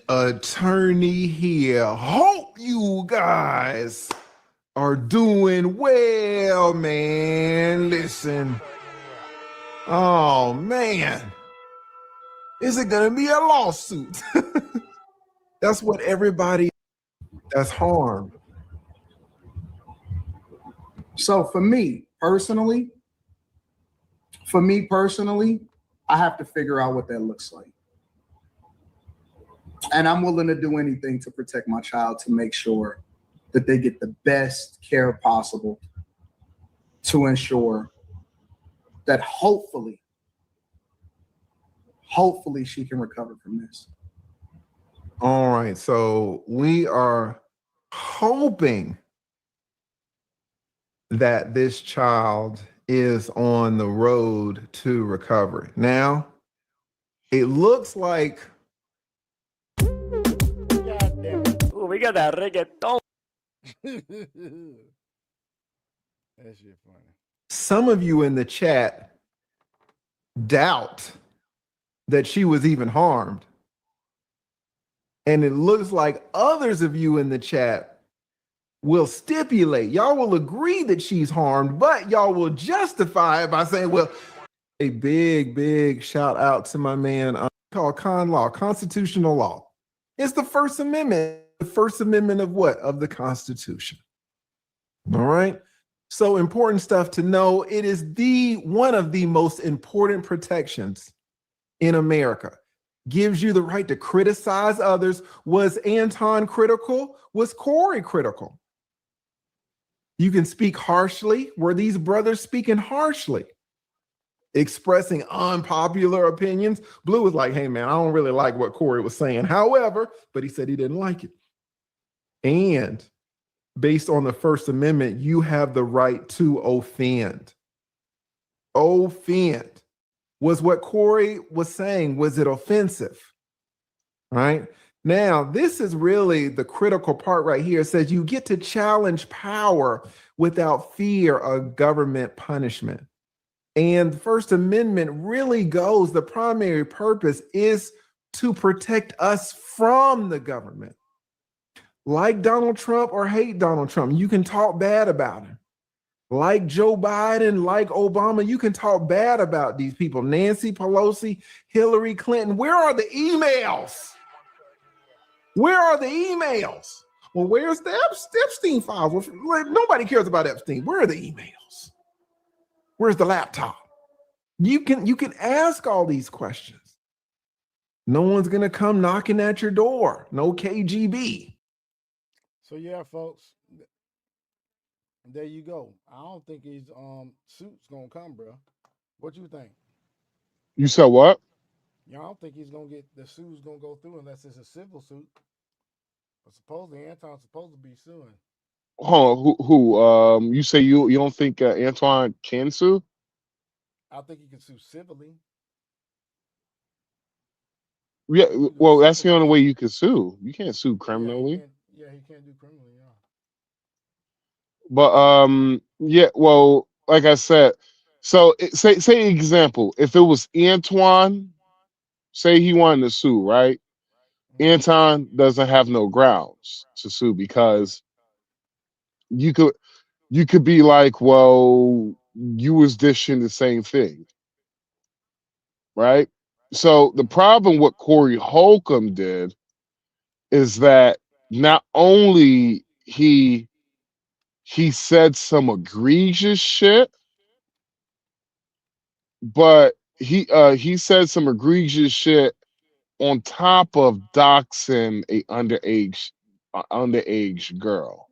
attorney here. Hope you guys are doing well, man. Listen. Oh, man. Is it going to be a lawsuit? That's what everybody that's harmed. So for me personally, I have to figure out what that looks like. And I'm willing to do anything to protect my child, to make sure that they get the best care possible, to ensure that hopefully she can recover from this. All right. So we are hoping that this child is on the road to recovery. Now, it looks like Ooh, we got that reggaeton. That shit funny. some of you in the chat doubt that she was even harmed. And it looks like others of you in the chat will stipulate, y'all will agree that she's harmed, but y'all will justify it by saying, well, a big shout out to my man called Con Law, constitutional law. It's the First Amendment. The First Amendment of what? Of the Constitution. All right. So important stuff to know. It is one of the most important protections in America. Gives you the right to criticize others. Was Anton critical? Was Corey critical? You can speak harshly. Were these brothers speaking harshly? Expressing unpopular opinions? Blue was like, hey man, I don't really like what Corey was saying. However, but he said he didn't like it. And based on the First Amendment, you have the right to offend. Offend. Was what Corey was saying, was it offensive? Right? Now, this is really the critical part right here. It says you get to challenge power without fear of government punishment. And the First Amendment really goes, the primary purpose is to protect us from the government. Like Donald Trump or hate Donald Trump, you can talk bad about him. Like Joe Biden, like Obama, you can talk bad about these people. Nancy Pelosi, Hillary Clinton. Where are the emails? Where are the emails? Well, where's the Epstein files? Nobody cares about Epstein. Where are the emails? Where's the laptop? You can ask all these questions. No one's gonna come knocking at your door. No KGB. So yeah, folks, there you go. I don't think his suit's gonna come, bro. What you think? You said what? Yeah, I don't think he's gonna get the suit's gonna go through unless it's a civil suit. But supposedly Anton's supposed to be suing. Hold on, who? You say you don't think Antoine can sue? I think he can sue civilly. Yeah, well, that's the only way you can sue. You can't sue criminally. Yeah, he can't do criminally. Yeah. But yeah, well, like I said, so say example, if it was Antoine, say he wanted to sue, right? Anton doesn't have no grounds to sue because you could be like, well, you was dishing the same thing, right? So the problem what Corey Holcomb did is that not only he said some egregious shit, but he said some egregious shit on top of doxing a underage girl.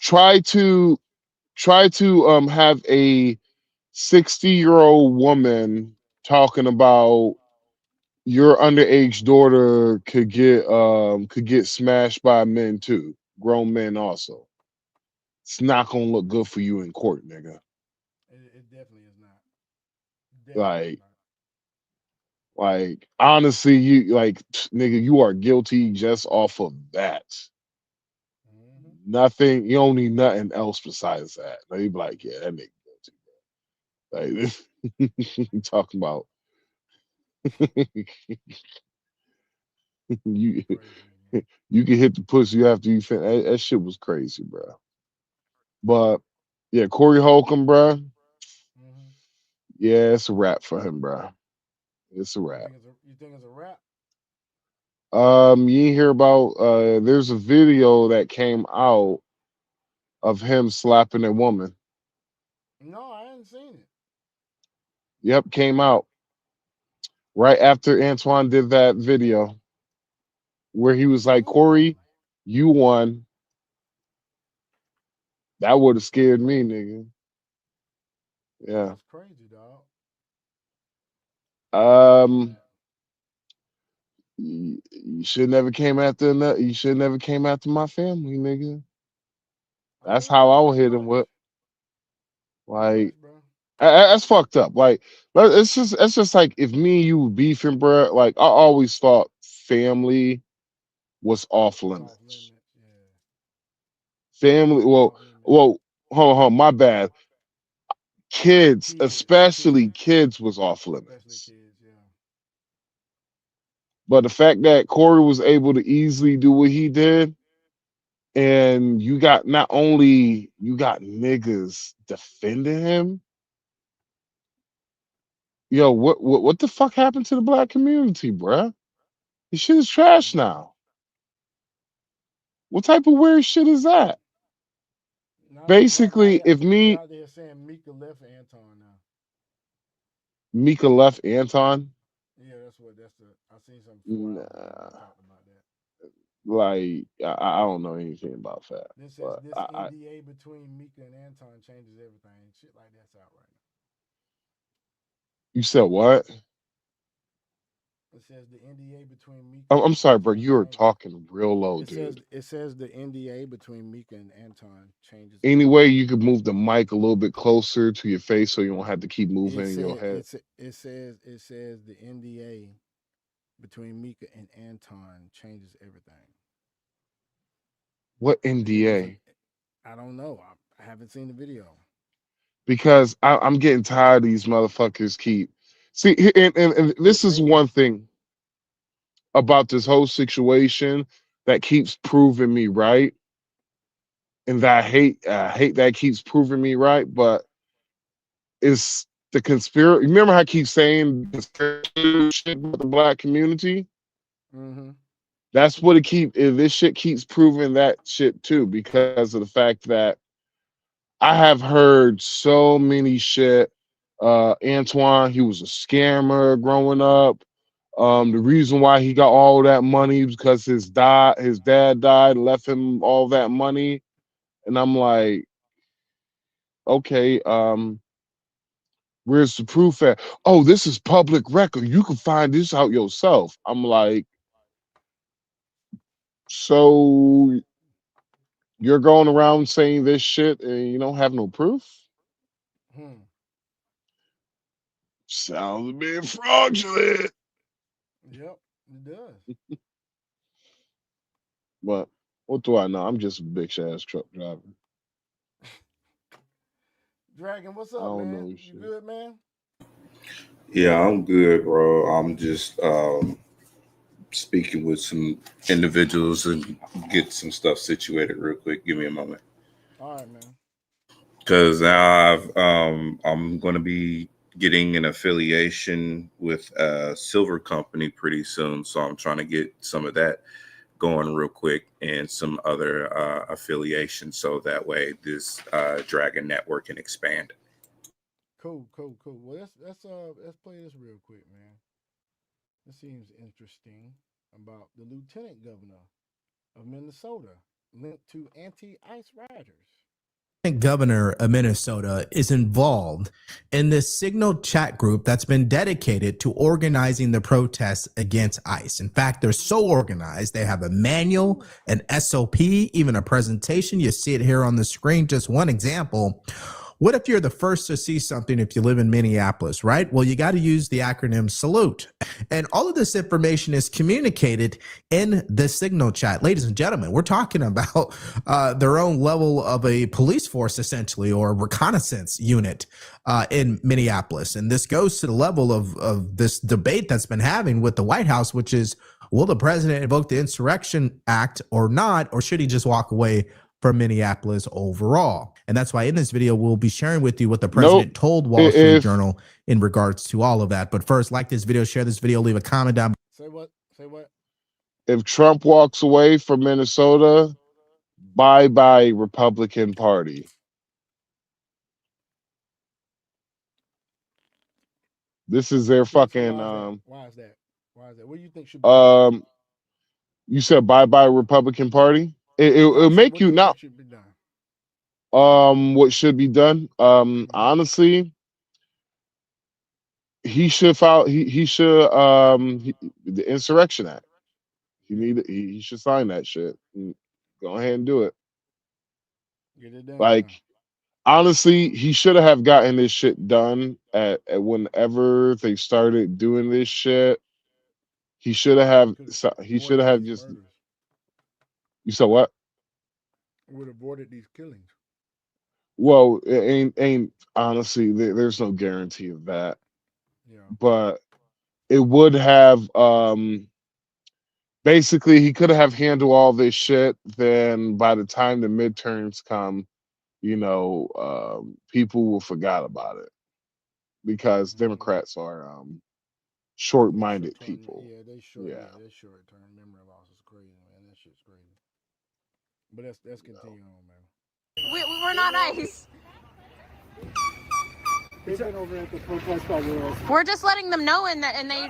Try to have a 60-year-old woman talking about your underage daughter could get smashed by men too, grown men also. It's not gonna look good for you in court, nigga. It definitely is not. Definitely is Like honestly, you like nigga, you are guilty just off of that. Nothing, you don't need nothing else besides that. They be like, yeah, that nigga guilty. Like talking about you you can hit the pussy after you finish. That shit was crazy, bro. But yeah, Corey Holcomb, bro. Yeah, it's a wrap for him, bro. It's a wrap. You think it's a wrap? You hear about there's a video that came out of him slapping a woman. No, I hadn't seen it. Yep, came out right after Antoine did that video where he was like, Corey, you won. That would have scared me, nigga. Yeah. That's crazy, dog. You should never came after you should never came after my family, nigga. That's how I would hit him with. Like that's fucked up. Like it's just like if me and you were beefing, bro. Like I always thought family was off limits. Family, well, hold on, my bad. Kids, especially kids, was off limits. But the fact that Corey was able to easily do what he did, and you got not only you got niggas defending him. Yo, what the fuck happened to the black community, bruh? This shit is trash now. What type of weird shit is that? Basically, if me Out there saying Mika left Anton now. Mika left Anton, Yeah, that's the. I seen something 4 hours ago that talked about that. like I don't know anything about that. This says But this NDA between Mika and Anton changes everything. Shit like that's out right now. You said what? It says the NDA between Mika. I'm sorry, bro. You are talking real low, dude. It says the NDA between Mika and Anton changes. Anyway, you could move the mic a little bit closer to your face so you don't have to keep moving your head. It says the NDA between Mika and Anton changes everything. What NDA? I don't know. I haven't seen the video. Because I'm getting tired of these motherfuckers see, and this is one thing about this whole situation that keeps proving me right, and that I hate that keeps proving me right, but it's the conspiracy. Remember how I keep saying shit about the black community? That's what this shit keeps proving that shit too, because of the fact that I have heard so many shit. Antoine, he was a scammer growing up. The reason why he got all that money was because his dad died and left him all that money. And I'm like, okay, where's the proof at? Oh, this is public record. You can find this out yourself. I'm like, so you're going around saying this shit and you don't have no proof? Sounds a bit fraudulent. Yep, it does. But what do I know? I'm just a bitch ass truck driver. Dragon, what's up, man? You good, man? Yeah, I'm good, bro. I'm just speaking with some individuals and get some stuff situated real quick. Give me a moment. All right, man. Because now I'm going to be getting an affiliation with a silver company pretty soon, so I'm trying to get some of that going real quick and some other affiliations, so that way this Dragon network can expand. Cool. Well, let's play this real quick, man. This seems interesting about the lieutenant governor of Minnesota linked to anti-ICE riders. Governor of Minnesota is involved in this Signal chat group that's been dedicated to organizing the protests against ICE. In fact, they're so organized, they have a manual, an SOP, even a presentation. You see it here on the screen. Just one example. What if you're the first to see something if you live in Minneapolis, right? Well, you got to use the acronym SALUTE. And all of this information is communicated in the Signal chat. Ladies and gentlemen, we're talking about their own level of a police force, essentially, or reconnaissance unit in Minneapolis. And this goes to the level of this debate that's been having with the White House, which is, will the president invoke the Insurrection Act or not, or should he just walk away from Minneapolis overall? And that's why in this video, we'll be sharing with you what the president told Wall Street Journal in regards to all of that. But first, like this video, share this video, leave a comment down. Say what? Say what? If Trump walks away from Minnesota, bye-bye Republican Party. This is their fucking Why is that? Why is that? What do you think should be you said bye-bye Republican Party? It'll make you not what should be done. Honestly, he should file the Insurrection Act. He should sign that shit. Go ahead and do it. Get it done. Like, honestly, he should have gotten this shit done at whenever they started doing this shit. He should have just. You said what? Would have avoided these killings. Well, it ain't honestly. There's no guarantee of that. Yeah. But it would have. Basically, he could have handled all this shit. Then by the time the midterms come, people will forgot about it because Democrats are short-minded people. Yeah, they short. Yeah, they short-term memory loss is crazy, man. That shit's crazy. But let's continue on, man. We're not ICE. Over at the protest by We're just letting them know, and they.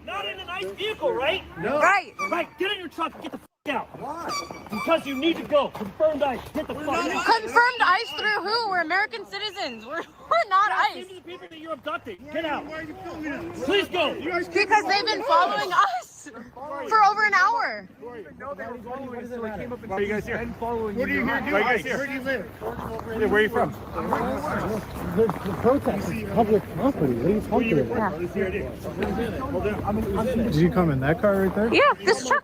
Not in a nice vehicle, right? No. Right. Right. Get in your truck and get the out. Why? Because you need to go. Confirmed ICE. Get the fuck out. Confirmed ICE through who? We're American citizens. We're not ICE. The people that you're abducting. Get out. Why are you filming us? Please go. Because they've been following us for over an hour. Are you guys here? What are you here doing? Where do you live? Where are you from? The protest is public property. What are you talking about? Did you come in that car right there? Yeah, this truck.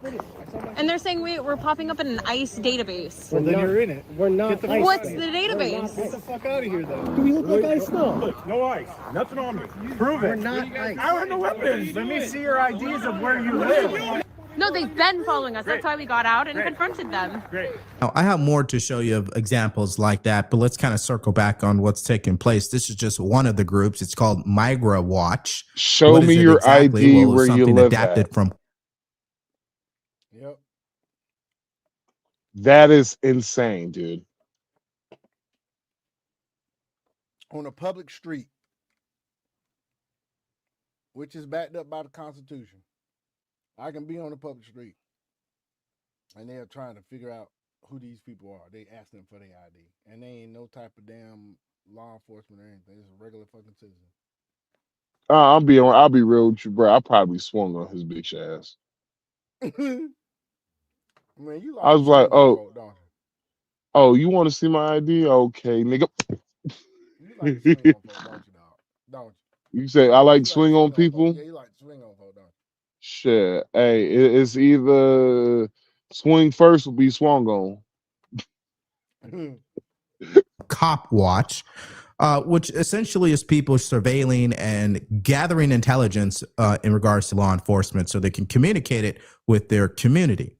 And they're saying we're popping up in an ICE database. Well, then you're in it. We're not ICE. What's the database? Get the fuck out of here, though. Do we look like ICE? No. No ICE. Nothing on me. Prove it. We're not ICE. I have no weapons. Let me see your IDs of where you live. No, they've been following us. That's why we got out and confronted them. Great. Now, I have more to show you of examples like that, but let's kind of circle back on what's taking place. This is just one of the groups. It's called Migra Watch. Show me your ID where you live adapted at. From. Yep. That is insane, dude. On a public street, which is backed up by the Constitution. I can be on a public street, and they are trying to figure out who these people are. They ask them for their ID, and they ain't no type of damn law enforcement or anything. It's a regular fucking citizen. I'll be real with you, bro. I probably swung on his bitch ass. Man, you like I was like, folk, don't oh, you want to see my ID? Okay, nigga. you? You like to swing on folk, don't you, dog? Don't you? You say I like swing on people? Yeah, you like to swing on folk, don't you? Shit. Hey, it's either swing first or be swung on. Cop Watch, which essentially is people surveilling and gathering intelligence in regards to law enforcement so they can communicate it with their community.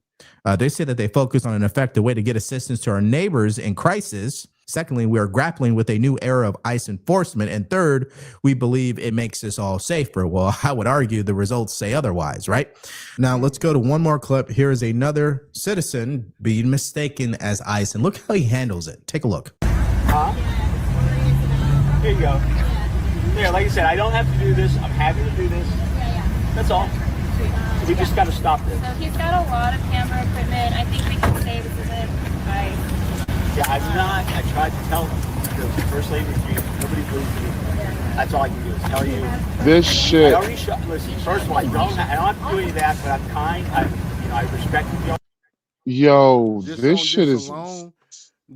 They say that they focus on an effective way to get assistance to our neighbors in crisis. Secondly, we are grappling with a new era of ICE enforcement. And third, we believe it makes us all safer. Well, I would argue the results say otherwise, right? Now, let's go to one more clip. Here is another citizen being mistaken as ICE. And look how he handles it. Take a look. Here you go. Yeah, like I said, I don't have to do this. I'm happy to do this. That's all. So we just got to stop this. So he's got a lot of camera equipment. I think we can say this isn't ICE. Yeah, I'm not. I tried to tell the first lady with you. Nobody believes me. That's all I can do is tell you. This shit. I already listen, first of all, I don't have to do any of that, but I'm kind. I respect you. Yo, Just this on shit this is alone,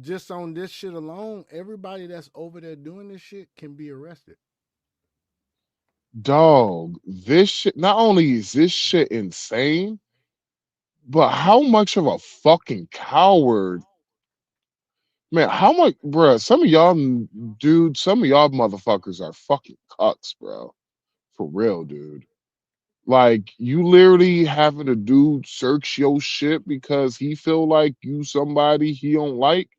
just on this shit alone, everybody that's over there doing this shit can be arrested. dog. This shit. Not only is this shit insane, but how much of a fucking coward, man? How much, bruh? Some of y'all, dude. Some of y'all motherfuckers are fucking cucks, bro. For real, dude. Like you literally having a dude search your shit because he feel like you somebody he don't like.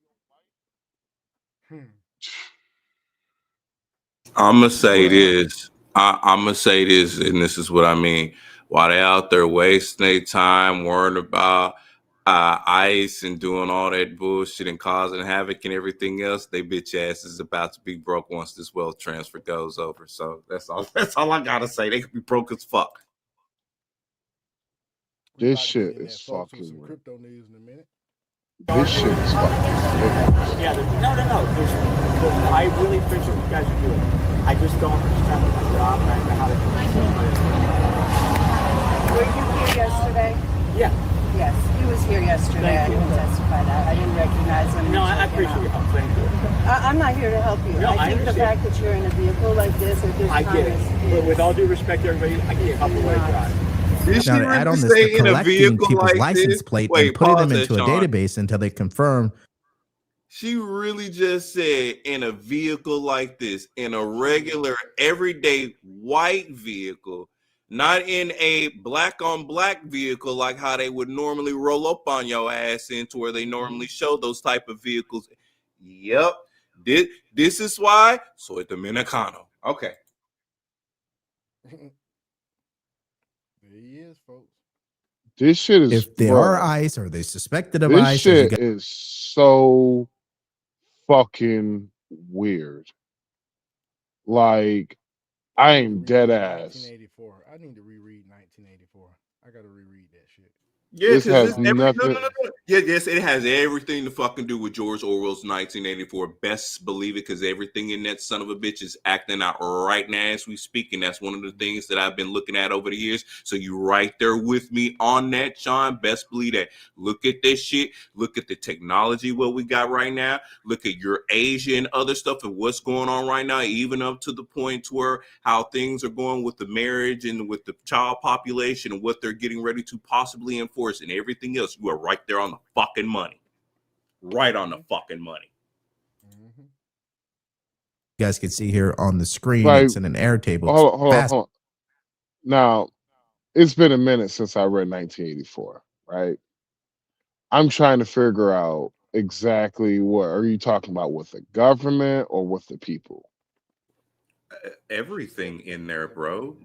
I'm gonna say Bruh. this. I'm gonna say this, and this is what I mean. While they out there wasting their time worrying about ICE and doing all that bullshit and causing havoc and everything else, they bitch ass is about to be broke once this wealth transfer goes over. So that's all. That's all I gotta say. They could be broke as fuck. This shit is Folks, with some fucking. crypto news in a minute. This shit is fucking ridiculous. Yeah, no. I really appreciate what you guys are doing. I just don't understand my job and I don't know how to do it. Were you here yesterday? Yeah. Yes, he was here yesterday. I didn't testify that. I didn't recognize him. No, I appreciate your help. Thank you. I'm not here to help you. No, I think the understand. fact that you're in a vehicle like this at this I time get it. But with all due respect to everybody, I get a couple way drive. Did she Now, to add really on this, say they're in a collecting vehicle people's like license this? plate Wait, and putting them pause that, into a Sean. database until they confirm. She really just said in a vehicle like this, in a regular, everyday white vehicle, not in a black on black vehicle like how they would normally roll up on your ass into where they normally show those type of vehicles. Yep. This is why. Soy Dominicano. Okay. There he is, folks. This shit is. If they Bruh, are ICE or they suspected of this ICE, or you shit got is so fucking weird. Like, I am dead ass. 1984. I need to reread 1984. I gotta reread that shit. Yeah, This because has nothing. no. Yeah, yes, it has everything to fucking do with George Orwell's 1984. Best believe it, because everything in that son of a bitch is acting out right now as we speak, and that's one of the things that I've been looking at over the years. So you right there with me on that, Sean. Best believe that. Look at this shit. Look at the technology what we got right now. Look at your Asia and other stuff and what's going on right now, even up to the point where how things are going with the marriage and with the child population and what they're getting ready to possibly enforce and everything else. You are right there on the fucking money. Right on the fucking money. you guys can see here on the screen, Like, it's in an Airtable. hold on. Now, it's been a minute since I read 1984, right? I'm trying to figure out exactly what are you talking about, with the government or with the people? Everything in there, bro.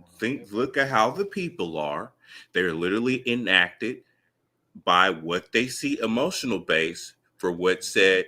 Look at how the people are. They're literally enacted by what they see, emotional base for what said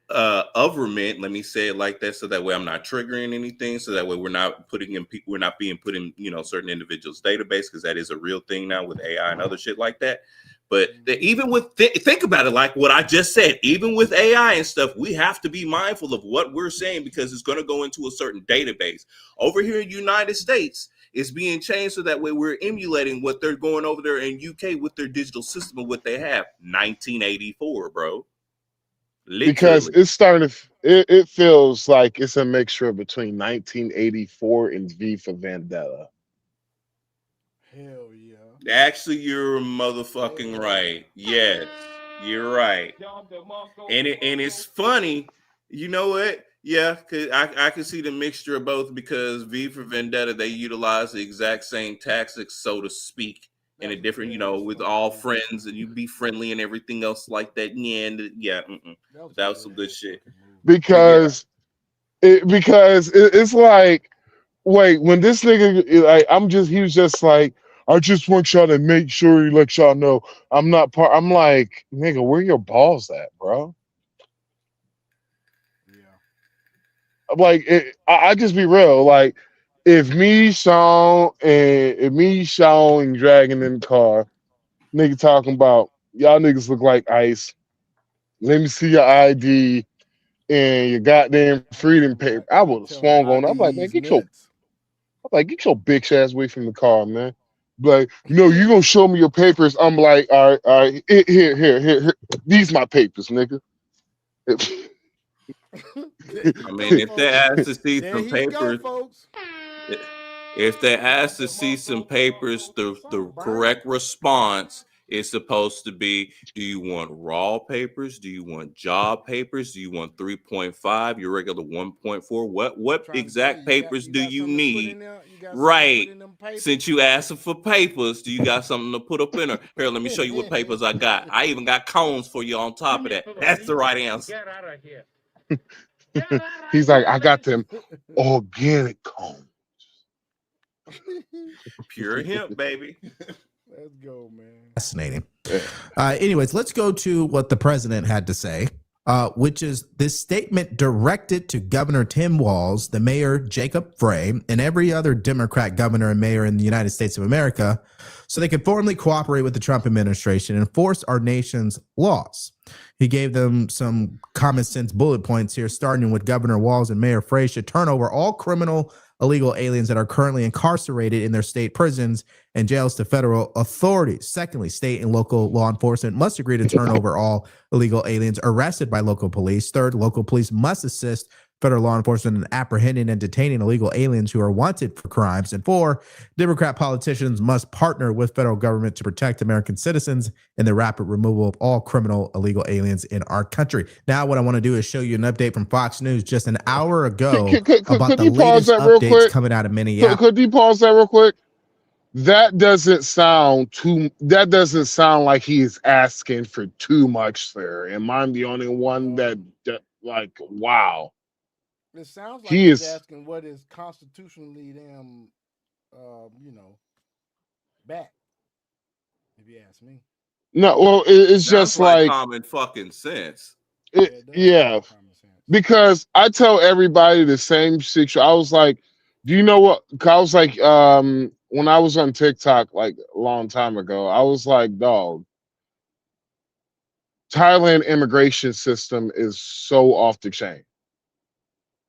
government. Let me say it like that, so that way I'm not triggering anything, so that way we're not being put in certain individuals' database, because that is a real thing now with AI and other shit like that. But even with think about it, like what I just said, even with AI and stuff, we have to be mindful of what we're saying, because it's going to go into a certain database. Over here in the United States, it's being changed so that way we're emulating what they're going over there in UK with their digital system and what they have. 1984, bro. Literally. Because it's starting to. It feels like it's a mixture between 1984 and V for Vendetta. Hell yeah. Actually, you're motherfucking right. Yes, you're right. And it's funny. You know what? Yeah, because I can see the mixture of both, because V for Vendetta, they utilize the exact same tactics, so to speak, in a different, with all friends, and you be friendly and everything else like that. Yeah, that was some good shit. Because it's like, wait, when this nigga, like, he was just like, I just want y'all to make sure you let y'all know I'm not part. I'm like, nigga, where your balls at, bro? I'm like, I just be real. Like, if me, Sean, and Dragon in the car, nigga talking about y'all niggas look like ICE. Let me see your ID and your goddamn freedom paper. I would have swung on. I'm like, man, get your bitch ass away from the car, man. Like, you gonna show me your papers. I'm like, all right, here. These my papers, nigga. I mean, if they ask to see There some he go, papers, folks. if they ask to see some papers, the correct response is supposed to be: do you want raw papers? Do you want job papers? Do you want 3.5? Your regular 1.4? What exact papers do you need? Right. Since you asking for papers, do you got something to put up in there? Here, let me show you what papers I got. I even got cones for you on top of that. That's the right answer. Get out of here. He's like, I got them organic cones. Pure hemp, baby. Let's go, man. Fascinating. Anyways, let's go to what the president had to say, which is this statement directed to Governor Tim Walz, the mayor Jacob Frey, and every other Democrat governor and mayor in the United States of America, so they could formally cooperate with the Trump administration and enforce our nation's laws. He gave them some common sense bullet points here, starting with Governor Walz and Mayor Frey should turn over all criminal illegal aliens that are currently incarcerated in their state prisons and jails to federal authorities. Secondly, state and local law enforcement must agree to turn over all illegal aliens arrested by local police. Third, local police must assist federal law enforcement in apprehending and detaining illegal aliens who are wanted for crimes. And four, Democrat politicians must partner with federal government to protect American citizens in the rapid removal of all criminal illegal aliens in our country. Now, what I want to do is show you an update from Fox News just an hour ago about the latest updates coming out of Minneapolis. Could you pause that real quick? That doesn't sound like he's asking for too much there. Am I the only one that like, wow? It sounds like he's asking what is constitutionally them, back. If you ask me. No, well, it's just like common fucking sense. Yeah, because I tell everybody the same situation. I was like, do you know what? I was like, when I was on TikTok like a long time ago, I was like, dog, Thailand immigration system is so off the chain.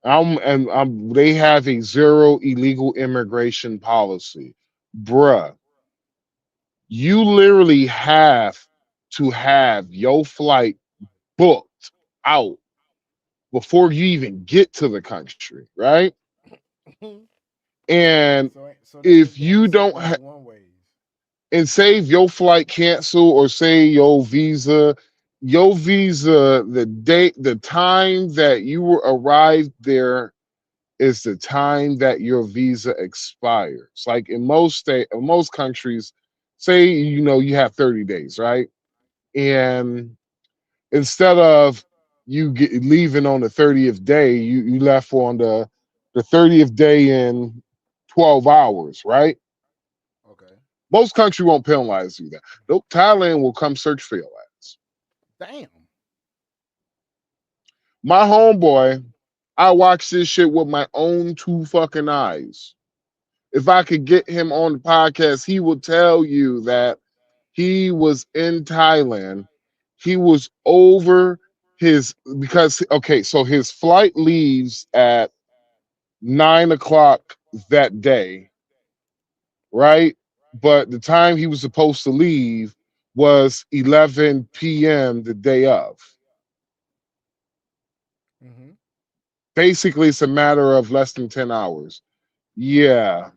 They have a zero illegal immigration policy. Bruh, you literally have to have your flight booked out before you even get to the country, right? And if you don't have, and say if your flight cancel or say your visa, the time that you arrived there is the time that your visa expires. Like in most countries, say you have 30 days, right? And instead of you leaving on the 30th day, you left on the 30th day in 12 hours, right? Okay. Most countries won't penalize you that. Nope, Thailand will come search for your ass. Damn. My homeboy, I watched this shit with my own two fucking eyes. If I could get him on the podcast, he will tell you that he was in Thailand. He was over so his flight leaves at 9 o'clock that day, right? But the time he was supposed to leave was 11 p.m. the day of. Mm-hmm. Basically, it's a matter of less than 10 hours. Yeah.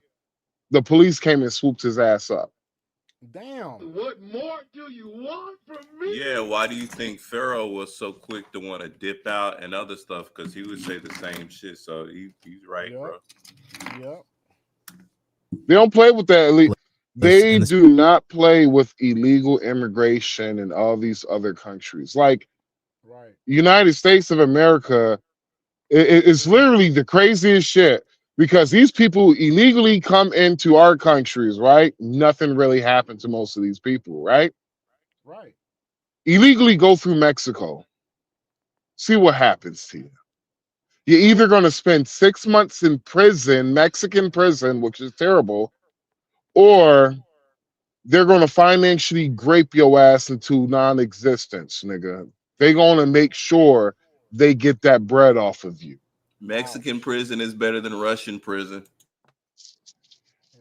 The police came and swooped his ass up. Damn. What more do you want from me? Yeah, why do you think Pharaoh was so quick to want to dip out and other stuff? Because he would say the same shit. So he's right, bro. Yep. They don't play with that. They do not play with illegal immigration in all these other countries. Like, right. United States of America, it's literally the craziest shit. Because these people illegally come into our countries, right? Nothing really happened to most of these people, right? Right. Illegally go through Mexico. See what happens to you. You're either going to spend 6 months in prison, Mexican prison, which is terrible, or they're going to financially grape your ass into non-existence, nigga. they're gonna make sure they get that bread off of you. Mexican prison is better than Russian prison.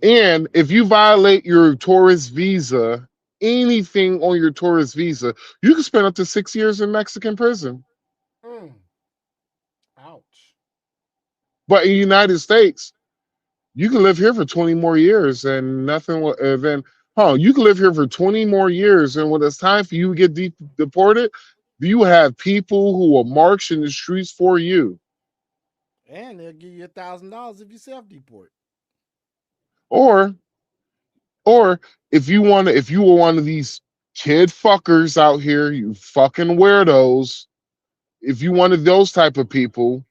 And if you violate your tourist visa, anything on your tourist visa, you can spend up to 6 years in Mexican prison. Ouch. But in the United States, you can live here for 20 more years and nothing will then you can live here for 20 more years, and when it's time for you to get deported, you have people who will march in the streets for you. And they'll give you $1,000 if you self-deport. Or if you were one of these kid fuckers out here, you fucking weirdos, if you one of those type of people,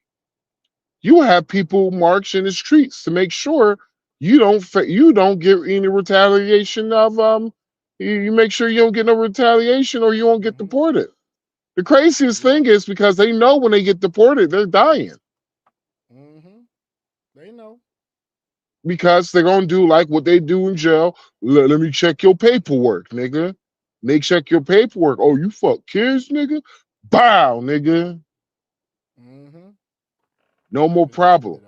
you have people march in the streets to make sure you don't get any retaliation of you make sure you don't get no retaliation or you won't get deported. The craziest thing is because they know when they get deported, they're dying. They know. Because they're gonna do like what they do in jail. Let me check your paperwork, nigga. They check your paperwork. Oh, you fuck kids, nigga? Bow, nigga. No more problem.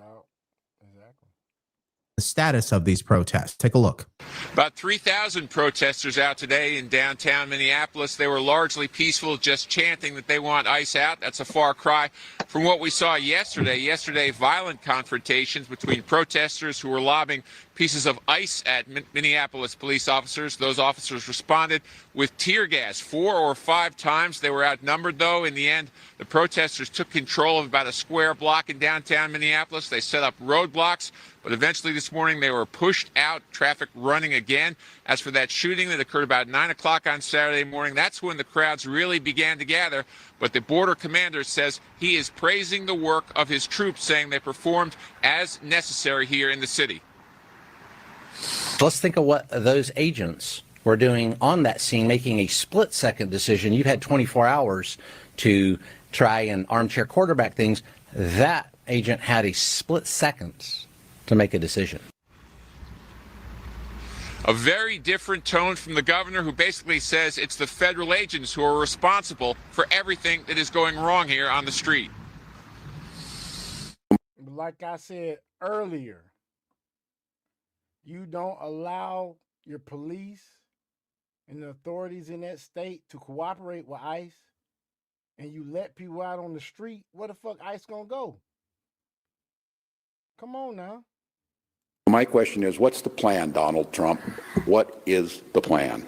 The status of these protests. Take a look. About 3,000 protesters out today in downtown Minneapolis. They were largely peaceful, just chanting that they want ICE out. That's a far cry from what we saw yesterday. Yesterday, violent confrontations between protesters who were lobbing pieces of ice at Minneapolis police officers. Those officers responded with tear gas 4 or 5 times. They were outnumbered, though. In the end, the protesters took control of about a square block in downtown Minneapolis. They set up roadblocks, but eventually this morning they were pushed out, traffic running again. As for that shooting that occurred about 9 o'clock on Saturday morning, that's when the crowds really began to gather. But the border commander says he is praising the work of his troops, saying they performed as necessary here in the city. Let's think of what those agents were doing on that scene, making a split-second decision. You had 24 hours to try and armchair quarterback things. That agent had a split second to make a decision. A very different tone from the governor, who basically says it's the federal agents who are responsible for everything that is going wrong here on the street. Like I said earlier, you don't allow your police and the authorities in that state to cooperate with ICE, and you let people out on the street, where the fuck ICE gonna go? Come on now. My question is, what's the plan, Donald Trump? What is the plan?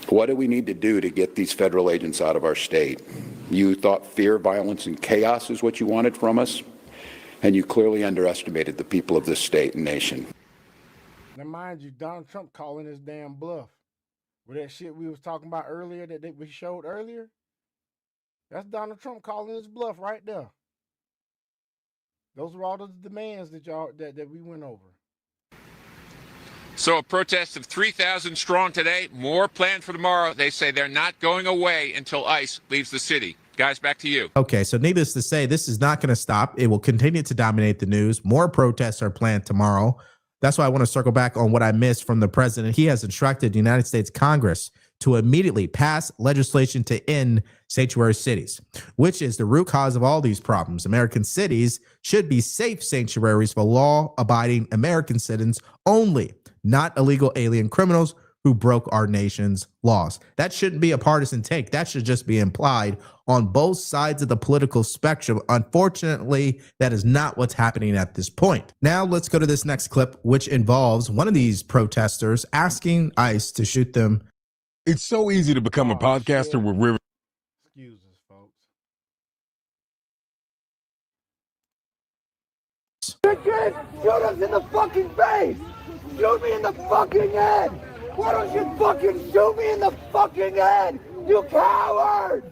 What do we need to do to get these federal agents out of our state? You thought fear, violence, and chaos is what you wanted from us, and you clearly underestimated the people of this state and nation. Now, mind you, Donald Trump calling his damn bluff. With that shit we was talking about earlier, that we showed earlier, that's Donald Trump calling his bluff right there. Those were all the demands that we went over. So a protest of 3,000 strong today, more planned for tomorrow. They say they're not going away until ICE leaves the city. Guys, back to you. Okay, so needless to say, this is not going to stop. It will continue to dominate the news. More protests are planned tomorrow. That's why I want to circle back on what I missed from the president. He has instructed the United States Congress to immediately pass legislation to end sanctuary cities, which is the root cause of all these problems. American cities should be safe sanctuaries for law-abiding American citizens only, not illegal alien criminals who broke our nation's laws. That shouldn't be a partisan take. That should just be implied on both sides of the political spectrum. Unfortunately, that is not what's happening at this point. Now let's go to this next clip, which involves one of these protesters asking ICE to shoot them. It's so easy to become a podcaster with River. Excuse us, folks. Shoot us in the fucking face! Shoot me in the fucking head! Why don't you fucking shoot me in the fucking head, you coward!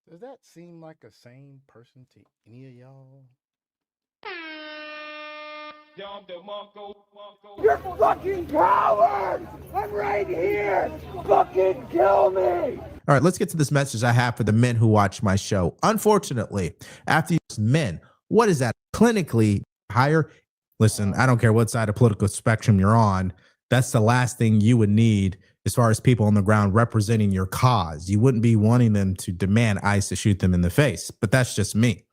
Does that seem like a sane person to any of y'all? You're fucking cowards! I'm right here! Fucking kill me! All right, let's get to this message I have for the men who watch my show. Unfortunately, after these men, what is that? Clinically higher? Listen, I don't care what side of political spectrum you're on. That's the last thing you would need as far as people on the ground representing your cause. You wouldn't be wanting them to demand ICE to shoot them in the face, but that's just me.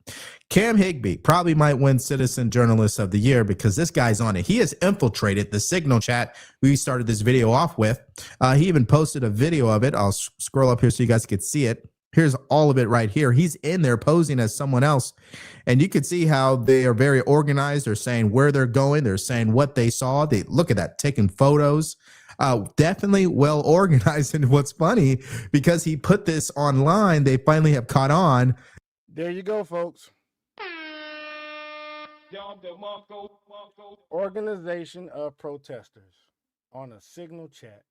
Cam Higbee probably might win Citizen Journalist of the Year because this guy's on it. He has infiltrated the Signal chat we started this video off with. He even posted a video of it. I'll scroll up here so you guys can see it. Here's all of it right here. He's in there posing as someone else. And you can see how they are very organized. They're saying where they're going. They're saying what they saw. They look at that, taking photos. Definitely well organized. And what's funny, because he put this online, they finally have caught on. There you go, folks. Organization of protesters on a Signal chat.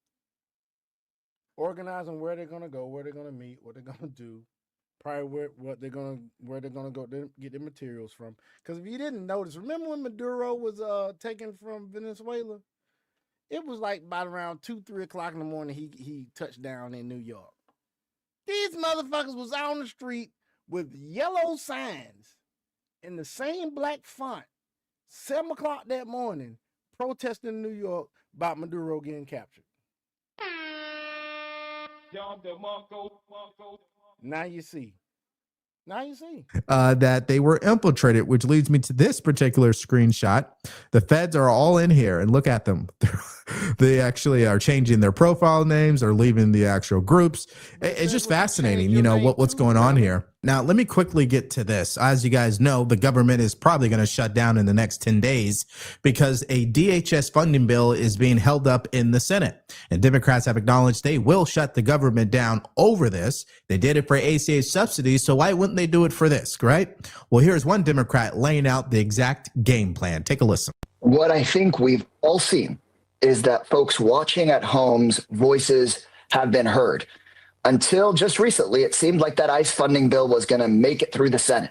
Organizing where they're gonna go, where they're gonna meet, what they're gonna do, probably where they're gonna go to get their materials from. Because if you didn't notice, remember when Maduro was taken from Venezuela? It was like about around 2-3 o'clock in the morning. He touched down in New York. These motherfuckers was out on the street with yellow signs in the same black font, 7 o'clock that morning, protesting in New York about Maduro getting captured. Now you see. That they were infiltrated, which leads me to this particular screenshot. The feds are all in here, and look at them. They actually are changing their profile names, are leaving the actual groups. It's just fascinating, you know, what's going on here. Now, let me quickly get to this. As you guys know, the government is probably going to shut down in the next 10 days because a DHS funding bill is being held up in the Senate. And Democrats have acknowledged they will shut the government down over this. They did it for ACA subsidies, so why wouldn't they do it for this, right? Well, here's one Democrat laying out the exact game plan. Take a listen. What I think we've all seen is that folks watching at home's voices have been heard. Until just recently, it seemed like that ICE funding bill was going to make it through the Senate.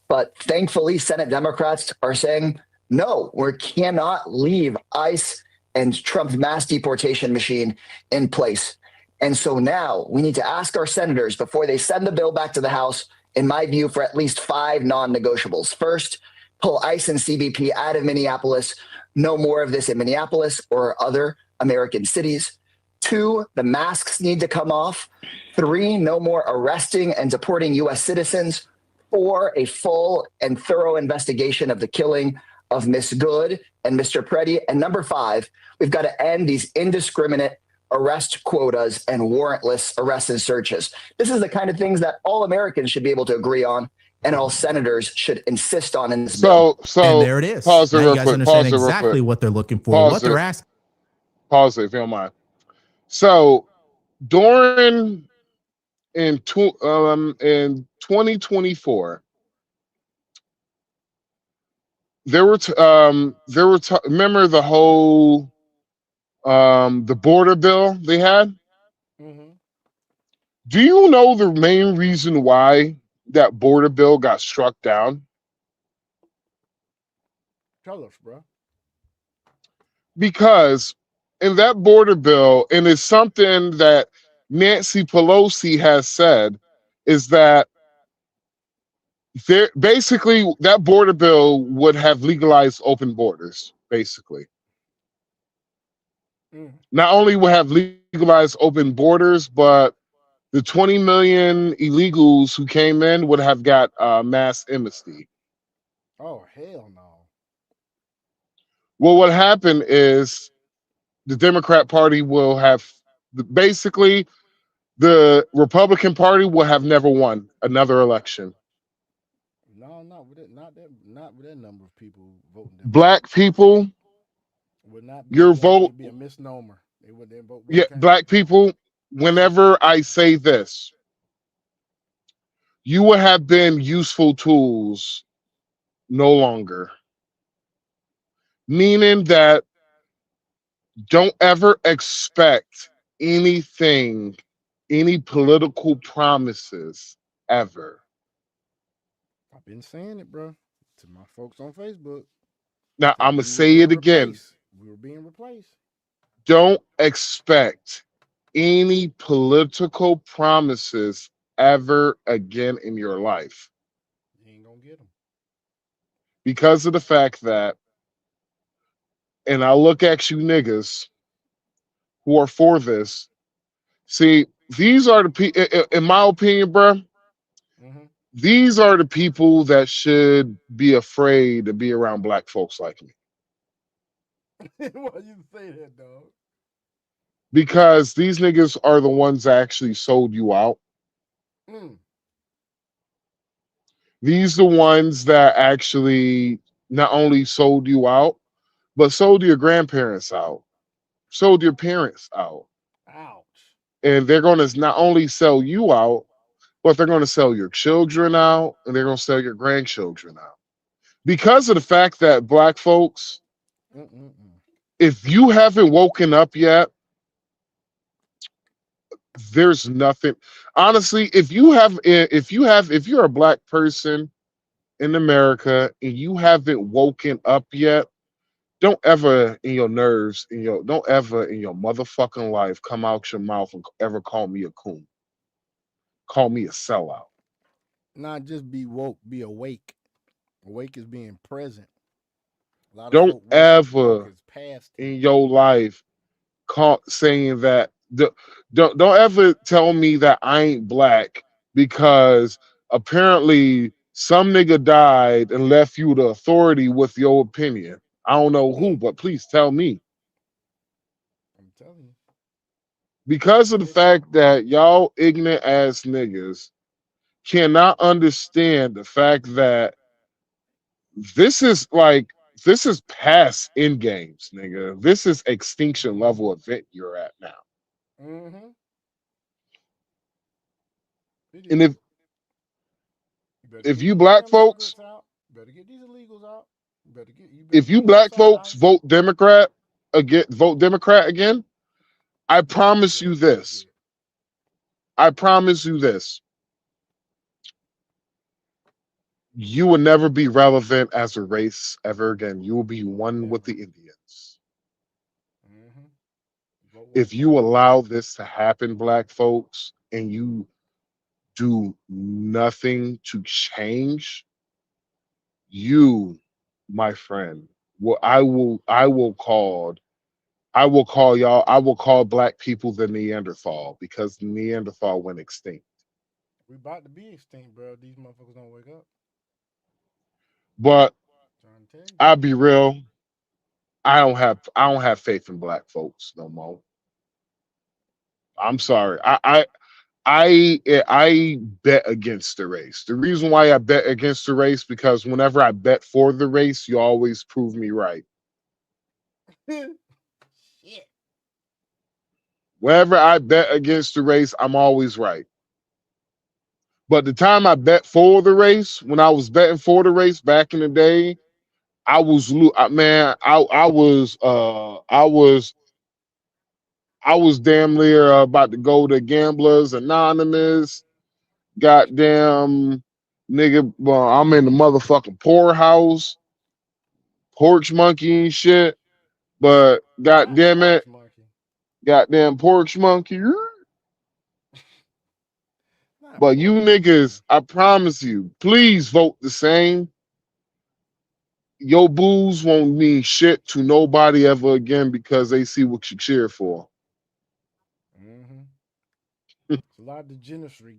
But thankfully, Senate Democrats are saying, no, we cannot leave ICE and Trump's mass deportation machine in place. And so now we need to ask our senators before they send the bill back to the House, in my view, for at least 5 non-negotiables. First, pull ICE and CBP out of Minneapolis. No more of this in Minneapolis or other American cities. 2, the masks need to come off. 3, no more arresting and deporting U.S. citizens. 4, a full and thorough investigation of the killing of Miss Good and Mr. Preddy. And number 5, we've got to end these indiscriminate arrest quotas and warrantless arrests and searches. This is the kind of things that all Americans should be able to agree on, and all senators should insist on in this bill. And there it is. Pause it now real you guys quick. understand Pause it real exactly quick. what they're looking for, Pause what they're it. asking. Pause it if you don't mind. So during in 2024, remember the whole the border bill they had? Mm-hmm. Do you know the main reason why that border bill got struck down? Tell us, bro. Because in that border bill, and it's something that Nancy Pelosi has said, is that basically that border bill would have legalized open borders, basically. Not only would have legalized open borders, but the 20 million illegals who came in would have got mass amnesty. Oh, hell no. Well, what happened is the Democrat Party will have basically the Republican Party will have never won another election. No, not with that number of people voting. Black people, would not your vote would be a misnomer. They would vote. Yeah, black people. Whenever I say this, you will have been useful tools no longer. Meaning that don't ever expect anything, any political promises ever. I've been saying it, bro, to my folks on Facebook. Now, I'm going to say it again. We were being replaced. Don't expect any political promises ever again in your life. You ain't going to get them. Because of the fact that, and I look at you niggas who are for this. See, these are the people, in my opinion, bro. These are the people that should be afraid to be around black folks like me. Why you say that, dog? Because these niggas are the ones that actually sold you out. These the ones that actually not only sold you out, but sold your grandparents out, sold your parents out. Ouch. And they're going to not only sell you out, but they're going to sell your children out, and they're going to sell your grandchildren out. Because of the fact that black folks, if you haven't woken up yet, there's nothing. Honestly, if you're a black person in America and you haven't woken up yet, don't ever in your motherfucking life come out your mouth and ever call me a coon. Call me a sellout. Not just be woke, be awake. Awake is being present. A lot of Don't folk ever is past in your life saying that. Don't ever tell me that I ain't black because apparently some nigga died and left you the authority with your opinion. I don't know who, but please tell me. I'm telling you. Because of the fact that y'all ignorant ass niggas cannot understand the fact that this is past end games, nigga. This is extinction level event you're at now. And if you black folks, better get these illegals out. if you black folks vote Democrat again, I promise you this. I promise you this. You will never be relevant as a race ever again. You will be one with the Indians. If you allow this to happen, black folks, and you do nothing to change, you, my friend, I will call black people the Neanderthal because the Neanderthal went extinct. We about to be extinct, bro. These motherfuckers don't wake up. But I'll be real. I don't have faith in black folks no more. I'm sorry. I bet against the race. The reason why I bet against the race because whenever I bet for the race, you always prove me right. Shit. Whenever I bet against the race, I'm always right. But the time I bet for the race, when I was betting for the race back in the day, I was damn near about to go to Gamblers Anonymous. Goddamn nigga, I'm in the motherfucking poorhouse, porch monkey and shit. But goddamn it, goddamn porch monkey. But you niggas, I promise you, please vote the same. Your booze won't mean shit to nobody ever again because they see what you cheer for. It's a lot of degeneracy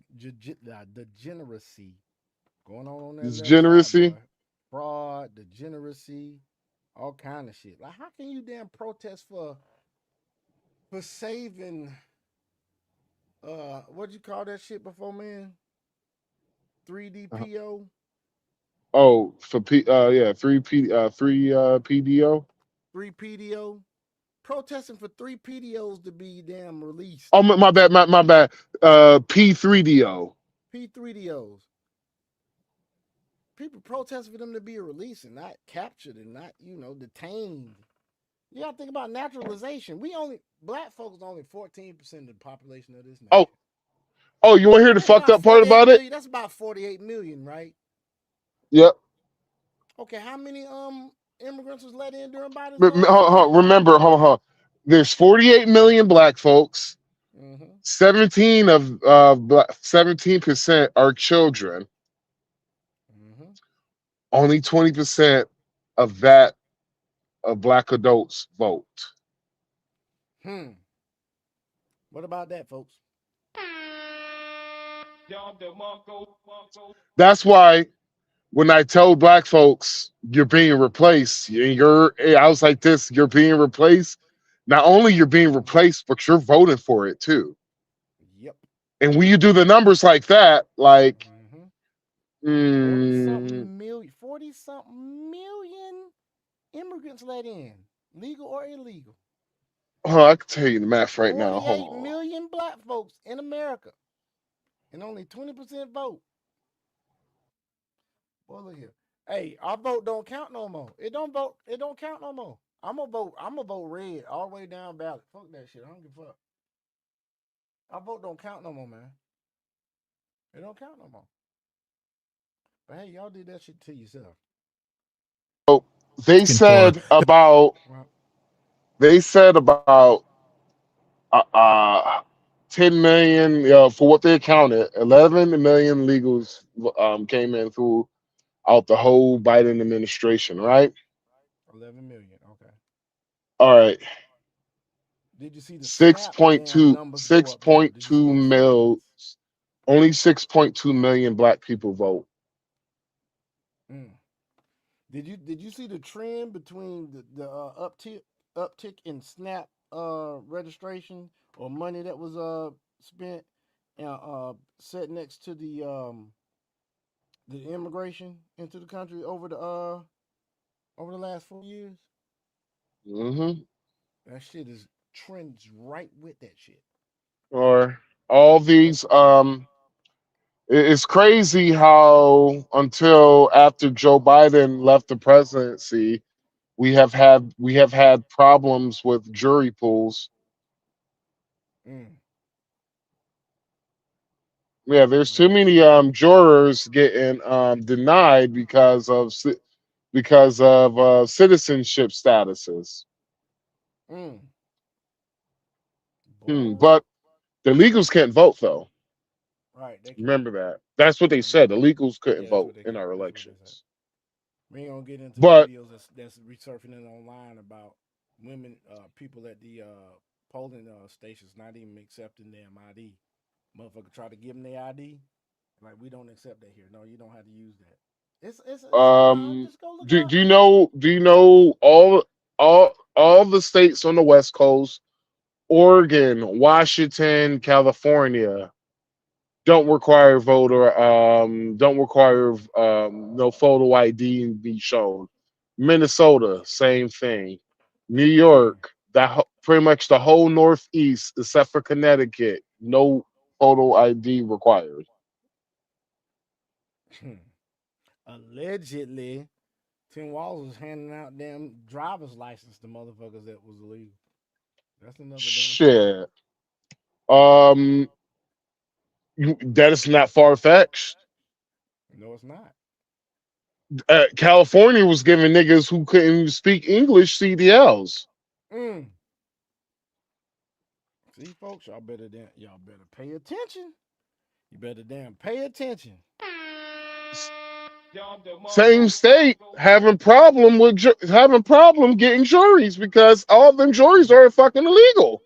going on that left Degeneracy. side, boy. Fraud, degeneracy, all kind of shit. Like, how can you damn protest for saving? What'd you call that shit before, man? 3DPO. Oh, for three PDO. 3 PDO. Protesting for 3 PDOs to be damn released. Oh, my bad, my bad. P3DO. P3DOs. People protest for them to be released and not captured and not, detained. You gotta think about naturalization. Black folks only 14% of the population of this nation. Oh, you want to hear the fucked up part about it? That's about 48 million, right? Yep. Okay, how many immigrants was let in during Biden's Remember, there's 48 million black folks. 17% are children. Only 20% of black adults vote. What about that, folks? That's why when I tell black folks you're being replaced, I was like this, you're being replaced. Not only you're being replaced, but you're voting for it too. Yep. And when you do the numbers like that, like 40 something million immigrants let in, legal or illegal. Oh, I can tell you the math right now. Hold 48 on. million black folks in America, and only 20% vote. Boy, look here. Hey, our vote don't count no more. It don't count no more. I'm gonna vote red all the way down ballot. Fuck that shit. I don't give a fuck. Our vote don't count no more, man. It don't count no more. But hey, y'all did that shit to yourself. So they said about 10 million for what they accounted. 11 million illegals came in throughout the whole Biden administration, right? 11 million. Okay. All right. Did you see the 6.2 numbers go up, though? Did you see them mil. Only 6.2 million black people vote. Did you see the trend between the uptick in SNAP registration or money that was spent set next to the immigration into the country over the last 4 years? Mm-hmm. That shit is trends right with that shit. Or all these it's crazy how until after Joe Biden left the presidency, we have had problems with jury pools. Yeah, there's too many jurors getting denied because of citizenship statuses. But the legals can't vote though. Right. Remember that. That's what they said. The legals couldn't vote in our elections. We ain't gonna get into But the videos that's resurfacing online about women, people at the polling stations not even accepting damn ID. Motherfucker try to give them their ID, like we don't accept that here. No, you don't have to use that. It's just go look do up. you know all the states on the West Coast, Oregon, Washington, California, don't require no photo ID be shown. Minnesota, same thing. New York, pretty much the whole Northeast except for Connecticut, no photo ID required. Allegedly, Tim Walz was handing out damn driver's license to motherfuckers that was illegal. That's another damn Shit. That is not far fetched. No, it's not. California was giving niggas who couldn't even speak English CDLs. See, folks, y'all better pay attention. You better damn pay attention. Same state having problem getting juries because all of them juries are fucking illegal.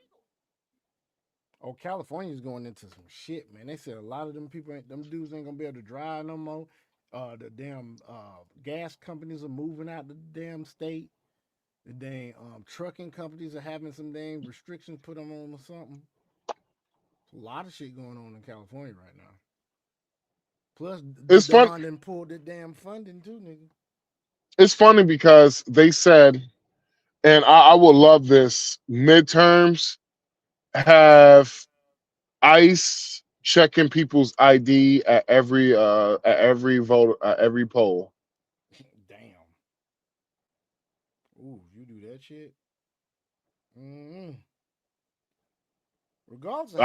Oh, California's going into some shit, man. They said a lot of them dudes ain't gonna be able to drive no more. The damn gas companies are moving out the damn state. The dang trucking companies are having some dang restrictions put them on or something. There's a lot of shit going on in California right now. Plus, It's fun. Don done pulled the damn funding too, nigga. It's funny because they said, and I would love this. Midterms have ICE checking people's ID at every vote at every poll. Damn. Ooh, you do that shit. Regardless of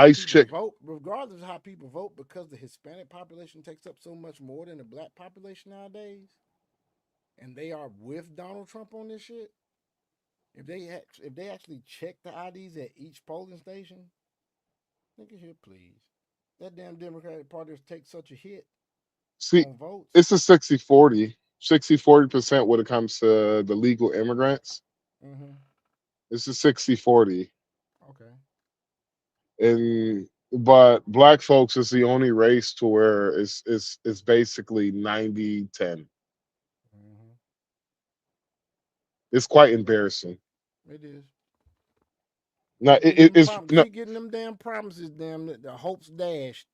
how people vote, because the Hispanic population takes up so much more than the black population nowadays, and they are with Donald Trump on this shit. If they actually check the IDs at each polling station, nigga, here, please. That damn Democratic Party takes such a hit. See, it's a 60-40. 60-40% when it comes to the legal immigrants. It's a 60-40. Okay. But black folks is the only race to where it's basically 90-10. It's quite embarrassing. It is. No, it's no. Keep getting them damn promises, damn the hopes dashed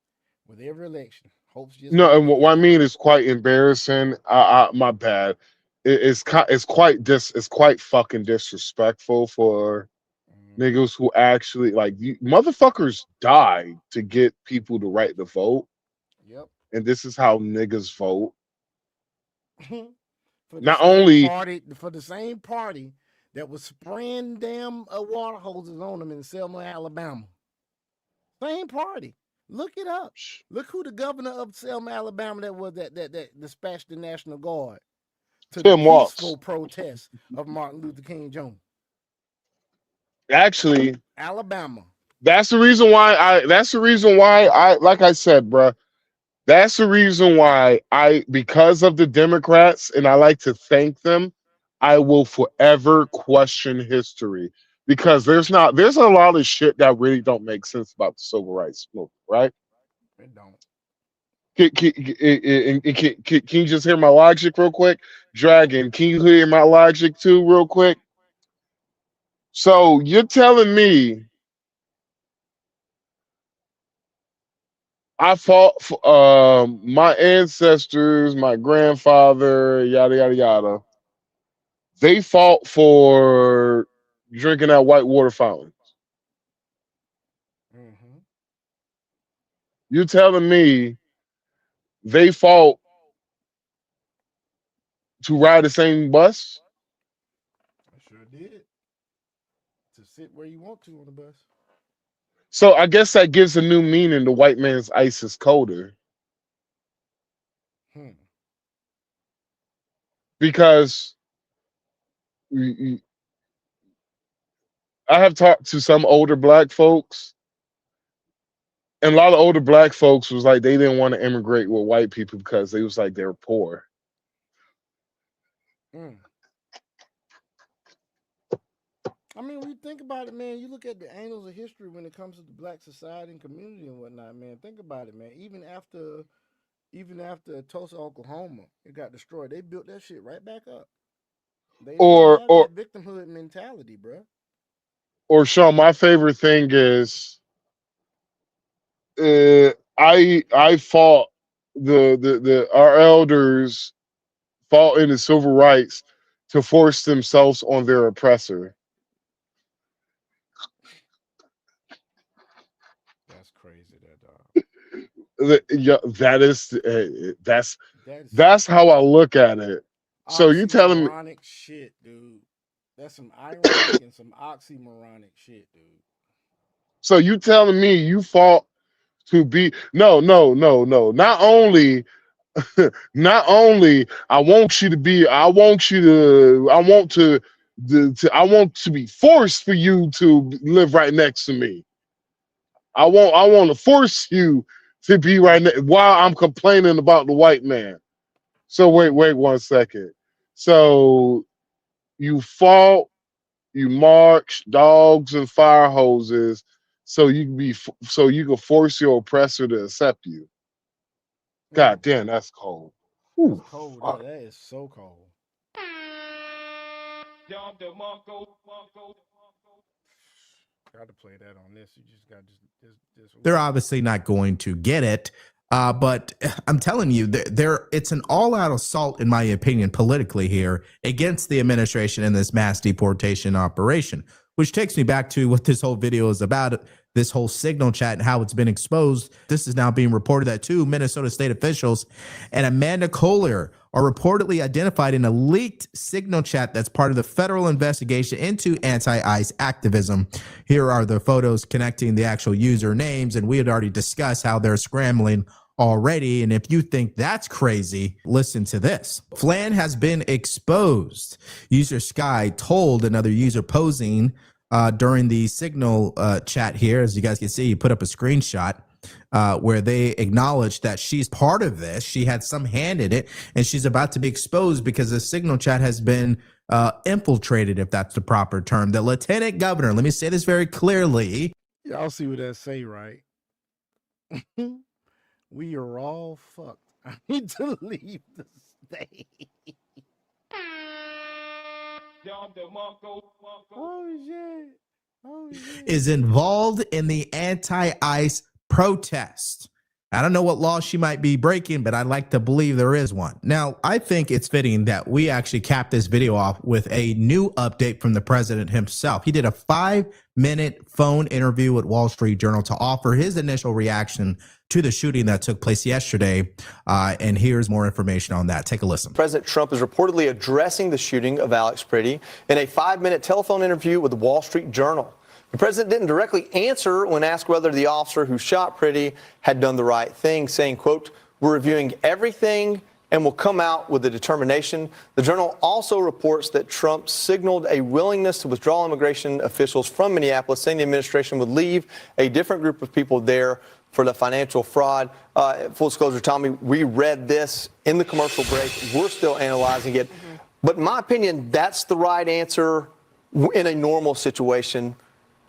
with every election. Hopes just No, and what I mean is quite embarrassing. My bad. It's quite fucking disrespectful for niggas who actually like motherfuckers died to get people the right to vote. Yep. And this is how niggas vote. For the same party that was spraying damn water hoses on them in Selma, Alabama. Same party. Look it up. Look who the governor of Selma, Alabama that was that dispatched the National Guard to the peaceful protest of Martin Luther King Jr. Actually, Alabama. That's the reason why I like I said, bruh. That's the reason why because of the Democrats, and I like to thank them, I will forever question history because there's a lot of shit that really don't make sense about the civil rights movement, right? It don't. Can you just hear my logic real quick? Dragon, can you hear my logic too real quick? So you're telling me I fought for my ancestors, my grandfather, yada yada yada. They fought for drinking that white water fountain. You telling me they fought to ride the same bus? I sure did. To sit where you want to on the bus. So I guess that gives a new meaning to white man's ice is colder. Because I have talked to some older black folks, and a lot of older black folks was like they didn't want to immigrate with white people because they was like they were poor. I mean, when you think about it, man, you look at the annals of history when it comes to the black society and community and whatnot, man. Think about it, man. Even after Tulsa, Oklahoma, it got destroyed. They built that shit right back up. They Or that victimhood mentality, bro. Or Sean, my favorite thing is I fought our elders fought in the civil rights to force themselves on their oppressor. That's crazy, That's how I look at it. So you telling me oxymoronic shit, dude. That's some ironic and some oxymoronic shit, dude. So you telling me you fought to be no. Not only I want to be forced for you to live right next to me. I want to force you to be right next while I'm complaining about the white man. So wait 1 second. So you fought, you marched dogs and fire hoses so you can force your oppressor to accept you. God damn, that's cold. That's cold. That is so cold. Got to play that on this. You just got this. They're obviously not going to get it. But I'm telling you, it's an all-out assault, in my opinion, politically here against the administration in this mass deportation operation, which takes me back to what this whole video is about, this whole signal chat and how it's been exposed. This is now being reported that 2 Minnesota state officials and Amanda Kohler are reportedly identified in a leaked signal chat that's part of the federal investigation into anti-ICE activism. Here are the photos connecting the actual user names, and we had already discussed how they're scrambling already. And if you think that's crazy, listen to this. Flan has been exposed. User Sky told another user posing during the signal chat here, as you guys can see, he put up a screenshot where they acknowledged that she's part of this. She had some hand in it, and she's about to be exposed because the signal chat has been infiltrated, if that's the proper term. The lieutenant governor, let me say this very clearly. Y'all see what that say, right? We are all fucked. I need to leave the state. Oh shit. Oh shit. Is involved in the anti-ICE protest. I don't know what law she might be breaking, but I'd like to believe there is one. Now, I think it's fitting that we actually cap this video off with a new update from the president himself. He did a 5-minute phone interview with Wall Street Journal to offer his initial reaction to the shooting that took place yesterday. And here's more information on that. Take a listen. President Trump is reportedly addressing the shooting of Alex Pretty in a 5-minute telephone interview with the Wall Street Journal. The president didn't directly answer when asked whether the officer who shot Pretty had done the right thing, saying, quote, "We're reviewing everything and will come out with a determination." The Journal also reports that Trump signaled a willingness to withdraw immigration officials from Minneapolis, saying the administration would leave a different group of people there for the financial fraud. Full disclosure, Tommy, we read this in the commercial break. We're still analyzing it. But in my opinion, that's the right answer in a normal situation.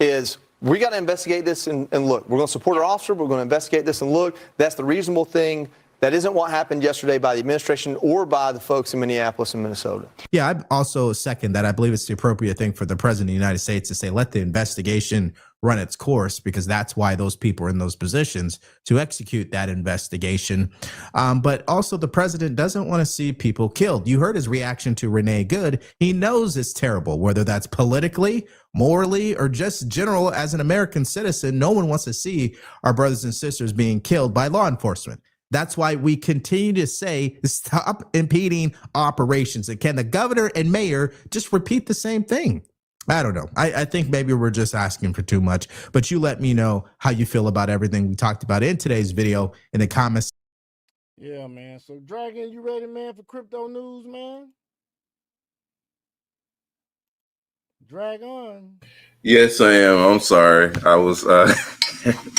Is we got to investigate this and look. We're going to support our officer. We're going to investigate this and look. That's the reasonable thing. That isn't what happened yesterday by the administration or by the folks in Minneapolis and Minnesota. Yeah, I also second that. I believe it's the appropriate thing for the president of the United States to say, let the investigation run its course, because that's why those people are in those positions to execute that investigation. But also the president doesn't want to see people killed. You heard his reaction to Renee Good. He knows it's terrible, whether that's politically, morally, or just general as an American citizen. No one wants to see our brothers and sisters being killed by law enforcement. That's why we continue to say, stop impeding operations. And can the governor and mayor just repeat the same thing? I don't know. I think maybe we're just asking for too much, but you let me know how you feel about everything we talked about in today's video in the comments. Yeah, man. So, Dragon, you ready, man, for crypto news, man? Drag on. Yes, I am. I'm sorry. I was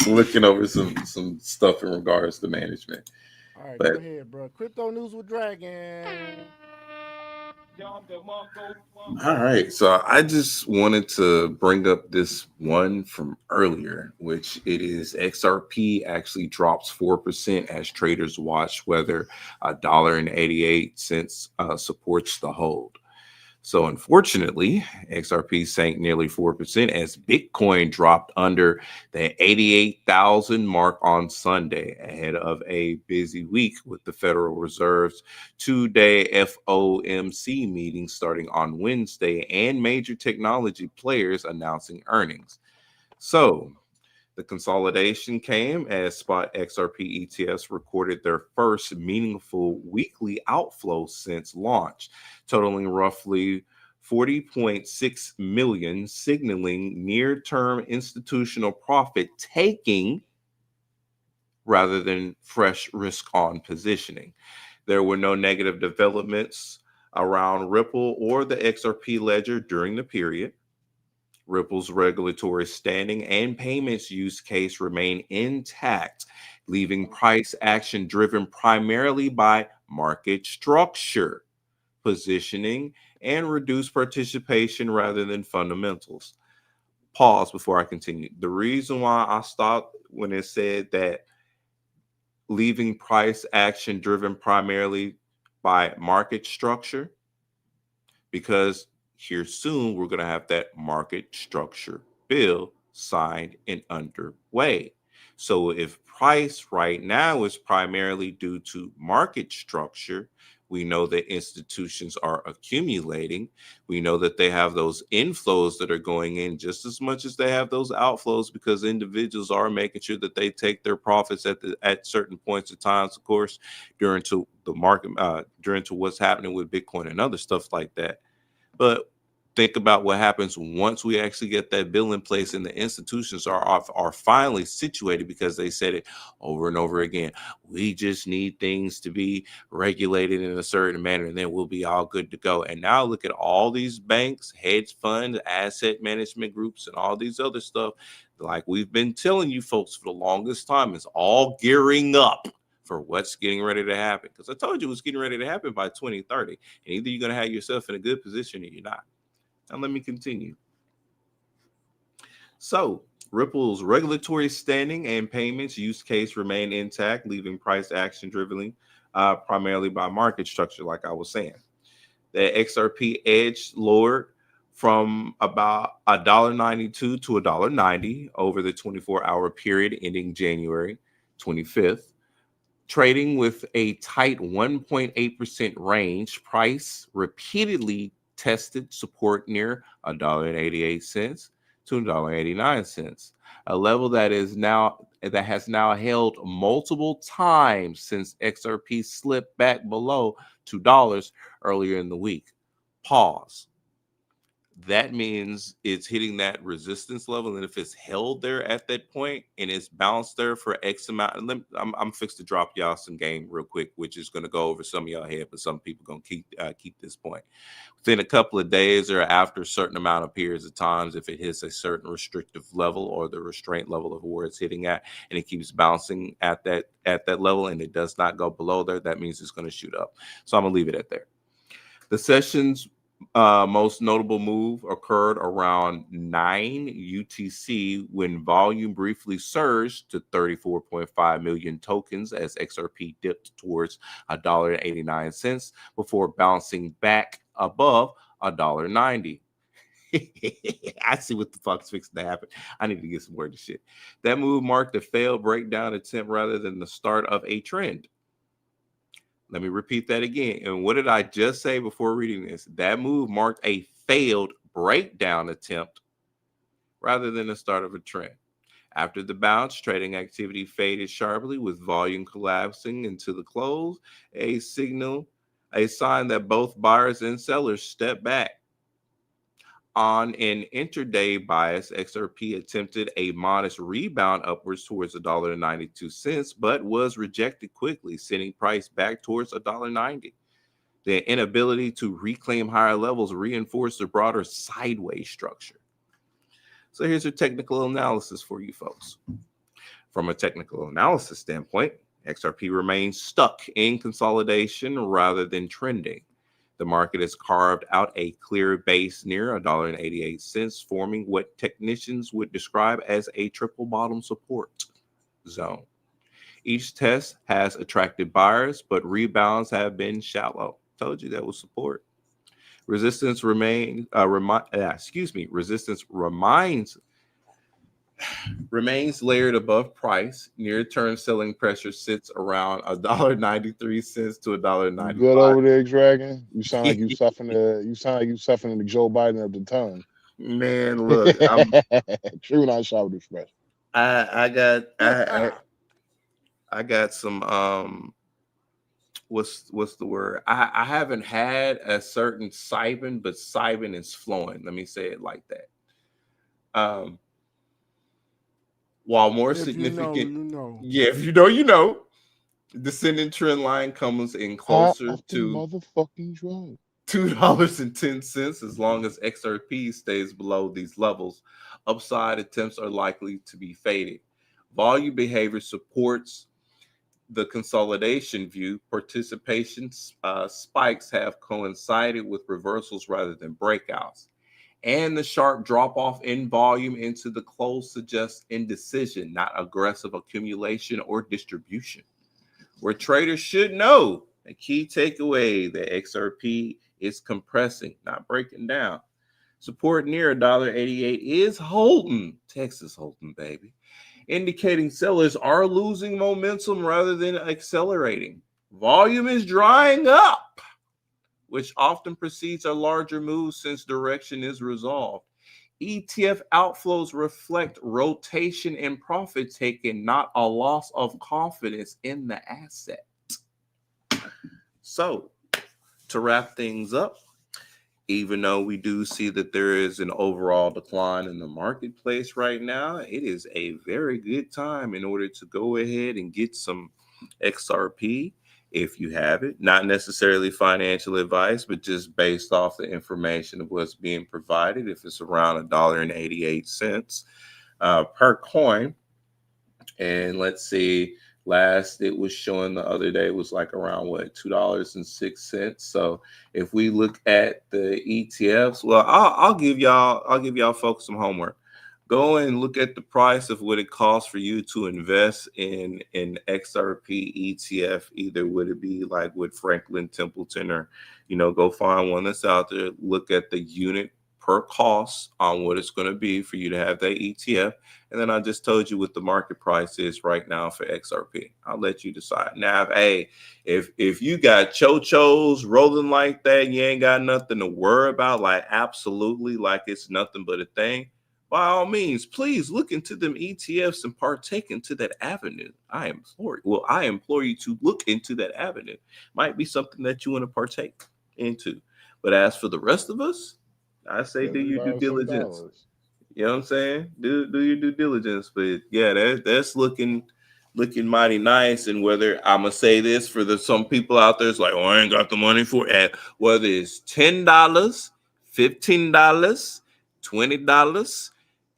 looking over some stuff in regards to management. All right, go ahead, bro. Crypto news with Dragon. All right. So I just wanted to bring up this one from earlier, which it is XRP actually drops 4% as traders watch whether $1.88 supports the hold. So unfortunately, XRP sank nearly 4% as Bitcoin dropped under the 88,000 mark on Sunday ahead of a busy week with the Federal Reserve's 2-day FOMC meeting starting on Wednesday and major technology players announcing earnings. So the consolidation came as spot XRP ETFs recorded their first meaningful weekly outflow since launch, totaling roughly 40.6 million, signaling near-term institutional profit taking rather than fresh risk-on positioning. There were no negative developments around Ripple or the XRP ledger during the period. Ripple's regulatory standing and payments use case remain intact, leaving price action driven primarily by market structure, positioning, and reduced participation rather than fundamentals. Pause before I continue. The reason why I stopped when it said that leaving price action driven primarily by market structure, because here soon, we're going to have that market structure bill signed and underway. So if price right now is primarily due to market structure, we know that institutions are accumulating. We know that they have those inflows that are going in just as much as they have those outflows, because individuals are making sure that they take their profits at certain points of times, of course, during to the market, during to what's happening with Bitcoin and other stuff like that. But think about what happens once we actually get that bill in place and the institutions are finally situated, because they said it over and over again. We just need things to be regulated in a certain manner, and then we'll be all good to go. And now look at all these banks, hedge funds, asset management groups, and all these other stuff. Like we've been telling you folks for the longest time, is all gearing up for what's getting ready to happen. Because I told you it was getting ready to happen by 2030. And either you're going to have yourself in a good position or you're not. Now let me continue. So Ripple's regulatory standing and payments use case remain intact, leaving price action driven primarily by market structure, like I was saying. The XRP edge lowered from about $1.92 to $1.90 over the 24-hour period ending January 25th. Trading with a tight 1.8% range, price repeatedly tested support near $1.88 to $1.89, a level that has now held multiple times since XRP slipped back below $2 earlier in the week. Pause. That means it's hitting that resistance level, and if it's held there at that point and it's bounced there for X amount, I'm fixed to drop y'all some game real quick, which is going to go over some of y'all head, but some people going to keep this point. Within a couple of days or after a certain amount of periods of times, if it hits a certain restrictive level or the restraint level of where it's hitting at, and it keeps bouncing at that level and it does not go below there, that means it's going to shoot up. So I'm gonna leave it at there. The session's most notable move occurred around 9 UTC when volume briefly surged to 34.5 million tokens as XRP dipped towards $1.89 before bouncing back above $1.90. I see what the fuck's fixing to happen. I need to get some word of shit. That move marked a failed breakdown attempt rather than the start of a trend. Let me repeat that again. And what did I just say before reading this? That move marked a failed breakdown attempt rather than the start of a trend. After the bounce, trading activity faded sharply with volume collapsing into the close, a sign that both buyers and sellers stepped back. On an intraday bias, XRP attempted a modest rebound upwards towards $1.92, but was rejected quickly, sending price back towards $1.90. The inability to reclaim higher levels reinforced the broader sideways structure. So here's a technical analysis for you folks. From a technical analysis standpoint, XRP remains stuck in consolidation rather than trending. The market has carved out a clear base near $1.88, forming what technicians would describe as a triple bottom support zone. Each test has attracted buyers, but rebounds have been shallow. Told you that was support. Resistance remains layered above price. Near-term selling pressure sits around $1.93 to $1.95. Good over there, Dragon. You sound like you suffering the Joe Biden of the tongue. Man, look, True, not shot with expression. I got some what's the word? I haven't had a certain Cybin, but Cybin is flowing. Let me say it like that. While more If significant, you know. Yeah, if you know, you know. Descending trend line comes in closer to motherfucking drug. $2.10 as long as XRP stays below these levels. Upside attempts are likely to be faded. Volume behavior supports the consolidation view. Participation spikes have coincided with reversals rather than breakouts. And the sharp drop-off in volume into the close suggests indecision, not aggressive accumulation or distribution. Where traders should know, a key takeaway, the XRP is compressing, not breaking down. Support near $1.88 is holding, Texas holding, baby, indicating sellers are losing momentum rather than accelerating. Volume is drying up, which often precedes a larger move since direction is resolved. ETF outflows reflect rotation and profit taking, not a loss of confidence in the asset. So, to wrap things up, even though we do see that there is an overall decline in the marketplace right now, it is a very good time in order to go ahead and get some XRP. If you have it, not necessarily financial advice, but just based off the information of what's being provided. If it's around $1.88 per coin, and let's see, last it was showing the other day was like around what, $2.06. So if we look at the ETFs, well, I'll give y'all folks some homework. go and look at the price of what it costs for you to invest in an XRP ETF. Either would it be like with Franklin Templeton, or go find one that's out there. Look at the unit per cost on what it's going to be for you to have that ETF. And then I just told you what the market price is right now for XRP. I'll let you decide. Now, if you got chochos rolling like that, you ain't got nothing to worry about, like absolutely like it's nothing but a thing, by all means, please look into them ETFs and partake into that avenue. I implore you to look into that avenue. Might be something that you want to partake into. But as for the rest of us, I say do your due diligence. You know what I'm saying? Do your due diligence. But yeah, that's looking mighty nice. And whether I'm gonna say this for some people out there, it's like, oh, I ain't got the money for it. Whether it's $10, $15, $20,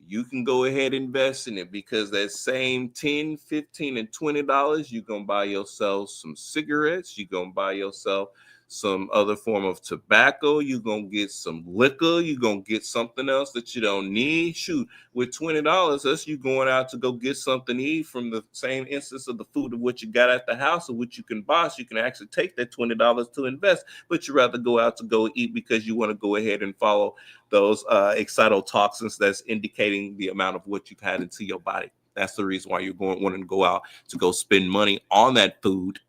you can go ahead and invest in it, because that same $10, $15, and $20, you're gonna buy yourself some cigarettes, you're gonna buy yourself some other form of tobacco, you're gonna get some liquor, you're gonna get something else that you don't need. Shoot, with $20, that's you going out to go get something to eat from the same instance of the food of what you got at the house, or what you can buy. So you can actually take that $20 to invest, but you rather go out to go eat because you want to go ahead and follow those excitotoxins that's indicating the amount of what you've had into your body. That's the reason why you're wanting to go out to go spend money on that food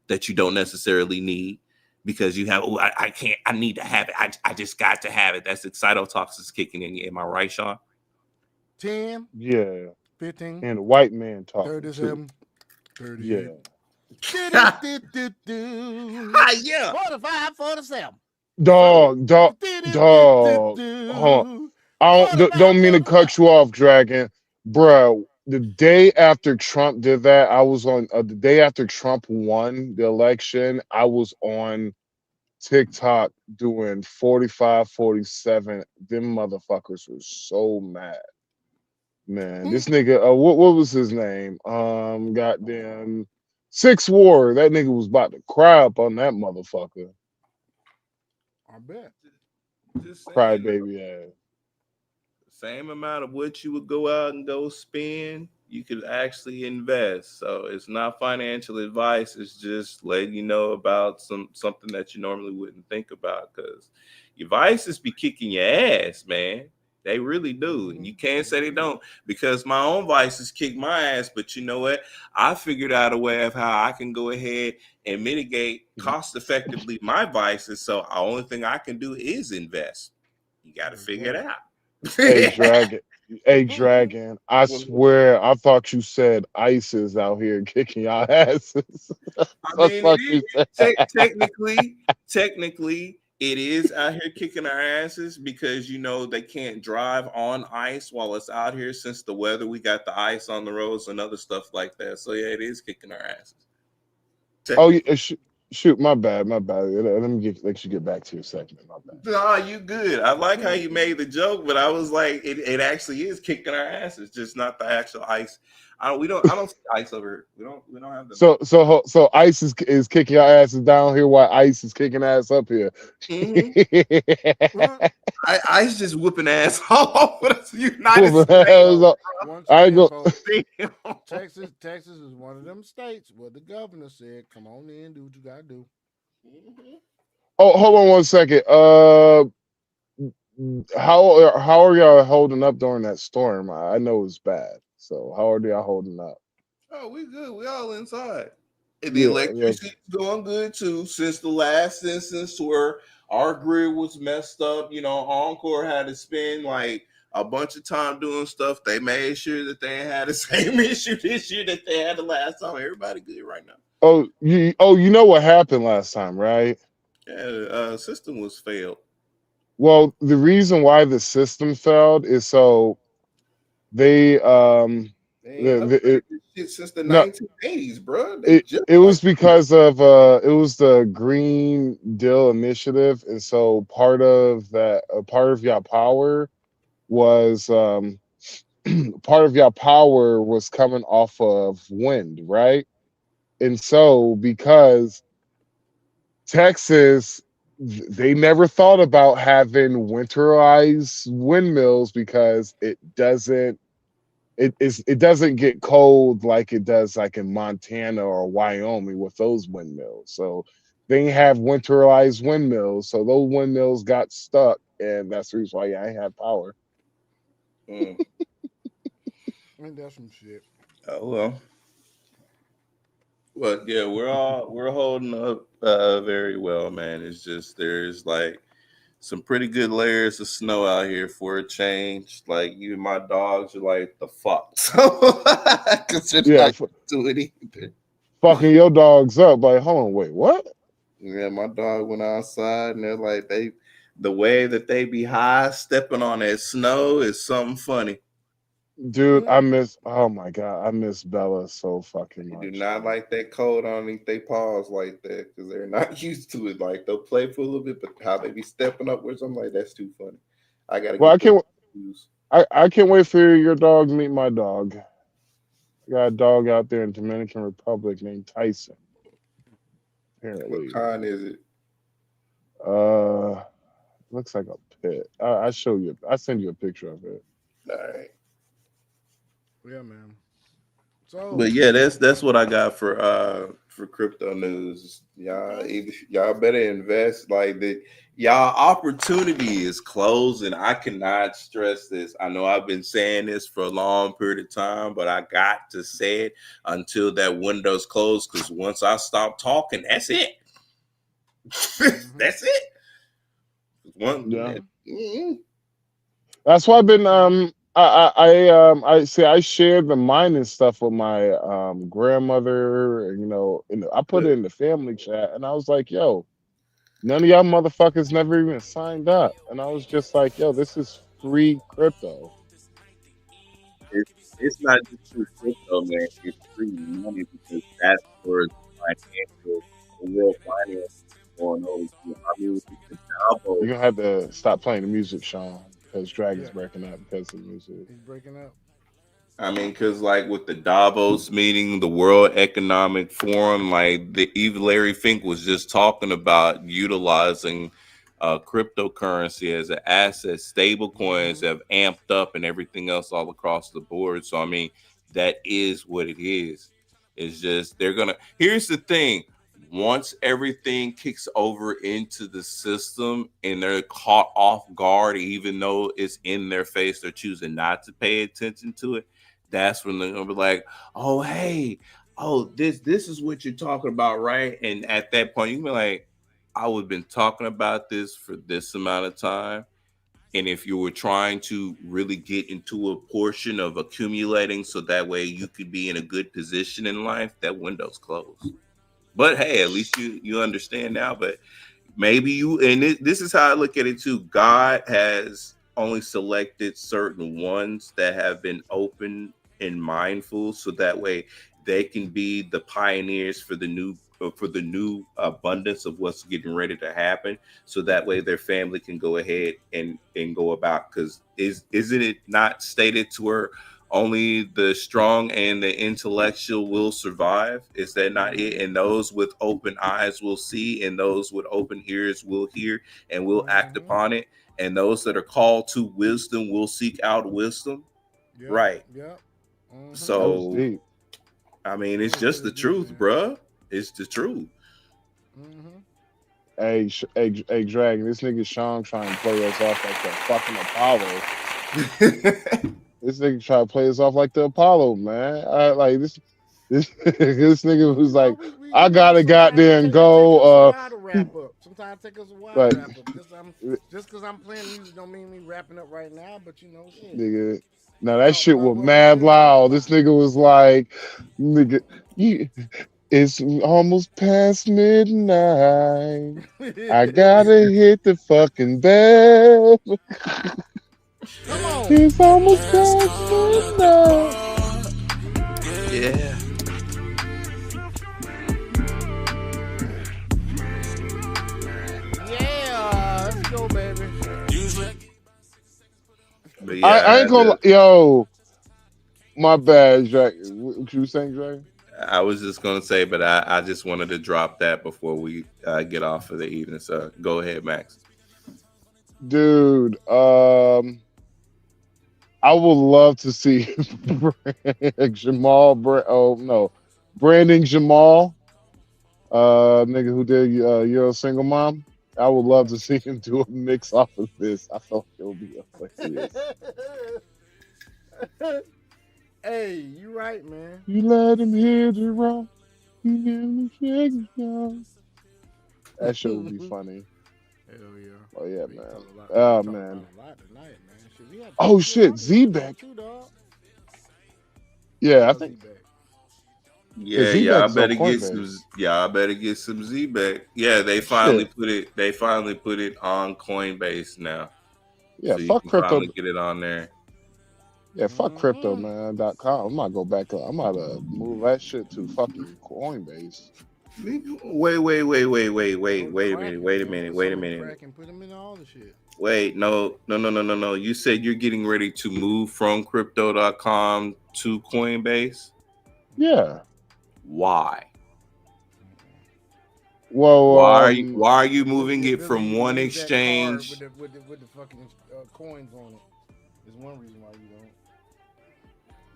that you don't necessarily need, because you have, I need to have it. I just got to have it. That's excitotoxins kicking in. Am I right, Sean? 10. Yeah. 15. And the white man talking 37. too. 38. Yeah. 45, 47. Dog. Hold on. Don't mean to cut you off, Dragon. Bro, the day after Trump did that, I was on the day after Trump won the election, I was on TikTok doing 45, 47. Them motherfuckers were so mad. Man, this nigga, what was his name? Goddamn 6 War. That nigga was about to cry up on that motherfucker. I bet. Just Cry saying, baby ass. same amount of what you would go out and go spend, you could actually invest. So it's not financial advice. It's just letting you know about something that you normally wouldn't think about, because your vices be kicking your ass, man. They really do. And you can't say they don't, because my own vices kick my ass. But you know what? I figured out a way of how I can go ahead and mitigate cost effectively my vices. So the only thing I can do is invest. You got to figure it out. Hey, Dragon. I swear, I thought you said ISIS out here kicking y'all asses. I mean, technically, it is out here kicking our asses, because they can't drive on ice while it's out here, since the weather. We got the ice on the roads and other stuff like that. So yeah, it is kicking our asses. Oh, yeah, shoot, my bad. Let me let you get back to your segment. My bad. Nah, you good. I like how you made the joke, but I was like, it actually is kicking our asses, just not the actual ice. I don't see ice over here. We don't have them. So ICE is kicking your asses down here while ICE is kicking ass up here. ICE just whooping ass all over the United States. I go. Texas is one of them states where the governor said, "Come on in, do what you gotta do." Oh, hold on 1 second. How are y'all holding up during that storm? I know it's bad. So how are y'all holding up? Oh, we good. We all inside. And the electricity's going good too. Since the last instance where our grid was messed up, Encore had to spend like a bunch of time doing stuff. They made sure that they had the same issue this year that they had the last time. Everybody good right now. Oh, you know what happened last time, right? Yeah, system was failed. Well, the reason why the system failed is so they since the 1980s, bro. It was because of it was the Green Deal Initiative, and so part of y'all power was part of y'all power was coming off of wind, right? And so because Texas they never thought about having winterized windmills because it doesn't get cold like it does like in Montana or Wyoming with those windmills. So they have winterized windmills, so those windmills got stuck, and that's the reason why I have power. Ain't that some shit? Oh well. Well, yeah, we're holding up very well, man. It's just there's like some pretty good layers of snow out here for a change. Like even my dogs are like the fuck, so because they're not doing either. Fucking your dogs up, like, hold on, wait, what? Yeah, my dog went outside and they're like the way that they be high stepping on that snow is something funny. Dude, oh my God, I miss Bella so fucking much. Do not like that cold underneath their paws like that because they're not used to it. Like they'll play for a little bit, but how they be stepping up with something like that's too funny. I gotta. Well, I can't wait for your dog to meet my dog. I got a dog out there in Dominican Republic named Tyson. Apparently, what kind is it? Looks like a pit. I show you. I send you a picture of it. All right. Yeah, man. So, but yeah, that's what I got for crypto news. Y'all better invest. Like y'all opportunity is closing. I cannot stress this. I know I've been saying this for a long period of time, but I got to say it until that window's closed. Because once I stop talking, that's it. That's it. That's why I've been I shared the mining stuff with my grandmother, and I put it in the family chat, and I was like, yo, none of y'all motherfuckers never even signed up. And I was just like, yo, this is free crypto. It's not just free crypto, man. It's free money because that's where the real finance is going over. I mean, you're gonna have to stop playing the music, Sean, because Dragon's breaking up because of the music. He's breaking up. I mean, because like with the Davos meeting, the World Economic Forum, like even Larry Fink was just talking about utilizing cryptocurrency as an asset. Stable coins have amped up and everything else all across the board. So I mean, that is what it is. It's just here's the thing. Once everything kicks over into the system and they're caught off guard, even though it's in their face, they're choosing not to pay attention to it. That's when they're gonna be like, "Oh, hey, this is what you're talking about, right?" And at that point, you can be like, "I would have been talking about this for this amount of time." And if you were trying to really get into a portion of accumulating, so that way you could be in a good position in life, that window's closed. But hey, at least you understand now. But maybe this is how I look at it too. God has only selected certain ones that have been open and mindful, so that way they can be the pioneers for the new abundance of what's getting ready to happen. So that way their family can go ahead and go about. Because isn't it not stated to her? Only the strong and the intellectual will survive. Is that not it? And those with open eyes will see, and those with open ears will hear and will act upon it. And those that are called to wisdom will seek out wisdom. Yep, right. Yeah. So, I mean, it's just the truth, bruh. It's the truth. Hey, Dragon, this nigga Sean trying to play us off like the fucking Apollo. This nigga try to play us off like the Apollo, man. This nigga was like, I gotta goddamn go. Sometimes it takes us a while to wrap up. Just because I'm playing music don't mean me wrapping up right now, but shit. Nigga, now that shit was mad loud. This nigga was like, nigga, it's almost past midnight. I gotta hit the fucking bell. Come on. It's almost past midnight. Yeah. Yeah, let's go, baby. But yeah, I ain't gonna, yo, my bad, Jack. What you saying, Jay? I was just gonna say, but I just wanted to drop that before we get off for the evening. So go ahead, Max. Dude, I would love to see Branding Jamal, nigga who did You're a Single Mom. I would love to see him do a mix off of this. I thought it would be hilarious. Hey, you right, man. You let him hit it wrong. You never shake it down. That shit would be funny. Hell yeah. Oh yeah, We man. talking about- Oh we talking man. about a lot tonight, man. Shit, we had Oh 200 shit, Z-Beck. too, dog. Yeah, I think. Yeah, Z-Beck's y'all better on get Coinbase. some. Y'all better get some Z-Back. Yeah, they finally put it. They finally put it on Coinbase now. Yeah, so you fuck can crypto. finally get it on there. Yeah, fuck crypto, man.com. I'm gonna go back. I'm gonna move that shit to fucking Coinbase. Wait a minute. And put them in all the shit. Wait, no. You said you're getting ready to move from crypto.com to Coinbase? Yeah. Why? Well, why are you moving it from one exchange? With the fucking coins on it. There's one reason why you don't.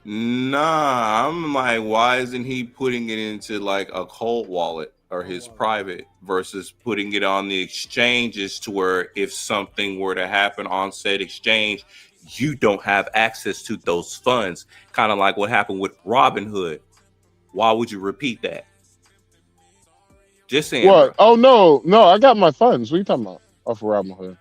Nah, I'm like, why isn't he putting it into like a cold wallet or his private versus putting it on the exchanges to where if something were to happen on said exchange, you don't have access to those funds. Kind of like what happened with Robinhood. Why would you repeat that? Just saying. What? Bro. Oh no, I got my funds. What are you talking about? Off of Robinhood.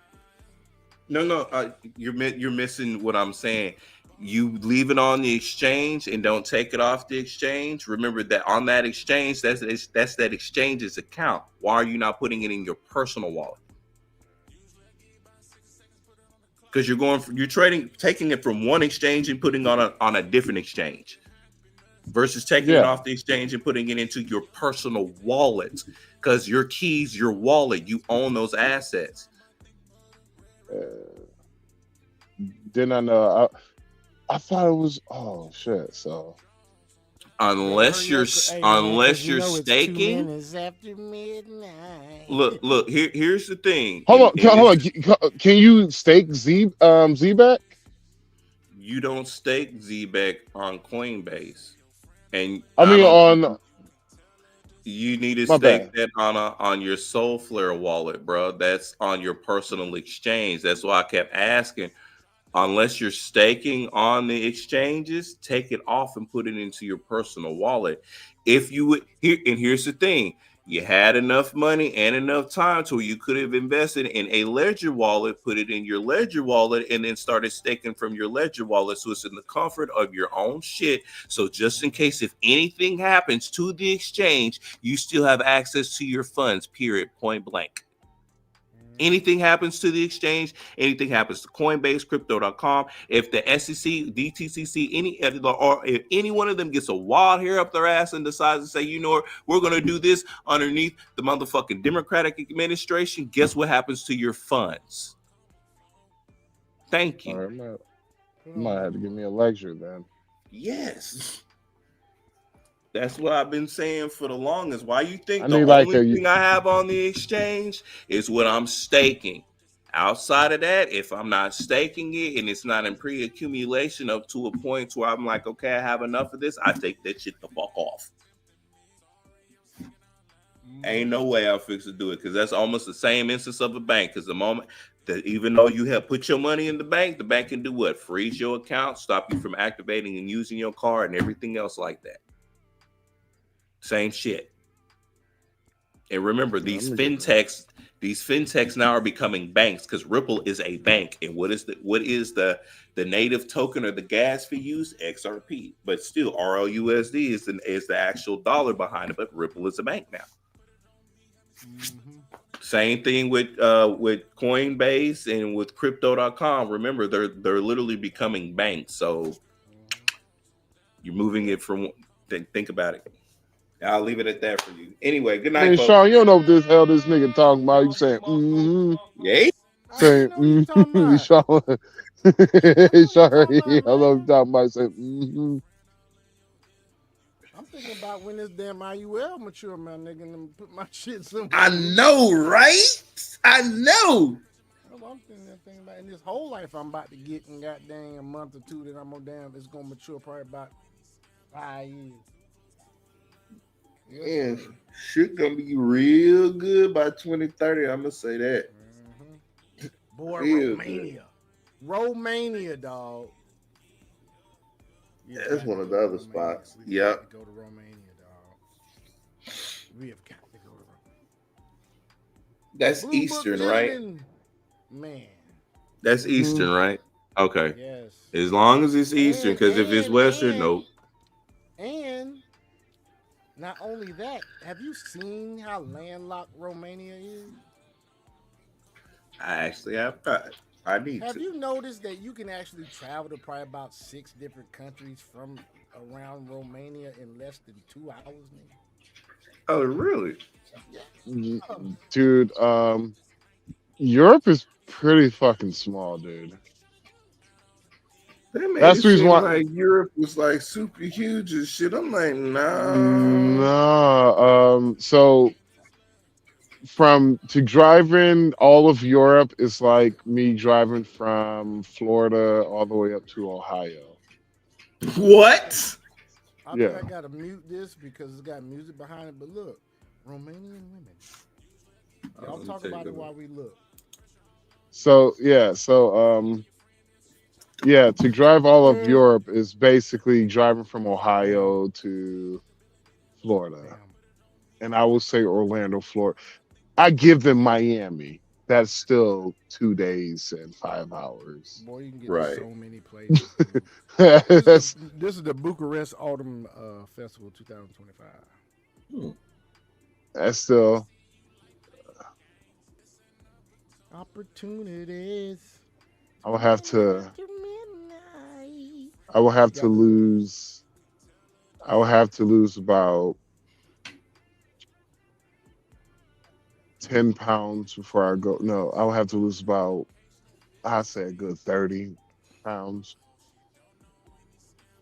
No, you're missing what I'm saying. You leave it on the exchange and don't take it off the exchange. Remember that on that exchange, that's that exchange's account. Why are you not putting it in your personal wallet? Because you're taking it from one exchange and putting on a different exchange, versus taking it off the exchange and putting it into your personal wallet. Because your keys, your wallet, you own those assets. Didn't I know? I thought it was. Oh shit! So unless you're staking, look. Here's the thing. Hold on. Can you stake Z-Back? You don't stake Z-Back on Coinbase, and you need to stake that on your Soulflare wallet, bro. That's on your personal exchange. That's why I kept asking. Unless you're staking on the exchanges, take it off and put it into your personal wallet. If you would, here's the thing: you had enough money and enough time to where you could have invested in a Ledger wallet, put it in your Ledger wallet, and then started staking from your Ledger wallet, so it's in the comfort of your own shit. So just in case if anything happens to the exchange, you still have access to your funds. Period. Point blank. Anything happens to the exchange, anything happens to Coinbase, crypto.com, if the SEC, DTCC, or if any one of them gets a wild hair up their ass and decides to say, you know what, we're going to do this underneath the motherfucking Democratic administration, guess what happens to your funds? Thank you. All right, you might have to give me a lecture then. Yes. That's what I've been saying for the longest. Why you think the only thing I have on the exchange is what I'm staking? Outside of that, if I'm not staking it and it's not in pre-accumulation up to a point where I'm like, okay, I have enough of this, I take that shit the fuck off. Ain't no way I'll fix to do it, because that's almost the same instance of a bank. Because the moment that even though you have put your money in the bank can do what? Freeze your account, stop you from activating and using your card and everything else like that. Same shit. And remember, these fintechs now are becoming banks, because Ripple is a bank. And what is the native token or the gas fee used? XRP. But still, RLUSD is the actual dollar behind it. But Ripple is a bank now. Mm-hmm. Same thing with Coinbase and with crypto.com. Remember, they're literally becoming banks. So you're moving it from. Think about it. I'll leave it at that for you. Anyway, good night, hey, folks. Sean, you don't know what this hell this nigga talking about. You saying, yeah, saying, Sean, Sean, I love talking about saying, thinking about when this damn IUL mature, my nigga, and put my shit somewhere. I know, right? I know. That's what I'm thinking about. In this whole life I'm about to get in goddamn a month or two that I'm gonna it's gonna mature probably about 5 years. Yeah, shit gonna be real good by 2030. I'm gonna say that. Boy, Real Romania. Romania, dog. Yeah, that's one of the other spots. Yep. Go to Romania, dog. We have got to go to Romania. That's Blue Eastern, Book right? visiting. Man. That's Eastern, right? Okay. Yes. As long as it's Eastern, because if it's Western, nope. And not only that, have you seen how landlocked Romania is? I actually have not. I need Have to. you noticed that you can actually travel to probably about 6 different countries from around Romania in less than 2 hours, nigga? Oh, really? Dude, Europe is pretty fucking small, dude. They made That's it the reason seem why. like Europe was like super huge and shit. I'm like, nah. No. So to driving all of Europe is like me driving from Florida all the way up to Ohio. What? I think I gotta mute this because it's got music behind it. But look, Romanian women. Y'all talk about it while we look. So to drive all of Europe is basically driving from Ohio to Florida. And I will say Orlando, Florida. I give them Miami. That's still 2 days and 5 hours. Boy, you can get Right. to so many places. This is the Bucharest Autumn Festival 2025. That's still opportunities. I will have to lose about 10 pounds before I go. No, I will have to lose about, I'd say a good 30 pounds.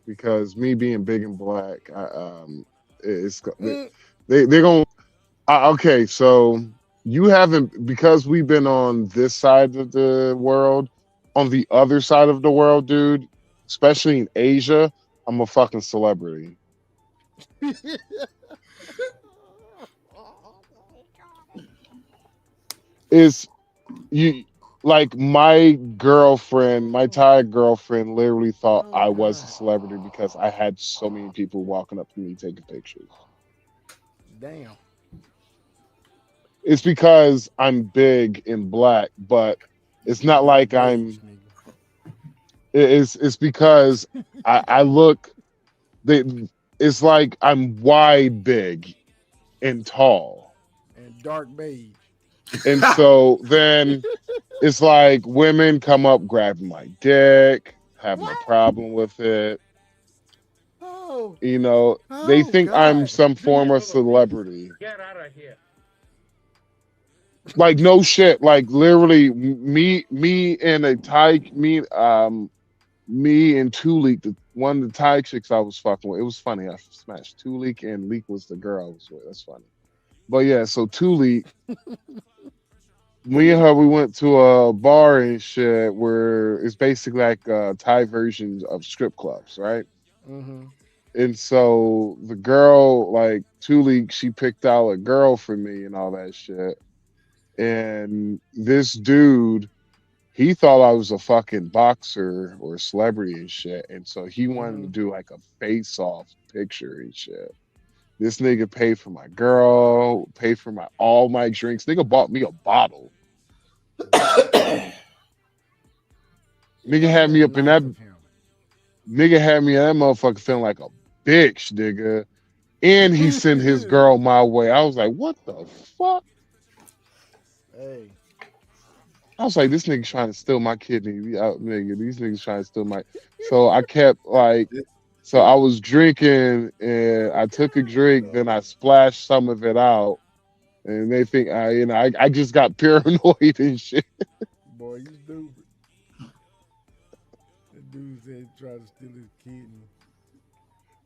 Because me being big and black, they're going to, okay, so you haven't, because we've been on this side of the world, on the other side of the world, dude, especially in Asia, I'm a fucking celebrity. Is you like my girlfriend, my Thai girlfriend literally thought I was a celebrity because I had so many people walking up to me taking pictures. Damn. It's because I'm big and black, but it's not like I'm. It's because I look. It's like I'm wide, big, and tall, and dark beige. And so then it's like women come up grabbing my dick, having a problem with it. Oh, you know, they think I'm some form of celebrity. Get out of here. Like no shit. Like literally, me and a Thai me and Tulik, one of the Thai chicks I was fucking with. It was funny. I smashed Tulik, and Leek was the girl I was with. That's funny. But yeah, so Tulik, me and her, we went to a bar and shit where it's basically like Thai versions of strip clubs, right? Mm-hmm. And so the girl, like Tulik, she picked out a girl for me and all that shit. And this dude, he thought I was a fucking boxer or a celebrity and shit. And so he wanted to do like a face-off picture and shit. This nigga paid for my girl, paid for all my drinks. Nigga bought me a bottle. Nigga had me up in that. Nigga had me in that motherfucker feeling like a bitch, nigga. And he sent his girl my way. I was like, what the fuck? Hey. I was like, this nigga trying to steal my kidney. Nigga, these niggas trying to steal my. So I kept like, so I was drinking and I took a drink, then I splashed some of it out, and they think I just got paranoid and shit. Boy, you stupid. The dude said he tried to steal his kidney.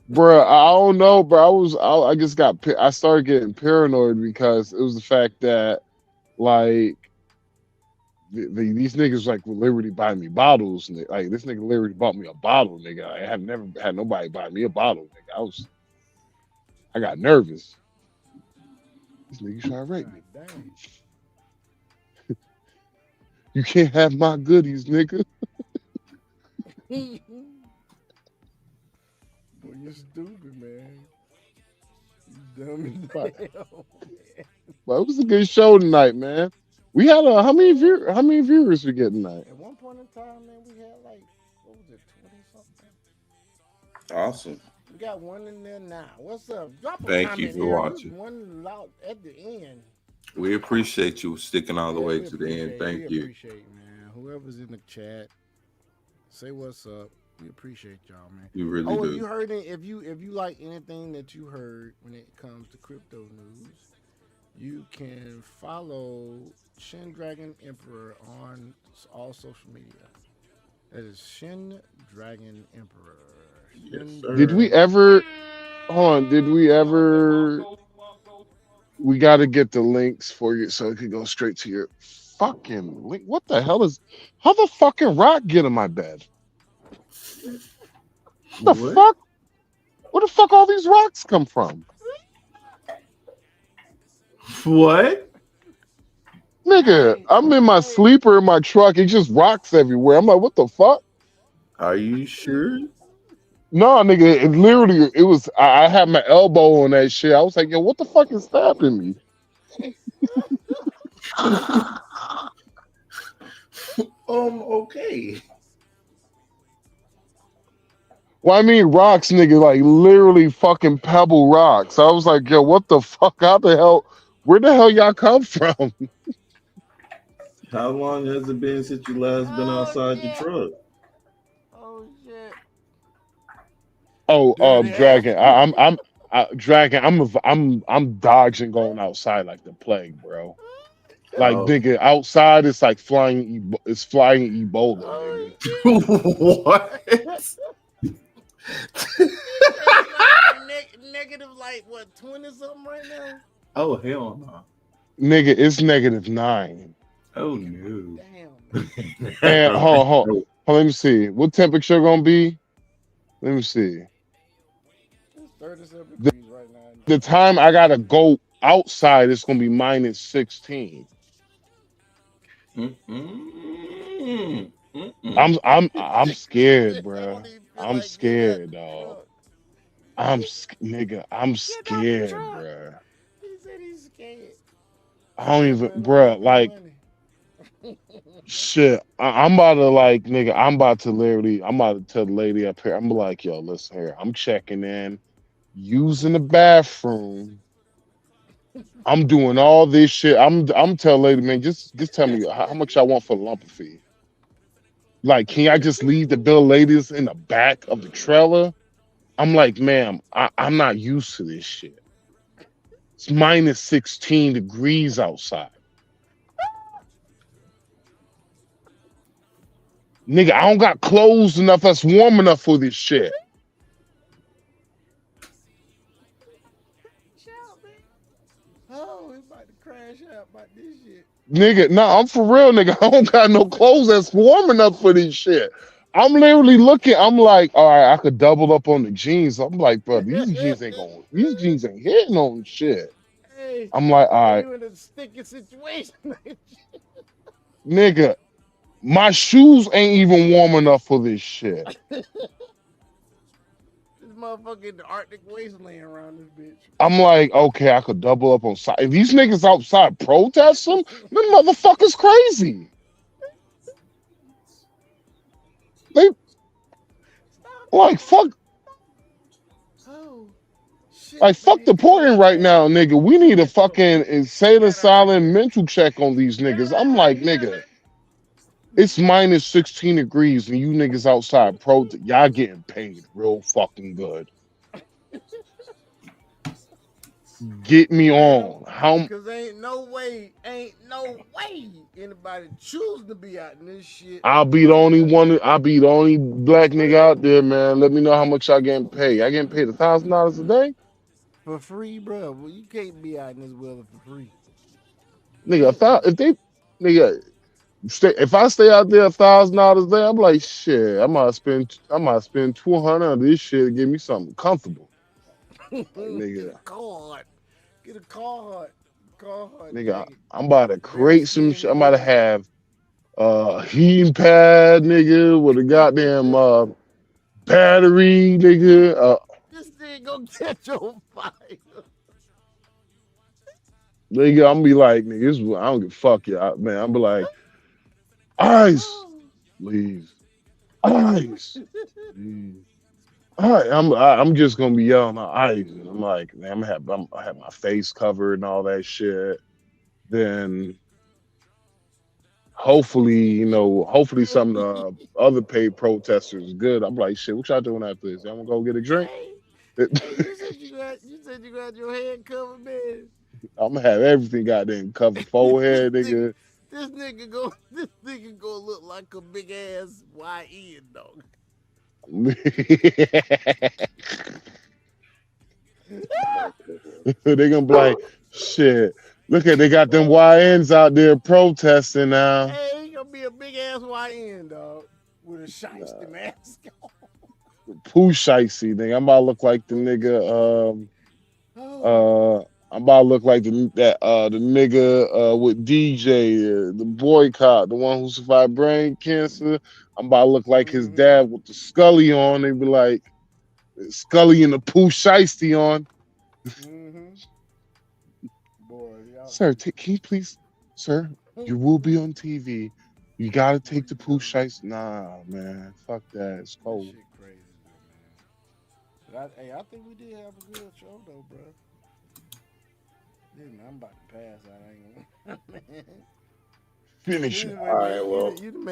Bro, I don't know, bro. I just I started getting paranoid because it was the fact that like these niggas like will literally buy me bottles. Like this nigga literally bought me a bottle, nigga. I have never had nobody buy me a bottle, nigga. I got nervous. This nigga trying to rape me. Dang. You can't have my goodies, nigga. Boy, you're stupid, man. You dumb as hell. But it was a good show tonight, man. We had how many viewers we get tonight? At one point in time, man, we had like, what was it, 20 something? Awesome. We got one in there now. What's up? Drop a Thank comment you for here. watching. There's one loud at the end. We appreciate you sticking all the way to the end. Thank you. Appreciate, man. Whoever's in the chat, say what's up. We appreciate y'all, man. We really do. If you heard it, if you like anything that you heard when it comes to crypto news, you can follow Shin Dragon Emperor on all social media. That is Shin Dragon Emperor. Yes, sir. Did we ever? Hold on. Did we ever? We got to get the links for you so it could go straight to your fucking link. What the hell is? How the fucking rock get in my bed? The fuck? Where the fuck all these rocks come from? What? Nigga, I'm in my sleeper in my truck. It just rocks everywhere. I'm like, what the fuck? Are you sure? No, nigga, it was, I had my elbow on that shit. I was like, yo, what the fuck is stabbing me? Okay. Well, I mean, rocks, nigga, like literally fucking pebble rocks. I was like, yo, what the fuck? How the hell? Where the hell y'all come from? How long has it been since you last been outside your truck? Oh shit. Dragon. Dragon. I'm dodging going outside like the plague, bro. Like nigga, outside it's like flying Ebola. Nigga. What? Negative like what 20 something right now? Oh hell no. Nigga, it's -9. Oh no. Damn. And hold on, let me see. What temperature gonna be? Let me see. It's 37 degrees right now. The time I gotta go outside, it's gonna be -16. I'm scared, bro. I'm scared, dog. I'm scared, bro. He said he's scared. I don't even, bro. Like, shit. I'm about to like, nigga. I'm about to tell the lady up here. I'm like, yo, listen here. I'm checking in, using the bathroom. I'm doing all this shit. I'm telling lady, man, just tell me how much I want for the lumper fee. Like, can I just leave the bill ladies in the back of the trailer? I'm like, ma'am, I'm not used to this shit. It's -16 degrees outside. Nigga, I don't got clothes enough that's warm enough for this shit. Oh, it's about to crash out about this shit. Nigga, no, I'm for real, nigga. I don't got no clothes that's warm enough for this shit. I'm literally looking, I'm like, all right, I could double up on the jeans. I'm like, bro, these jeans ain't hitting on shit. Hey, I'm like, all right. You in a sticky situation. Nigga, my shoes ain't even warm enough for this shit. This motherfucking Arctic wasteland around this bitch. I'm like, okay, I could double up on side. If these niggas outside protest them, them motherfuckers crazy. They like fuck. Oh, shit, Like fuck the porting right now, nigga. We need a fucking insane asylum mental check on these niggas. I'm like, nigga, it's -16 degrees and you niggas outside y'all getting paid real fucking good. Get me on. how Because ain't no way anybody choosing to be out in this shit. I'll be the only black nigga out there, man. Let me know how much y'all getting paid. I getting paid $1,000 a day? For free, bro. Well, you can't be out in this weather for free. Nigga, if I stay out there $1,000 a day, I'm like, shit, I might spend $200 on this shit to give me something comfortable. Like, nigga. Get a Carhartt. Nigga, I'm about to create some shit. I'm about to have heating pad, nigga, with a goddamn battery, nigga. This thing gonna catch on fire. Nigga, I'm be like, nigga, I don't give a fuck, y'all, man. I'm be like, ice, please, ice, please. All right, I'm just gonna be yelling out ice. And I'm like, man, I have my face covered and all that shit. Then hopefully some of the other paid protesters is good. I'm like, shit, what y'all doing after this? Y'all wanna go get a drink? You said you got your head covered, man. I'm gonna have everything goddamn covered, forehead, nigga. This nigga go look like a big ass YN dog. They gonna be like, shit. Look at they got them YNs out there protesting now. Hey, he gonna be a big ass YN dog with a shiesty mask on. Pooh shicey, nigga. I'm about to look like the nigga. I'm about to look like the nigga with DJ, the boycott, the one who survived brain cancer. I'm about to look like his dad with the Scully on. They be like, Scully and the Pooh shicey on. Boy, sir, can you please, sir? You will be on TV. You gotta take the Pooh shicey. Nah, man, fuck that. It's cold. That shit crazy, man. But I think we did have a good show though, bro. Dude, I'm about to pass out. I ain't gonna finish it. All right, well, you done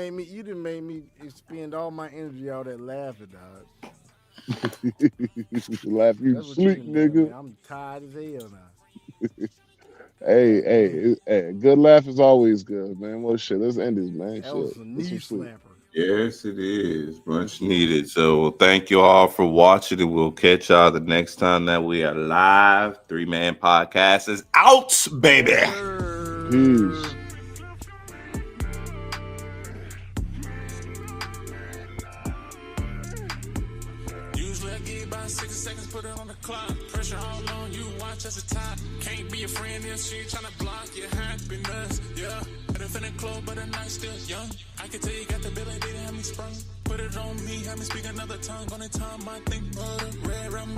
made me spend all my energy out there laughing, dog. Laugh you That's what sleep, you nigga. Man. I'm tired as hell now. Hey, good laugh is always good, man. Well, shit, let's end this, man. That was a knee slapper. Yes, it is. Much needed. So thank you all for watching, and we'll catch y'all the next time that we are live. 3-Man Podcast is out, baby. Peace. Usually I give about 60 seconds, put it on the clock. Pressure all on you, watch as a top. Can't be a friend if she tryna block your happiness. Yeah, had a feeling close, but the night still young. I can tell you got the ability to have me sprung. Put it on me, have me speak another tongue. Only time I think of the red rum.